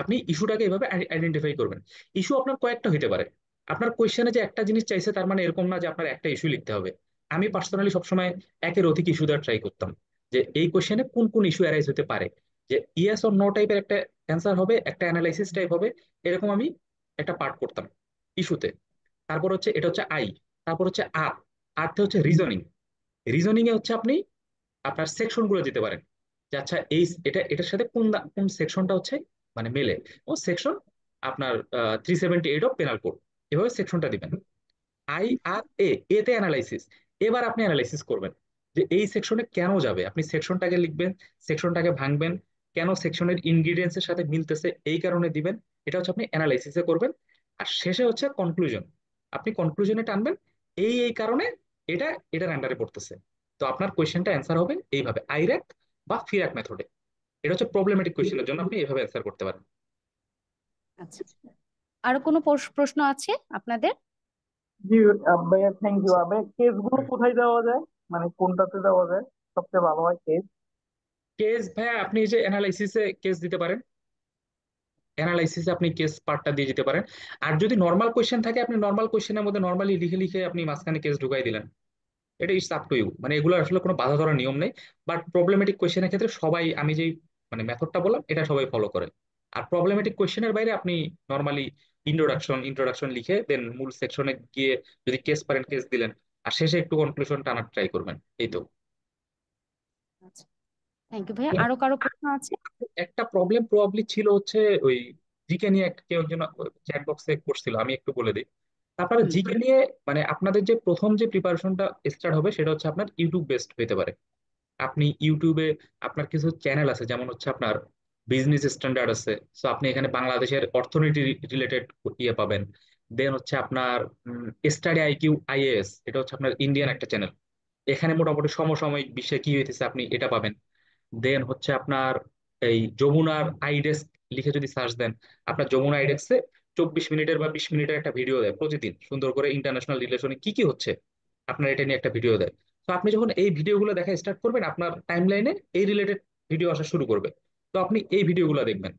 আপনি ইস্যুটাকে এভাবে আইডেন্টিফাই করবেন। ইস্যু আপনার কয়েকটা হতে পারে। আপনার কোয়েশ্চেনে যে একটা জিনিস চাইছে, তার মানে এরকম না যে আপনার একটা ইস্যু লিখতে হবে। আমি পার্সোনালি সবসময় একের অধিক ইস্যু দেওয়ার ট্রাই করতাম, যে এই কোয়েশ্চেনে কোন কোন ইস্যু অ্যারাইজ হতে পারে, যে ইয়েস অর নো টাইপের একটা অ্যান্সার হবে, একটা অ্যানালাইসিস টাইপ হবে, এরকম আমি একটা পার্ট করতাম ইস্যুতে। তারপর হচ্ছে এটা হচ্ছে আই। তারপর হচ্ছে আর, আর্থে হচ্ছে রিজনিং। রিজনিং এ হচ্ছে আপনি আপনার সেকশন গুলো দিতে পারেন, যে আচ্ছা এই এটার সাথে কোন কোন সেকশনটা হচ্ছে মানে মেলে। ও সেকশন আপনার 378 অফ পেনাল কোড, এভাবে সেকশনটা দিবেন। এতে অ্যানালাইসিস। এবার আপনি অ্যানালাইসিস করবেন যে এই সেকশনে কেন যাবে, আপনি সেকশনটাকে লিখবেন, সেকশনটাকে ভাঙবেন, কেন সেকশনের ইনগ্রিডিয়েন্টস এর সাথে মিলতেছে এই কারণে দিবেন। এটা হচ্ছে আপনি অ্যানালাইসিসে করবেন। আর শেষে হচ্ছে কনক্লুশন, আপনি কনক্লুশনে টানবেন, এই কারণে এটা এটার আন্ডারে পড়তেছে। তো আপনার কোয়েশ্চেনটা অ্যান্সার হবে এইভাবে, আইরেক বা ফিরাক মেথডে। এটা হচ্ছে প্রবলেমেটিক কোয়েশ্চেনের জন্য আপনি এইভাবে অ্যান্সার করতে পারেন। আচ্ছা, আরো কোনো প্রশ্ন আছে আপনাদের? জি ভাইয়া, থ্যাংক ইউ। ভাইয়া কেস গুলো কোথায় দেওয়া যায়, মানে কোনটাতে দেওয়া যায় সবচেয়ে ভালো হয় কেস? কেস ভাইয়া, আপনি এই যে অ্যানালাইসিসে কেস দিতে পারেন, অ্যানালাইসিসে আপনি কেস পার্টটা দিয়ে দিতে পারেন। আর যদি নর্মাল কোয়েশ্চেন থাকে, আপনি নর্মাল কোয়েশ্চেনের মধ্যে নর্মালি লিখে লিখে আপনি মাঝখানে কেস ঢুকাই দিলেন। এটা ইটস আপ টু ইউ, মানে এগুলো আসলে কোনো বাধা ধরার নিয়ম নেই। বাট প্রবলেমেটিক কোয়েশ্চেনের ক্ষেত্রে সবাই, আমি যেই মানে মেথডটা বললাম, এটা সবাই ফলো করে। আর প্রবলেমেটিক কোয়েশ্চেনের বাইরে আপনি নর্মালি ইন্ট্রোডাকশন ইন্ট্রোডাকশন লিখে দেন মূল সেকশনে গিয়ে যদি কেস পারেন কেস দিলেন, আর শেষে একটু কনক্লুশন টানার ট্রাই করবেন, এই তো। আচ্ছা, থ্যাংক ইউ ভাইয়া। আরো কারো প্রশ্ন আছে? একটা প্রবলেম প্রবাবলি ছিল হচ্ছে ওই জিকে নিয়ে, একটা কেউ একজন চ্যাট বক্সে করছিল, আমি একটু বলে দিই। তারপরে হুম। জিকে নিয়ে মানে আপনাদের যে প্রথম যে প্রিপারেশনটা স্টার্ট হবে, সেটা হচ্ছে আপনার ইউটিউব বেসড হতে পারে। আপনি ইউটিউবে আপনার কিছু চ্যানেল আছে, যেমন হচ্ছে আপনার বিজনেস স্ট্যান্ডার্ড আছে, সো আপনি এখানে বাংলাদেশের অর্থনীতি রিলেটেড ইয়ে পাবেন। দেন হচ্ছে আপনার স্টাডি IQ IAS, এটা হচ্ছে আপনার ইন্ডিয়ান একটা চ্যানেল, এখানে মোটামুটি সমসাময়িক বিশ্বে কি হইতেছে আপনি এটা পাবেন। দেন হচ্ছে আপনার এই যমুনার আইডেস্ক লিখে যদি সার্চ দেন, আপনার যমুনা আইডেক্সে 24 মিনিটের বা 20 মিনিটের একটা ভিডিও দেয় প্রতিদিন, সুন্দর করে ইন্টারন্যাশনাল রিলেশনে কি কি হচ্ছে আপনার এটা নিয়ে একটা ভিডিও দেয়। তো আপনি যখন এই ভিডিওগুলো দেখা স্টার্ট করবেন, আপনার টাইম লাইনে এই রিলেটেড ভিডিও আসা শুরু করবে। তো আপনি এই ভিডিওগুলো দেখবেন।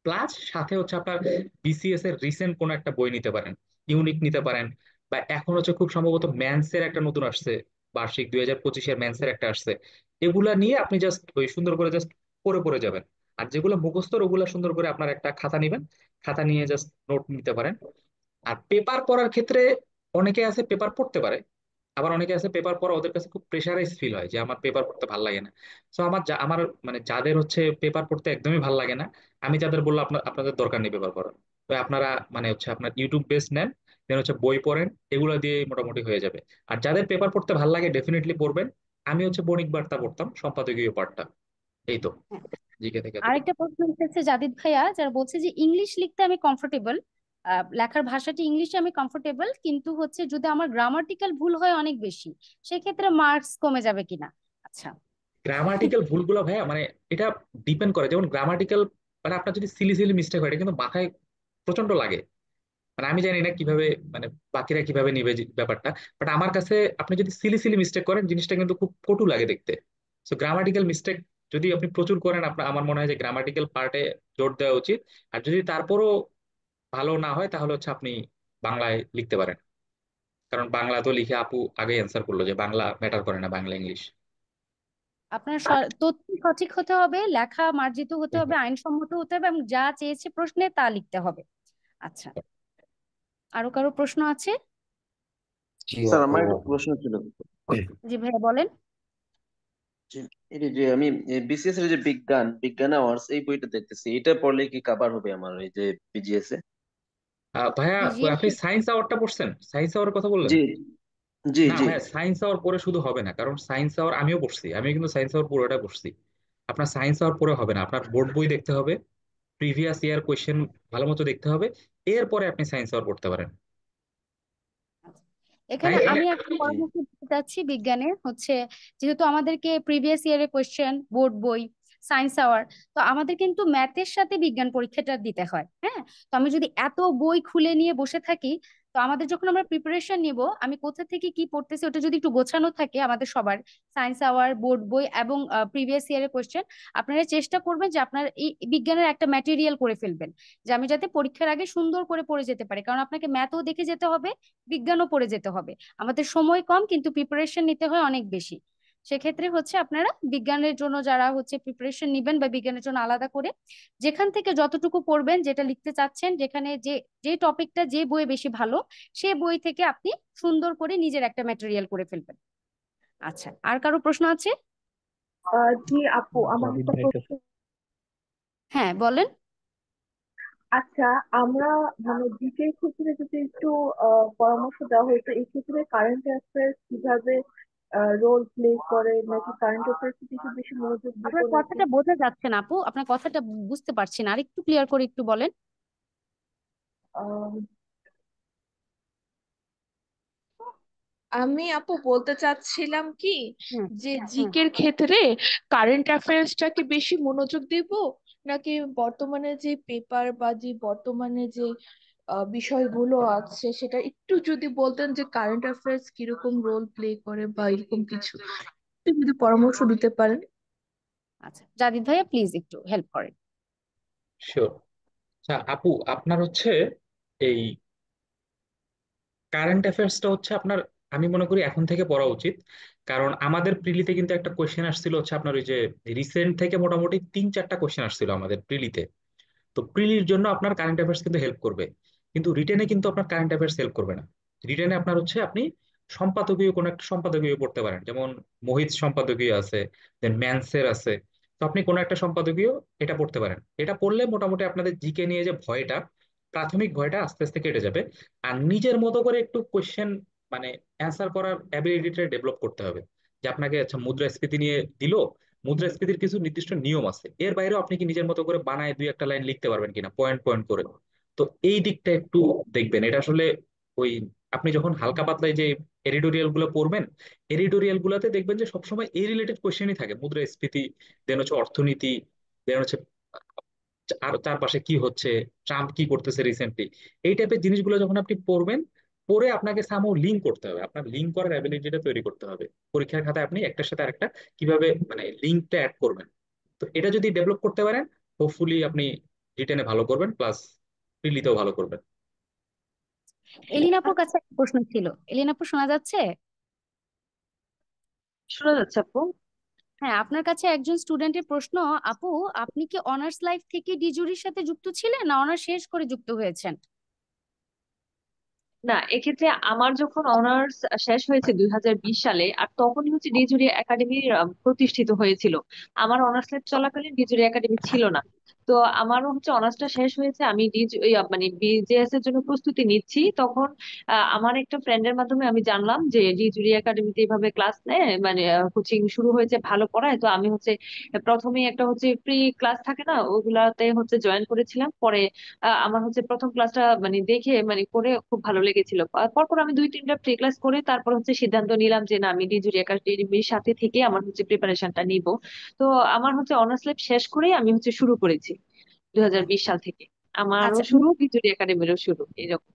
প্লাস সাথে হচ্ছে আপনার BCS এর রিসেন্ট কোন একটা বই নিতে পারেন, ইউনিক নিতে পারেন। বা এখন হচ্ছে খুব সম্ভবত ম্যানসের একটা নতুন আসছে, বার্ষিক 2025-এর ম্যানসের একটা আসছে। এগুলা নিয়ে আপনি জাস্ট ওই সুন্দর করে জাস্ট পড়ে পড়ে যাবেন। আর যেগুলো মুখস্থ, ওগুলা সুন্দর করে আপনার একটা খাতা নিবেন, খাতা নিয়ে জাস্ট নোট নিতে পারেন। আর পেপার পড়ার ক্ষেত্রে অনেকে আছে পেপার পড়তে পারে, আবার অনেকে আছে পেপার পড়া ওদের কাছে খুব প্রেশারাইজ ফিল হয়, যে আমার পেপার পড়তে ভালো লাগে না। তো আমার মানে যাদের হচ্ছে পেপার পড়তে একদমই ভালো লাগে না, আমি যাদের বললাম আপনাদের দরকার নেই পেপার পড়ার, তো আপনারা মানে হচ্ছে আপনার ইউটিউব বেস নেন, দেন হচ্ছে বই পড়েন, এগুলো দিয়ে মোটামুটি হয়ে যাবে। আর যাদের পেপার পড়তে ভালো লাগে ডেফিনেটলি পড়বেন। আমি হচ্ছে বণিক বার্তা পড়তাম, সম্পাদকীয় পার্টটা, এই তো। হ্যাঁ, জিকে থেকে এতটুকু। আরেকটা প্রশ্ন এসেছে জাদিদ ভাইয়া, যারা বলছে যে ইংলিশ লিখতে আমি কমফোর্টেবল, লেখার ভাষাটি ইংলিশে আমি কমফোর্টেবল, কিন্তু হচ্ছে যদি আমার গ্রামাটিক্যাল ভুল হয় অনেক বেশি, সেক্ষেত্রে মার্কস কমে যাবে কিনা? আচ্ছা। গ্রামাটিক্যাল ভুলগুলো ভাইয়া মানে এটা ডিপেন্ড করে, যেমন গ্রামাটিক্যাল মানে আপনার যদি সিলি সিলি মিস্টেক হয়, এটা কিন্তু মাথায় প্রচন্ড লাগে। মানে আমি জানি না কিভাবে মানে বাকিরা কিভাবে নিবে ব্যাপারটা, বাট আমার কাছে আপনি যদি সিলি সিলি মিস্টেক করেন, জিনিসটা কিন্তু খুব কটু লাগে দেখতে। সো গ্রামাটিক্যাল মিস্টেক যদি আপনি প্রচুর করেন আপনার, আমার মনে হয় যে গ্রামাটিক্যাল পার্টে জোর দেওয়া উচিত। আর যদি তারপরও ভালো না হয় তাহলে হচ্ছে আপনি বাংলায় লিখতে পারেন, কারণ বাংলা তো লিখে আপু আগে অ্যান্সার করলো যে বাংলা ম্যাটার করে না, বাংলা ইংলিশ। আপনার তথ্য সঠিক হতে হবে, লেখা মার্জিত হতে হবে, আইনসম্মত হতে হবে, এবং যা চেয়েছে প্রশ্নে তা লিখতে হবে। আচ্ছা, আরো কারো প্রশ্ন আছে? জি স্যার আপু। আমার একটা প্রশ্ন ছিল। জি ভাইয়া বলেন। যে যে আমি বিসিএস এর যে বিজ্ঞান আওয়ার্স এই বইটা দেখতেছি, এটা পড়লে কি কভার হবে আমার এই যে বিজিএস এ? ভাইয়া বিজিএস? আপনি সায়েন্স আওয়ারটা পড়ছেন? সায়েন্স আওয়ার কথা বললেন? জি জি না জি। ভাইয়া, সায়েন্স আওয়ার পরে শুধু হবে না, কারণ সায়েন্স আওয়ার আমিও পড়ছি, আমিও কিন্তু সায়েন্স আওয়ার পুরোটা পড়ছি। আপনার সায়েন্স আওয়ার পরে হবে না, আপনার বোর্ড বই দেখতে হবে, প্রিভিয়াস ইয়ার কোয়েশ্চেন ভালো মতো দেখতে হবে, এরপরে আপনি সায়েন্স আওয়ার পড়তে পারেন। এখানে আমি একটা জি পরামর্শ দিতে চাচ্ছি বিজ্ঞানের, হচ্ছে যেহেতু আমাদেরকে প্রিভিয়াস ইয়ারের কোয়েশ্চেন, বোর্ড বই, সায়েন্স আওয়ার, তো আমাদের কিন্তু ম্যাথের সাথে বিজ্ঞান পরীক্ষাটা দিতে হয়। হ্যাঁ, তো আমি যদি এত বই খুলে নিয়ে বসে থাকি, তো আমাদের যখন আমরা প্রিপারেশন নিব, আমি কোথা থেকে কি পড়তেছি ওটা যদি একটু গোছানো থাকে আমাদের সবার, সায়েন্স আওয়ার, বোর্ড বই এবং প্রিভিয়াস ইয়ারের কোয়েশ্চেন, আপনারা চেষ্টা করবেন যে আপনার এই বিজ্ঞানের একটা ম্যাটেরিয়াল করে ফেলবেন, যে আমি যাতে পরীক্ষার আগে সুন্দর করে পড়ে যেতে পারি, কারণ আপনাকে ম্যাথও দেখে যেতে হবে, বিজ্ঞানও পড়ে যেতে হবে। আমাদের সময় কম কিন্তু প্রিপারেশন নিতে হয় অনেক বেশি। সেক্ষেত্রে হচ্ছে আপনারা বিজ্ঞানের জন্য যারা হচ্ছে প্রিপারেশন নিবেন বা বিজ্ঞানের জন্য আলাদা করে যেখান থেকে যতটুকু পড়বেন, যেটা লিখতে চাচ্ছেন, যেখানে যে যে টপিকটা যে বইয়ে বেশি ভালো, সে বই থেকে আপনি সুন্দর করে নিজের একটা ম্যাটেরিয়াল করে ফেলবেন। আচ্ছা, আর কারো প্রশ্ন আছে? জি আপু, আমার জাবিদ একটা ভাই প্রশ্ন। হ্যাঁ বলেন। আচ্ছা, আমরা মানে জিকের ক্ষেত্রে যদি একটু পরামর্শ দেওয়া হতো, এই ক্ষেত্রে কারেন্ট অ্যাফেয়ার্স কিভাবে রোল প্লে করে, নাকি কারেন্ট অ্যাফেয়ার্স দিকে বেশি মনোযোগ দিব, আপনার নাকি কথাটা বোঝা যাচ্ছে না আপু, আপনার কথাটা বুঝতে পারছি না, আর একটু ক্লিয়ার করে একটু বলেন। আহ, আমি আপু বলতে চাচ্ছিলাম কি, হুম যে হুম। জিকের ক্ষেত্রে কারেন্ট অ্যাফেয়ার্সটাকে বেশি মনোযোগ দিব, নাকি বর্তমানে যে পেপার বা যে বর্তমানে যে বিষয়গুলো আছে সেটা একটু যদি বলতেন, যে কারেন্ট অ্যাফেয়ার্স কিরকম রোল প্লে করে বা এরকম কিছু একটু যদি পরামর্শ দিতে পারেন। আচ্ছা, জাদিদ ভাইয়া প্লিজ একটু হেল্প করেন। শিওর। আচ্ছা আপু, আপনার হচ্ছে এই কারেন্ট অ্যাফেয়ার্সটা হচ্ছে আপনার, আমি মনে করি এখন থেকে পড়া উচিত। কারণ আমাদের প্রিলিতে কিন্তু একটা কোয়েশ্চেন আসছিল হচ্ছে আপনার ওই যে রিসেন্ট থেকে মোটামুটি 3-4টা কোয়েশ্চেন আসছিল আমাদের প্রিলিতে। তো প্রিলির জন্য আপনার কারেন্ট অ্যাফেয়ার্স কিন্তু হেল্প করবে, কিন্তু রিটেনে কিন্তু আপনার কারেন্ট অ্যাফেয়ার্স হেল্প করবে না। রিটেনে আপনার হচ্ছে আপনি সম্পাদকীয় কোনো একটা সম্পাদকীয় পড়তে পারেন, যেমন মোহিত সম্পাদকীয় আছে, দেন ম্যানসের আছে। তো আপনি কোনো একটা সম্পাদকীয় এটা পড়তে পারেন, এটা পড়লে মোটামুটি আপনাদের জিকে নিয়ে যে ভয়টা, প্রাথমিক ভয়টা আস্তে আস্তে কেটে যাবে। আর নিজের মতো করে একটু কোয়েশ্চেন মানে অ্যান্সার করার অ্যাবিলিটিটা ডেভেলপ করতে হবে। যে আপনাকে আচ্ছা মুদ্রাস্ফীতি নিয়ে দিল, মুদ্রাস্ফীতির কিছু নির্দিষ্ট নিয়ম আছে, এর বাইরেও আপনি কি নিজের মতো করে বানায় দুই একটা লাইন লিখতে পারবেন কিনা পয়েন্ট পয়েন্ট করে। তো এই দিকটা একটু দেখবেন। এটা আসলে ওই আপনি যখন হালকা পাতলায় যে এডিটোরিয়াল গুলো পড়বেন, এডিটোরিয়াল গুলাতে দেখবেন যে সবসময় এই রিলেটেড কোয়েশ্চেনই থাকে, মুদ্রাস্ফীতি, দেন হচ্ছে অর্থনীতি, দেন হচ্ছে আর চারপাশে কি হচ্ছে, ট্রাম্প কি করতেছে রিসেন্টলি, এই টাইপের জিনিসগুলো যখন আপনি পড়বেন, পড়ে আপনাকে সামহাও লিঙ্ক করতে হবে, আপনার লিঙ্ক করার অ্যাবিলিটিটা তৈরি করতে হবে। পরীক্ষার খাতায় আপনি একটার সাথে আরেকটা কিভাবে মানে লিঙ্কটা অ্যাড করবেন। তো এটা যদি ডেভেলপ করতে পারেন, হোপফুলি আপনি রিটেনে ভালো করবেন, প্লাস প্রিলিতেও ভালো করবেন। এলিনাপুর কাছে একটা প্রশ্ন ছিল। এলিনাপুর শোনা যাচ্ছে? শোনা যাচ্ছে আপু? হ্যাঁ, আপনার কাছে একজন স্টুডেন্টের প্রশ্ন। আপু, আপনি কি অনার্স লাইফ থেকে ডিজুরির সাথে যুক্ত ছিলেন, না অনার্স শেষ করে যুক্ত হয়েছেন? না, এক্ষেত্রে আমার যখন অনার্স শেষ হয়েছে 2020 সালে, আর তখনই হচ্ছে ডিজুরি একাডেমি প্রতিষ্ঠিত হয়েছিল। আমার অনার্স লাইফ চলাকালীন ডিজুরি একাডেমি ছিল না। তো আমারও হচ্ছে অনার্সটা শেষ হয়েছে, আমি মানে বিজেএস এর জন্য প্রস্তুতি নিচ্ছি তখন আমার একটা ফ্রেন্ডের মাধ্যমে আমি জানলাম যে ডিজুরি একাডেমিতে এইভাবে ক্লাস নেয়, মানে কোচিং শুরু হয়েছে, ভালো পড়ায়। তো আমি হচ্ছে প্রথমেই একটা হচ্ছে প্রি ক্লাস থাকে না, ওগুলাতে হচ্ছে জয়েন করেছিলাম। পরে আমার হচ্ছে প্রথম ক্লাসটা মানে দেখে মানে করে খুব ভালো লেগেছিল। পরপর আমি 2-3টা প্রি ক্লাস করে তারপর হচ্ছে সিদ্ধান্ত নিলাম যে না, আমি ডিজুরি একাডেমির সাথে থেকে আমার হচ্ছে প্রিপারেশনটা নিব। তো আমার হচ্ছে অনার্স লাইফ শেষ করেই আমি হচ্ছে শুরু করেছি 2020 সাল থেকে। আমারও আচ্ছা, শুরু, ডিজুরি একাডেমিরও শুরু এরকম।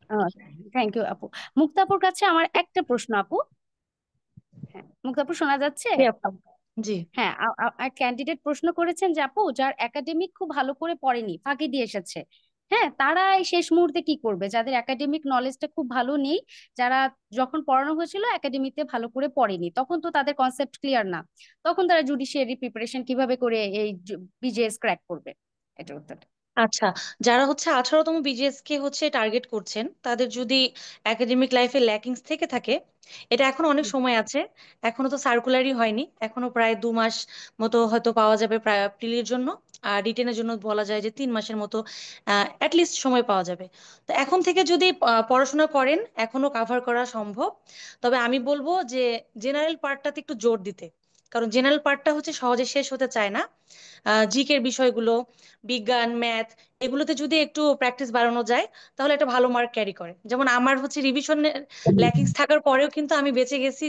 থ্যাংক ইউ আপু। মুক্তাপুর কাছে আমার একটা প্রশ্ন আপু। হ্যাঁ, মুক্তাপুর শোনা যাচ্ছে? জি আপু। জি। হ্যাঁ, ক্যান্ডিডেট প্রশ্ন করেছেন যে আপু যার একাডেমিক খুব ভালো করে পড়েনি, ফাঁকি দিয়ে এসেছে, হ্যাঁ, তারা এই শেষ মুহূর্তে কি করবে? যাদের একাডেমিক নলেজটা খুব ভালো নেই, যারা যখন পড়ানো হয়েছিল একাডেমিতে ভালো করে পড়েনি, তখন তো তাদের কনসেপ্ট ক্লিয়ার না, তখন তারা জুডিশিয়ারি প্রিপারেশন কিভাবে করে এই বিজেএস ক্র্যাক করবে? এটা উত্তর। আচ্ছা, যারা হচ্ছে 18তম বিজিএস কে হচ্ছে টার্গেট করছেন, তাদের যদি একাডেমিক লাইফে ল্যাকিংস থেকে থাকে, এটা এখন অনেক সময় আছে। এখনো তো সার্কুলারই হয়নি, এখনো প্রায় 2 মাস মতো হয়তো পাওয়া যাবে প্রায় প্রিলির জন্য। আর রিটেনের জন্য বলা যায় যে 3 মাসের মতো অ্যাটলিস্ট সময় পাওয়া যাবে। তো এখন থেকে যদি পড়াশোনা করেন, এখনো কাভার করা সম্ভব। তবে আমি বলবো যে জেনারেল পার্টটাতে একটু জোর দিতে, কারণ জেনারেল পার্টটা হচ্ছে সহজে শেষ হতে চায় না। জিকের বিষয়গুলো, বিজ্ঞান, ম্যাথ, এগুলোতে যদি একটু প্র্যাকটিস বাড়ানো যায়, তাহলে একটা ভালো মার্ক ক্যারি করে। যেমন আমার হচ্ছে রিভিশনের ল্যাকিংস থাকার পরেও কিন্তু আমি বেঁচে গেছি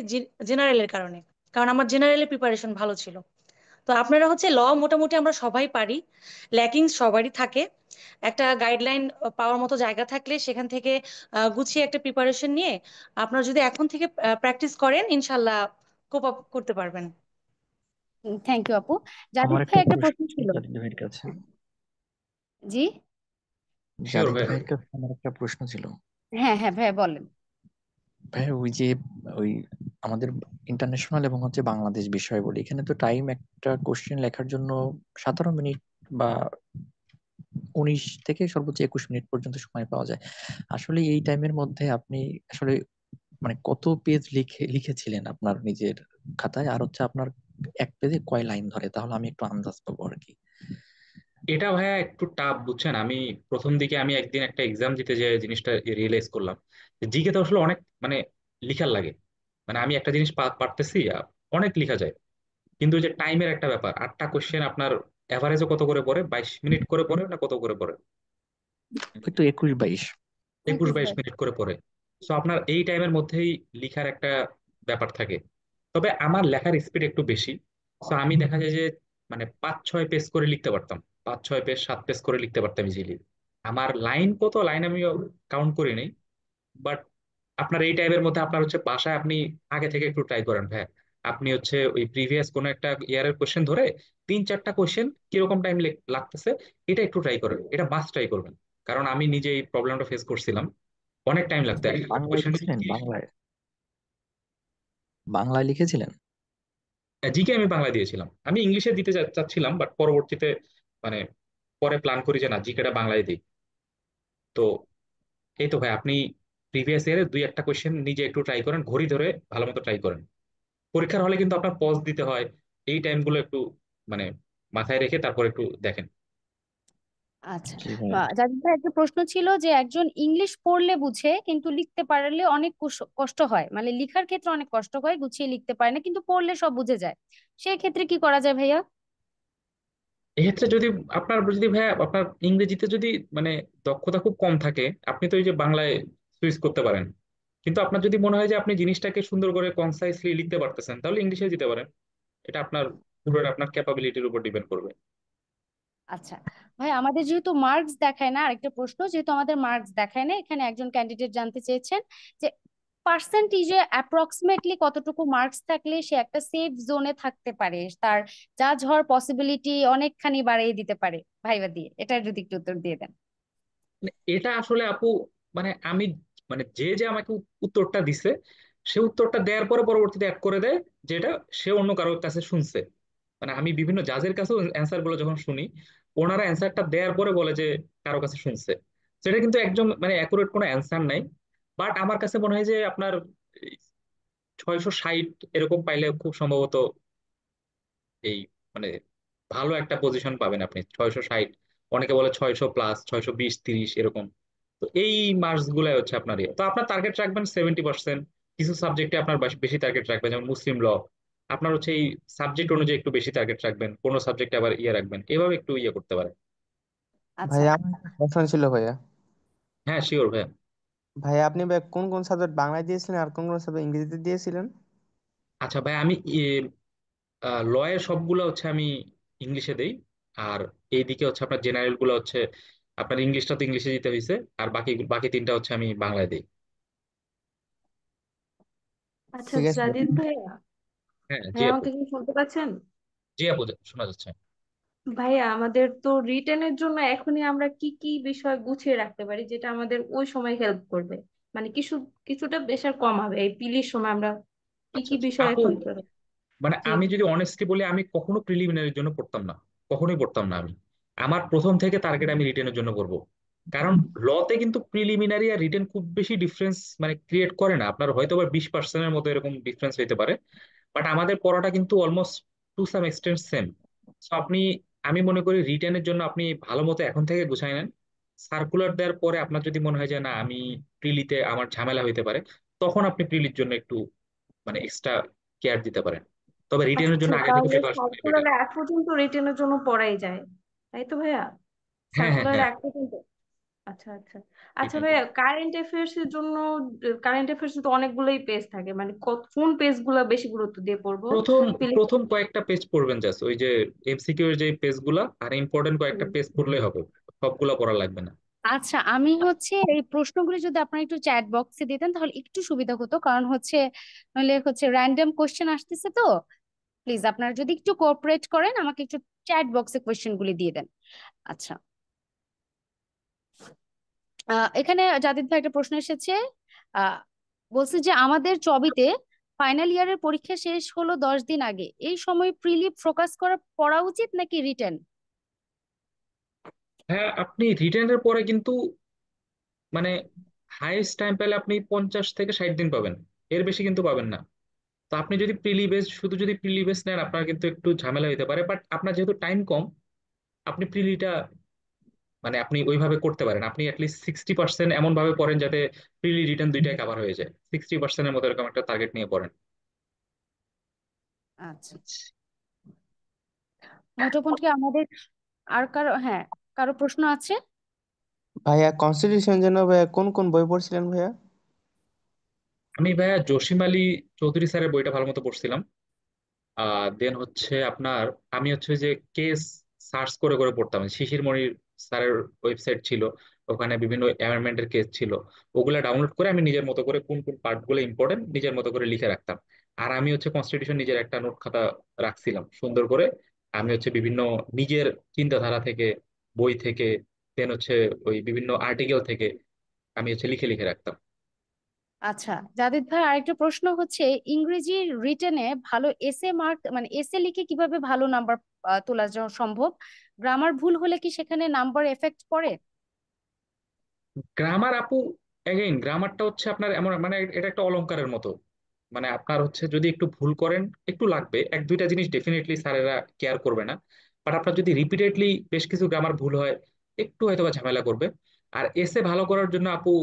জেনারেলের কারণে, কারণ আমার জেনারেলের প্রিপারেশন ভালো ছিল। তো আপনারা হচ্ছে ল মোটামুটি আমরা সবাই পারি, ল্যাকিংস সবারই থাকে। একটা গাইডলাইন পাওয়ার মতো জায়গা থাকলে সেখান থেকে গুছিয়ে একটা প্রিপারেশন নিয়ে আপনারা যদি এখন থেকে প্র্যাকটিস করেন, ইনশাল্লাহ কোপ আপ করতে পারবেন। থ্যাংক ইউ আপু। আমার জাদিদ ভাই একটা একটা প্রশ্ন প্রশ্ন ছিল। জারিদ ভাইয়ের কাছে। জি। শিওর জারিদ ভাইয়া। ভাইয়ের কাছে আমার একটা প্রশ্ন ছিল। হ্যাঁ হ্যাঁ ভাই বলেন। ভাই ওই যে ওই আমাদের ইন্টারন্যাশনাল এবং হচ্ছে বাংলাদেশ বিষয় বলি, এখানে তো টাইম একটা কোশ্চেন লেখার জন্য 17 মিনিট বা 19 থেকে সর্বোচ্চ 21 মিনিট পর্যন্ত সময় পাওয়া যায়। আসলে এই টাইমের মধ্যে আপনি আসলে মানে কত পেজ লিখেছিলেন আপনার নিজের খাতায়, আর হচ্ছে আপনার এক পেজে কয় লাইন ধরে, তাহলে আমি একটু আন্দাজ পাবো আর কি। এটা ভাইয়া একটু টাফ, বুঝছেন। আমি প্রথম দিকে আমি একদিন একটা এক্সাম দিতে যে জিনিসটা রিয়েলাইজ করলাম, জিকে তো আসলে অনেক মানে লিখার লাগে। মানে আমি একটা জিনিস পারতেছি, অনেক লিখা যায়, কিন্তু ওই যে টাইমের একটা ব্যাপার, 8টা কোশ্চেন আপনার এভারেজে কত করে পড়ে, 22 মিনিট করে পড়ে না কত করে পড়ে, ওই তো 21-22। 21-22 মিনিট করে পড়ে। তো আপনার এই টাইমের মধ্যেই লিখার একটা ব্যাপার থাকে। তবে আমার লেখার স্পিড একটু বেশি। তো আমি দেখা যায় যে মানে 5-6 পেজ করে লিখতে পারতাম, 5-6 পেজ 7 পেজ করে লিখতে পারতাম ইজিলি। আমার লাইন কত লাইন আমি কাউন্ট করি নাই। বাট আপনার এই টাইপের মধ্যে আপনার হচ্ছে বাসায় আপনি আগে থেকে একটু ট্রাই করেন ভাই। আপনি হচ্ছে ওই প্রিভিয়াস কোন একটা ইয়ারের কোশ্চেন ধরে 3-4টা কোশ্চেন কিরকম টাইম লাগতেছে, এটা একটু ট্রাই করেন, এটা মাস্ট ট্রাই করবেন। কারণ আমি নিজে এই প্রবলেমটা ফেস করছিলাম, অনেক টাইম লাগতো একটা বাংলায় কোশ্চেন। লিখছিলেন? বাংলায় বাংলায় লিখেছিলেন? জিকে আমি বাংলা দিয়েছিলাম, আমি ইংলিশে দিতে চাচ্ছিলাম, বাট পরবর্তীতে মানে পরে প্ল্যান করি যে না, জিকেটা বাংলায় দিই। তো এই তো ভাই, আপনি প্রিভিয়াস ইয়ারে 2-1টা কোশ্চেন নিজে একটু ট্রাই করেন, ঘড়ি ধরে ভালো মতো ট্রাই করেন। পরীক্ষার হলে কিন্তু আপনার পজ দিতে হয়, এই টাইমগুলো একটু মানে মাথায় রেখে তারপর একটু দেখেন। আচ্ছা, জি ভাই। জাদিদ ভাই একটা প্রশ্ন ছিল যে একজন ইংলিশ পড়লে বুঝে কিন্তু লিখতে পারলে অনেক কষ্ট হয়, মানে লেখার ক্ষেত্রে অনেক কষ্ট হয়, গুছিয়ে লিখতে পারে না, কিন্তু পড়লে সব বুঝে যায়, সেই ক্ষেত্রে কি করা যায় ভাইয়া? এক্ষেত্রে যদি যদি ভাই আপনার ইংরেজিতে যদি মানে দক্ষতা খুব কম থাকে, আপনি তো এই যে বাংলায় সুইচ করতে পারেন। কিন্তু আপনার যদি মনে হয় যে আপনি জিনিসটাকে সুন্দর করে কনসাইসলি লিখতে পারতেছেন, তাহলে ইংলিশে দিতে পারেন। এটা আপনার পুরো আপনার ক্যাপাবিলিটির উপর ডিপেন্ড করবে। আচ্ছা ভাই, আমাদের যেহেতু মার্কস দেখায় না, আরেকটা প্রশ্ন, যেহেতু আমাদের মার্কস দেখায় না, এখানে একজন ক্যান্ডিডেট জানতে চেয়েছেন যে পার্সেন্টেজে অ্যাপ্রক্সিমেটলি কতটুকু মার্কস থাকলে সে একটা সেফ জোনে থাকতে পারে, তার জাজ হওয়ার পসিবিলিটি অনেকখানি বাড়িয়ে দিতে পারে ভাইবা দিয়ে, এটা যদি একটু উত্তর দিয়ে দেন। মানে এটা আসলে আপু মানে আমি মানে যে আমাকে উত্তরটা দিছে, সে উত্তরটা দেওয়ার পরে পরবর্তীতে অ্যাড করে দেয় যেটা সে অন্য কারোর কাছে শুনছে। মানে আমি বিভিন্ন জাজের কাছেও অ্যান্সার গুলো যখন শুনি, ওনারা অ্যান্সারটা দেওয়ার পরে বলে যে কারো কাছে শুনছে। সেটা কিন্তু একদম মানে অ্যাকুরেট কোনো অ্যান্সার নাই। বাট আমার কাছে মনে হয় যে আপনার 660 এরকম পাইলে খুব সম্ভবত এই মানে ভালো একটা পজিশন পাবেন আপনি। 660, অনেকে বলে 600+, 620-30 এরকম। তো এই মার্কস গুলাই হচ্ছে আপনার ইয়ে। তো আপনার টার্গেট রাখবেন 70%। কিছু সাবজেক্টে আপনার বেশি টার্গেট রাখবেন, যেমন মুসলিম ল, আপনার হচ্ছে এই সাবজেক্ট অনুযায়ী একটু বেশি টার্গেট রাখবেন, কোনো সাবজেক্টে আবার ইয়ে রাখবেন, এভাবে একটু ইয়ে করতে পারেন। আচ্ছা। ভাইয়া আমার একটা প্রশ্ন ছিল ভাইয়া। হ্যাঁ শিওর ভাই। ভাইয়া আপনি ভাই কোন কোন সাবজেক্ট বাংলায় দিয়েছিলেন আর কোন কোন সাবজেক্ট ইংরেজিতে দিয়েছিলেন? আচ্ছা ভাই, আমি লয়ের সবগুলো হচ্ছে আমি ইংলিশে দেই। আর এইদিকে হচ্ছে আপনার জেনারেল গুলো হচ্ছে আপনার ইংলিশটা তো ইংলিশে দিতে হয়েছে, আর বাকি বাকি 3টা হচ্ছে আমি বাংলায় দিই। আচ্ছা ঠিক আছে জাদিদ ভাইয়া, হ্যাঁ জি ভাইয়া আপু। আমাকে কি শুনতে পাচ্ছেন? জি আপু, শোনা যাচ্ছে। ভাইয়া আমাদের তো রিটেনের জন্য এখনই আমরা কি কি বিষয় গুছিয়ে রাখতে পারি যেটা আমাদের ওই সময় হেল্প করবে, মানে কিছুটা প্রেশার কমাবে এই পিলির সময় আমরা কি আচ্ছা কি আচ্ছা বিষয় আপু, এখন করে? মানে জি। আমি যদি অনেস্টলি বলি, আমি কখনো প্রিলিমিনারির জন্য পড়তাম না, কখনোই পড়তাম না আমি। আমার প্রথম থেকে টার্গেট আমি রিটেনের জন্য করব। কারণ লতে কিন্তু প্রিলিমিনারি আর রিটেন খুব বেশি ডিফারেন্স মানে ক্রিয়েট করে না, আপনার হয়তো বা 20%-এর মতো এরকম ডিফারেন্স হইতে পারে, বাট আমাদের পড়াটা কিন্তু almost to some extent same. তো আপনি, আমি মনে করি রিটেনের জন্য আপনি ভালো মতো এখন থেকে গুছাই নেন। সার্কুলার দেওয়ার পরে আপনার যদি মনে হয় যে না আমি প্রিলিতে আমার ঝামেলা হইতে পারে, তখন আপনি প্রিলির জন্য একটু মানে এক্সট্রা কেয়ার দিতে পারেন। তবে রিটেনের আচ্ছা জন্য আগে থেকে তাহলে প্রিপারেশন নেওয়া বেটার। সার্কুলার এক পর্যন্ত রিটেনের জন্য পড়াই যায়, তাই তো ভাইয়া? হ্যাঁ হ্যাঁ সার্কুলার হ্যাঁ, এক পর্যন্ত। আচ্ছা আচ্ছা। আচ্ছা রিটেন। ভাইয়া কারেন্ট অ্যাফেয়ার্স এর জন্য, কারেন্ট অ্যাফেয়ার্স তো অনেকগুলোই পেজ থাকে, মানে কোন পেজ গুলা বেশি গুরুত্ব দিয়ে পড়বো? প্রথম প্লিজ। প্রথম কয়েকটা পেজ পড়বেন, জাস্ট ওই যে এমসিকিউ এর যে পেজগুলা আর ইম্পর্টেন্ট কয়েকটা পেজ পড়লেই হবে, সবগুলা পড়া লাগবে না। আচ্ছা, আমি হচ্ছে এই প্রশ্নগুলি যদি আপনারা একটু চ্যাট বক্সে দিতেন তাহলে একটু সুবিধা হতো, কারণ হচ্ছে নইলে হচ্ছে র্যান্ডম কোশ্চেন আসতেছে তো। প্লিজ আপনারা যদি একটু কোঅপারেট করেন, আমাকে একটু চ্যাট বক্সে কোশ্চেন গুলি দিয়ে দেন। আচ্ছা, এখানে জাদিদ ভাই একটা প্রশ্ন এসেছে। আহ বলছে যে আমাদের চবিতে ফাইনাল ইয়ারের পরীক্ষা শেষ হলো 10 দিন আগে, এই সময় প্রিলি ফোকাস করা পড়া উচিত নাকি রিটেন? হ্যাঁ, আপনি রিটেনের পরে কিন্তু মানে হাইয়েস্ট টাইম পেলে আপনি 50 থেকে 60 দিন পাবেন, এর বেশি কিন্তু পাবেন না। তো আপনি যদি প্রিলি বেস, শুধু যদি প্রিলি বেস নেন, আপনার কিন্তু একটু ঝামেলা হতে পারে, বাট আপনার যেহেতু টাইম কম, আপনি প্রিলিটা মানে আপনি ওইভাবে করতে পারেন। আপনি অ্যাটলিস্ট 60% এমন ভাবে পড়েন যাতে প্রিলি রিটার্ন দুইটাই কভার হয়ে যায়, 60%-এর মতো এরকম একটা টার্গেট নিয়ে পড়েন। আচ্ছা, মোটামুটি আমাদের আর কারো, হ্যাঁ, কারো প্রশ্ন আছে? ভাইয়া কনস্টিটিউশন জন্য ভাইয়া কোন কোন বই পড়ছিলেন ভাইয়া? আমি ভাইয়া জসিম আলী চৌধুরী স্যারের বইটা ভালো মতো পড়ছিলাম। দেন হচ্ছে আপনার, আমি হচ্ছে ওই যে কেস সার্চ করে করে পড়তাম, শিশির মনির স্যারের ওয়েবসাইট ছিল, ওখানে বিভিন্ন অ্যামেন্ডমেন্টের কেস ছিল, ওগুলা ডাউনলোড করে আমি নিজের মতো করে কোন কোন পার্ট গুলো ইম্পর্টেন্ট নিজের মতো করে লিখে রাখতাম। আর আমি হচ্ছে কনস্টিটিউশন নিজের একটা নোট খাতা রাখছিলাম সুন্দর করে। আমি হচ্ছে বিভিন্ন নিজের চিন্তাধারা থেকে, বই থেকে, দেন হচ্ছে ওই বিভিন্ন আর্টিকেল থেকে আমি হচ্ছে লিখে লিখে রাখতাম। আচ্ছা জাভেদ ভাই, আরেকটা প্রশ্ন হচ্ছে, ইংরেজি রিটেনে ভালো এসে মার্ক মানে এসে লিখে কিভাবে ভালো নাম্বার তোলা সম্ভব? গ্রামার ভুল হলে কি সেখানে নাম্বার এফেক্ট পড়ে? গ্রামার আপু, এগেইন গ্রামারটা হচ্ছে আপনার এমন মানে এটা একটা অলংকারের মতো। মানে আপনার হচ্ছে যদি একটু ভুল করেন, একটু লাগবে, এক দুইটা জিনিস ডেফিনেটলি স্যারেরা কেয়ার করবে না, বাট আপনার যদি রিপিটেডলি বেশ কিছু গ্রামার ভুল হয়, একটু হয়তো বা ঝামেলা করবে। আর এসে ভালো করার জন্য আপু,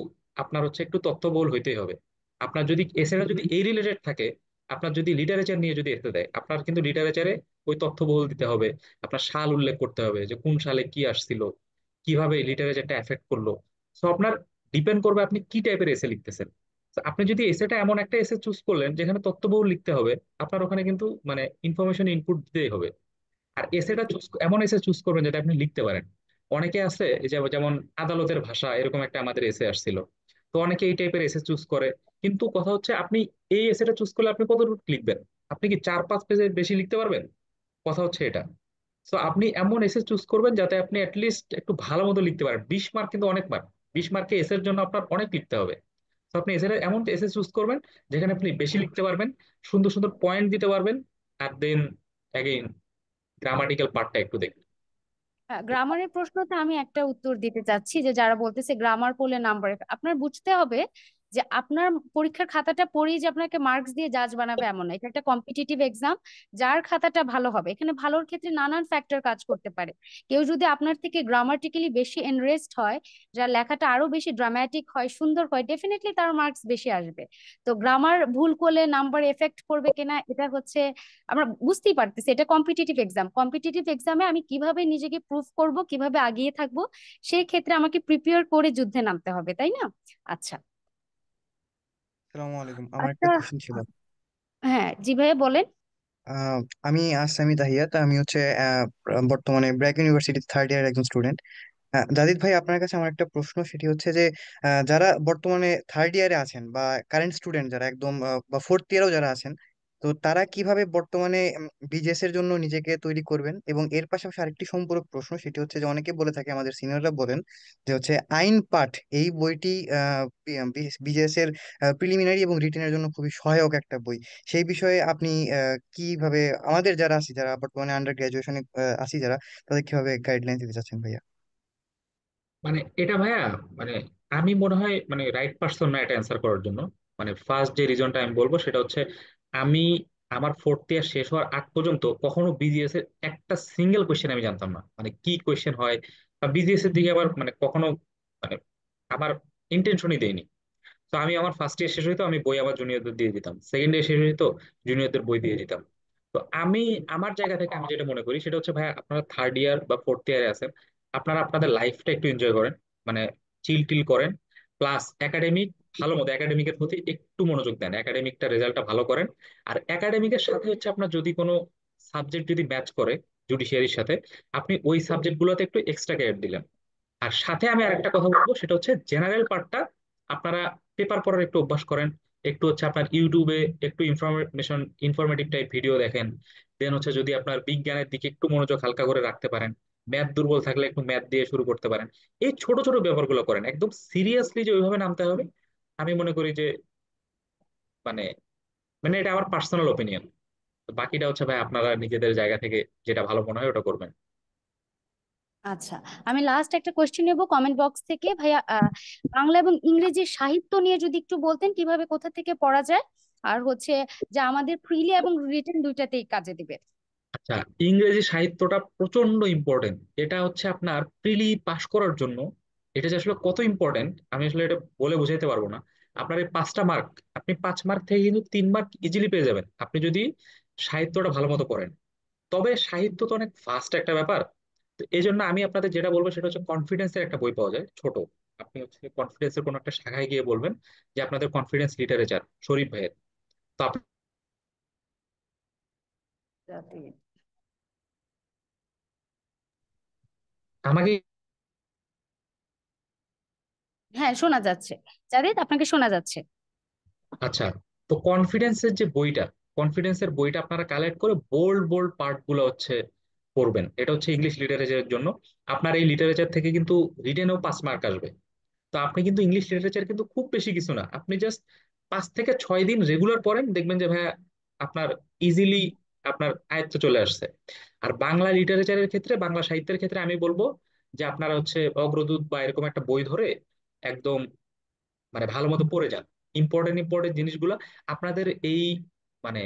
আপনার হচ্ছে একটু তথ্যবহুল হইতেই হবে। আপনার যদি এসেটা যদি এই রিলেটেড থাকে, আপনার যদি লিটারেচার নিয়ে যদি এসে দেয়, আপনার কিন্তু লিটারেচারে ওই তথ্যবহুল দিতে হবে। আপনার সাল উল্লেখ করতে হবে যে কোন সালে কি আসছিল, কিভাবে লিটারেচারটা এফেক্ট করলো। সো আপনার ডিপেন্ড করবে আপনি কি টাইপের এসে লিখতেছেন। তো আপনি যদি এসেটা এমন একটা এসে চুজ করলেন যেখানে তথ্যবহুল লিখতে হবে, আপনার ওখানে কিন্তু মানে ইনফরমেশন ইনপুট দিতেই হবে। আর এসেটা চুজ, এমন এসে চুজ করবেন যাতে আপনি লিখতে পারেন। অনেকে আছে এই যে যেমন আদালতের ভাষা, এরকম একটা আমাদের এসে আসছিল, তো অনেকে এই টাইপের এসে চুজ করে। কিন্তু কথা হচ্ছে আপনি এই এসেটা চুজ করলে আপনি কতটুকু লিখবেন? আপনি কি 4-5 পেজের বেশি লিখতে পারবেন? কথা হচ্ছে এটা। সো আপনি এমন এসে চুজ করবেন যাতে আপনি অ্যাটলিস্ট একটু ভালো মতো লিখতে পারেন। 20 মার্ক কিন্তু অনেক মার্ক, 20 মার্কে এসের জন্য আপনার অনেক লিখতে হবে। তো আপনি এসে এমন এসে চুজ করবেন যেখানে আপনি বেশি লিখতে পারবেন, সুন্দর সুন্দর পয়েন্ট দিতে পারবেন। আর দেন অ্যাগেইন গ্রামাটিক্যাল পার্টটা একটু দেখবেন। গ্রামারের প্রশ্নতে আমি একটা উত্তর দিতে চাচ্ছি, যে যারা বলতেছে গ্রামার পড়লে নাম্বার, আপনার বুঝতে হবে যে আপনার পরীক্ষার খাতাটা পড়েই যে আপনাকে মার্কস দিয়ে জাজ বানাবে এমন না, এটা একটা কম্পিটিটিভ এক্সাম। যার খাতাটা ভালো হবে, এখানে ভালোর ক্ষেত্রে নানান ফ্যাক্টর কাজ করতে পারে। কেউ যদি আপনার থেকে গ্রামাটিক্যালি বেশি এনরেস্ট হয়, যার লেখাটা আরো বেশি ড্রামাটিক হয়, সুন্দর হয়, ডেফিনেটলি তার মার্কস বেশি আসবে। তো গ্রামার ভুল করলে নাম্বার এফেক্ট করবে কিনা, এটা হচ্ছে আমরা বুঝতেই পারতেছি এটা কম্পিটিটিভ এক্সাম। কম্পিটিটিভ এক্সামে আমি কিভাবে নিজেকে প্রুভ করব, কিভাবে আগিয়ে থাকবো, সেই ক্ষেত্রে আমাকে প্রিপেয়ার করে যুদ্ধে নামতে হবে, তাই না? আচ্ছা। আসসালামু আলাইকুম, আমার একটা আচ্ছা, কোশ্চেন ছিল। হ্যাঁ জি ভাইয়া বলেন। আহ, আমি আসামি তাহিয়াত, আমি হচ্ছে বর্তমানে ব্র্যাক ইউনিভার্সিটির থার্ড ইয়ার একজন স্টুডেন্ট। জাদিদ ভাই, আপনার কাছে আমার একটা প্রশ্ন, সেটি হচ্ছে যে যারা বর্তমানে থার্ড ইয়ারে আছেন বা কারেন্ট স্টুডেন্ট যারা একদম বা ফোর্থ ইয়ারেও যারা আছেন, তো তারা কিভাবে বর্তমানে বিজেএস এর জন্য নিজেকে তৈরি করবেন? এবং এর পাশাপাশি আরেকটি সম্পূরক প্রশ্ন, সেটি হচ্ছে যে অনেকে বলে থাকে, আমাদের সিনিয়ররা বলেন যে হচ্ছে আইন পাঠ এই বইটি বিজেএস এর প্রিলিমিনারি এবং রিটেনের জন্য খুবই সহায়ক একটা বই। সেই বিষয়ে আপনি কিভাবে আমাদের যারা আছি, যারা বর্তমানে আন্ডার গ্রাজুয়েশনে আছি যারা, তাদের কিভাবে গাইডলাইন দিতে চাচ্ছেন ভাইয়া? মানে এটা ভাইয়া, মানে আমি মনে হয় মানে রাইট পার্সন না এটা অ্যান্সার করার জন্য। মানে ফার্স্ট যে রিজনটা আমি বলবো সেটা হচ্ছে, আমি আমার ফোর্থ ইয়ার শেষ হওয়ার আগ পর্যন্ত কখনো বিজিএস এর একটা সিঙ্গেল কোয়েশ্চেন আমি জানতাম না, মানে কি কোয়েশ্চেন হয় বা বিজিএস এর দিকে আবার মানে কখনো মানে আমার ইন্টেনশনই দেয়নি। তো আমি আমার ফার্স্ট ইয়ার শেষ হইতো আমি বই আমার জুনিয়রদের দিয়ে দিতাম, সেকেন্ড ইয়ার শেষ হইতো জুনিয়রদের বই দিয়ে দিতাম। তো আমি আমার জায়গা থেকে আমি যেটা মনে করি সেটা হচ্ছে, ভাই আপনারা থার্ড ইয়ার বা ফোর্থ ইয়ারে আছেন, আপনারা আপনাদের লাইফটা একটু এনজয় করেন, মানে চিল টিল করেন, প্লাস একাডেমিক ভালো মতো একাডেমিকের প্রতি একটু মনোযোগ দেন, একাডেমিকটা রেজাল্টটা ভালো করেন। আর একাডেমিকের সাথে হচ্ছে আপনার যদি কোনো সাবজেক্ট যদি ম্যাচ করে জুডিশিয়ারির সাথে, আপনি ওই সাবজেক্ট গুলোতে একটু এক্সট্রা কেয়ার দিলেন। আর সাথে আমি আরেকটা কথা বলবো সেটা হচ্ছে জেনারেল পার্টটা আপনারা পেপার পড়ার একটু অভ্যাস করেন, একটু হচ্ছে আপনার ইউটিউবে একটু ইনফরমেটিভ টাইপ ভিডিও দেখেন। দেন হচ্ছে যদি আপনার বিজ্ঞানের দিকে একটু মনোযোগ হালকা করে রাখতে পারেন, ম্যাথ দুর্বল থাকলে একটু ম্যাথ দিয়ে শুরু করতে পারেন। এই ছোট ছোট ব্যাপারগুলো করেন, একদম সিরিয়াসলি যে ওইভাবে নামতে হবে আমি মনে করি যে মানে মানে এটা আমার পার্সোনাল ওপিনিয়ন। তো বাকিটা হচ্ছে ভাই আপনারা নিজেদের জায়গা থেকে যেটা ভালো মনে হয় ওটা করবেন। আচ্ছা, আমি লাস্ট একটা কোয়েশ্চেন নেব কমেন্ট বক্স থেকে ভাইয়া। বাংলা এবং ইংরেজি সাহিত্য নিয়ে যদি একটু বলতেন কিভাবে কোথা থেকে পড়া যায়, আর হচ্ছে যে আমাদের ফ্রিলি এবং রিটেন দুইটাতেই কাজে দিবে। আচ্ছা, ইংরেজি সাহিত্যটা প্রচন্ড ইম্পর্টেন্ট। এটা হচ্ছে আপনার প্রিলি পাশ করার জন্য, এটা যে আসলে কত ইম্পর্টেন্ট আমি আসলে এটা বলে বোঝাইতে পারবো না। আপনার এই 5টা মার্ক, আপনি 5 মার্ক থেকে কিন্তু 3 মার্ক ইজিলি পেয়ে যাবেন আপনি যদি সাহিত্যটা ভালো মতো পড়েন। তবে সাহিত্য তো অনেক ফাস্ট একটা ব্যাপার। তো এই জন্য আমি আপনাদের যেটা বলবো সেটা হচ্ছে কনফিডেন্সের একটা বই পাওয়া যায় ছোট, আপনি হচ্ছে কনফিডেন্সের কোনো একটা শাখায় গিয়ে বলবেন যে আপনাদের কনফিডেন্স লিটারেচার শরীফ ভাইয়ের। তো আমাকে হ্যাঁ, শোনা যাচ্ছে। জাভেদ, আপনাকে শোনা যাচ্ছে। আচ্ছা, তো কনফিডেন্সের বইটা আপনারা কালেক্ট করে বোল্ড বোল্ড পার্ট গুলো হচ্ছে পড়বেন। এটা হচ্ছে ইংলিশ লিটারেচারের জন্য। আপনার এই লিটারেচার থেকে কিন্তু রিটেনেও 5 মার্ক আসবে। তো আপনি কিন্তু ইংলিশ লিটারেচার কিন্তু খুব বেশি কিছু না, আপনি জাস্ট 5 থেকে 6 দিন রেগুলার পড়েন, দেখবেন যে ভাইয়া আপনার ইজিলি আপনার আয়ত্তে চলে আসছে। আর বাংলা লিটারেচারের ক্ষেত্রে, বাংলা সাহিত্যের ক্ষেত্রে আমি বলবো যে আপনারা হচ্ছে অগ্রদূত বা এরকম একটা বই ধরে একদম মানে ভালো মতো পড়ে যান ইম্পর্টেন্ট ইম্পর্টেন্ট জিনিসগুলো। আপনাদের এই মানে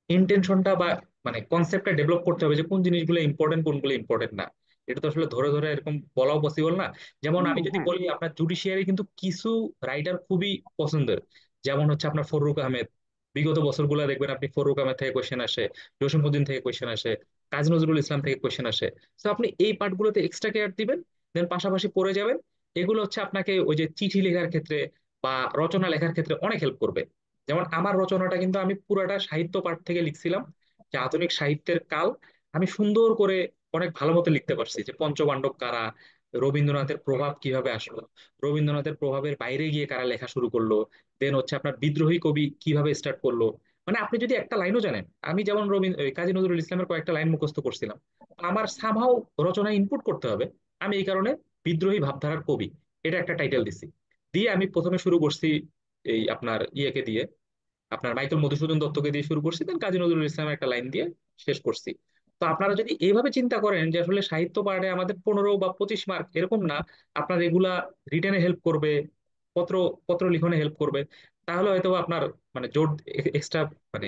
ইন্টেনশনটা বা মানে কনসেপ্টটা ডেভেলপ করতে হবে যে কোন জিনিসগুলো ইম্পর্টেন্ট কোনগুলো ইম্পর্টেন্ট না। এটা তো আসলে ধরে ধরে এরকম বলাও পসিবল না। যেমন আমি যদি হ্যাঁ, বলি, আপনার জুডিশিয়ারি কিন্তু কিছু রাইটার খুবই পছন্দের, যেমন হচ্ছে আপনার ফররুক আহমেদ। বিগত বছরগুলো দেখবেন আপনি ফররুক আহমেদ থেকে কোয়েশ্চেন আসে, জসিমউদ্দিন থেকে কোয়েশ্চেন আসে, কাজী নজরুল ইসলাম থেকে কোয়েশ্চেন আসে। তো আপনি এই পার্টগুলোতে এক্সট্রা কেয়ার দিবেন, দেন পাশাপাশি পড়ে যাবেন। এগুলো হচ্ছে আপনাকে ওই যে চিঠি লেখার ক্ষেত্রে বা রচনা লেখার ক্ষেত্রে অনেক হেল্প করবে। যেমন আমার রচনাটা কিন্তু আমি পুরাটা সাহিত্য পাঠ থেকে লিখছিলাম, যে আধুনিক সাহিত্যের কাল আমি সুন্দর করে অনেক ভালো মতো লিখতে পারছি, যে পঞ্চপাণ্ডব কারা, রবীন্দ্রনাথের প্রভাব কিভাবে আসলো, রবীন্দ্রনাথের প্রভাবের বাইরে গিয়ে কারা লেখা শুরু করলো, দেন হচ্ছে আপনার বিদ্রোহী কবি কিভাবে স্টার্ট করলো। মানে আপনি যদি একটা লাইনও জানেন, আমি যেমন কাজী নজরুল ইসলামের কয়েকটা লাইন মুখস্থ করছিলাম, আমার সামহাও রচনায় ইনপুট করতে হবে। আমি এই কারণে বিদ্রোহী ভাবধারার কবি এটা একটা টাইটেল দিছি। দিয়ে আমি প্রথমে শুরু করছি এই আপনার ইয়েকে দিয়ে, আপনার মাইকেল মধুসূদন দত্তকে দিয়ে শুরু করছি, দেন কাজী নজরুল ইসলামের একটা লাইন দিয়ে শেষ করছি। তো আপনারা যদি এইভাবে চিন্তা করেন যে আসলে সাহিত্য পাঠে আমাদের 15 বা 25 মার্ক এরকম না, আপনার এগুলা রিটেনে হেল্প করবে, পত্র পত্র লিখনে হেল্প করবে, তাহলে হয়তো আপনার মানে জোর এক্সট্রা মানে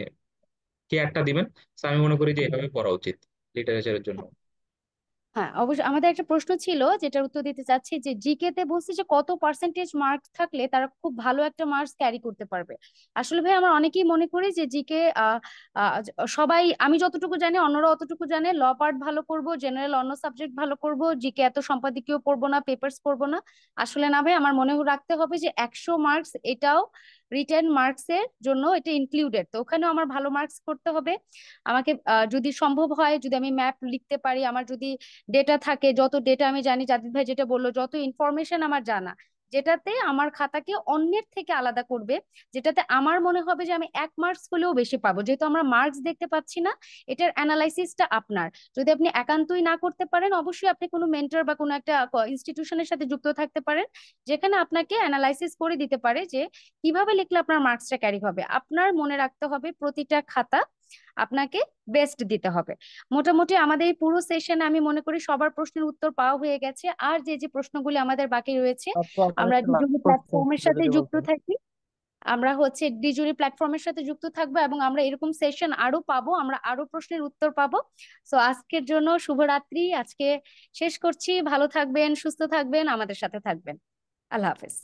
কেয়ারটা দিবেন। So আমি মনে করি যে এভাবে পড়া উচিত লিটারেচারের জন্য। হ্যাঁ, অবশ্যই আমাদের একটা প্রশ্ন ছিল যেটার উত্তর দিতে চাচ্ছি, যে জিকে তে বলছি যে কত পার্সেন্টেজ মার্কস থাকলে তারা খুব ভালো একটা মার্কস ক্যারি করতে পারবে। আসলে ভাই আমার অনেকেই মনে করি যে জিকে সবাই, আমি যতটুকু জানি অন্যরা অতটুকু জানে, ল পার্ট ভালো করব, জেনারেল অন্য সাবজেক্ট ভালো করব, জিকে এত সম্পাদকীয় পড়বো না, পেপার্স পড়বো না। আসলে না ভাই, আমার মনে রাখতে হবে যে 100 মার্কস এটাও রিটেন মার্কস এর জন্য এটা ইনক্লুডেড, তো ওখানেও আমার ভালো মার্কস করতে হবে। আমাকে যদি সম্ভব হয়, যদি আমি ম্যাপ লিখতে পারি, আমার যদি ডেটা থাকে, যত ডেটা আমি জানি, জাদিদ ভাই যেটা বললো, যত ইনফরমেশন আমার জানা, যেটাতে আমার খাতাকে অন্যের থেকে আলাদা করবে, যেটাতে আমার মনে হবে যে আমি 1 মার্কস হলেও বেশি পাবো। যেহেতু আমরা মার্কস দেখতে পাচ্ছি না, এটার অ্যানালাইসিসটা আপনার। যদি আপনি একান্তই না করতে পারেন, অবশ্যই আপনি কোনো মেন্টর বা কোনো একটা ইনস্টিটিউশনের সাথে যুক্ত থাকতে পারেন, যেখানে আপনাকে অ্যানালাইসিস করে দিতে পারে যে কিভাবে লিখলে আপনার মার্কসটা ক্যারি হবে। আপনার মনে রাখতে হবে প্রতিটা খাতা আপনাকে বেস্ট দিতে হবে। মোটামুটি আমাদের এই পুরো সেশনে আমি মনে করি সবার প্রশ্নের উত্তর পাওয়া হয়ে গেছে। আর যে যে প্রশ্নগুলি আমাদের বাকি রয়েছে, আপু আপনার আমরা একটা ডিজুরি লাস্ট কোশ্চেন প্ল্যাটফর্মের ছিল সাথে যদি যুক্ত বলতেন। থাকি। আমরা হচ্ছে ডিজুরি প্ল্যাটফর্মের সাথে যুক্ত থাকবো এবং আমরা এরকম সেশন আরো পাবো, আমরা আরো প্রশ্নের উত্তর পাবো। সো আজকের জন্য শুভরাত্রি, আজকে শেষ করছি। ভালো থাকবেন, সুস্থ থাকবেন, আমাদের সাথে থাকবেন। আল্লাহ হাফেজ।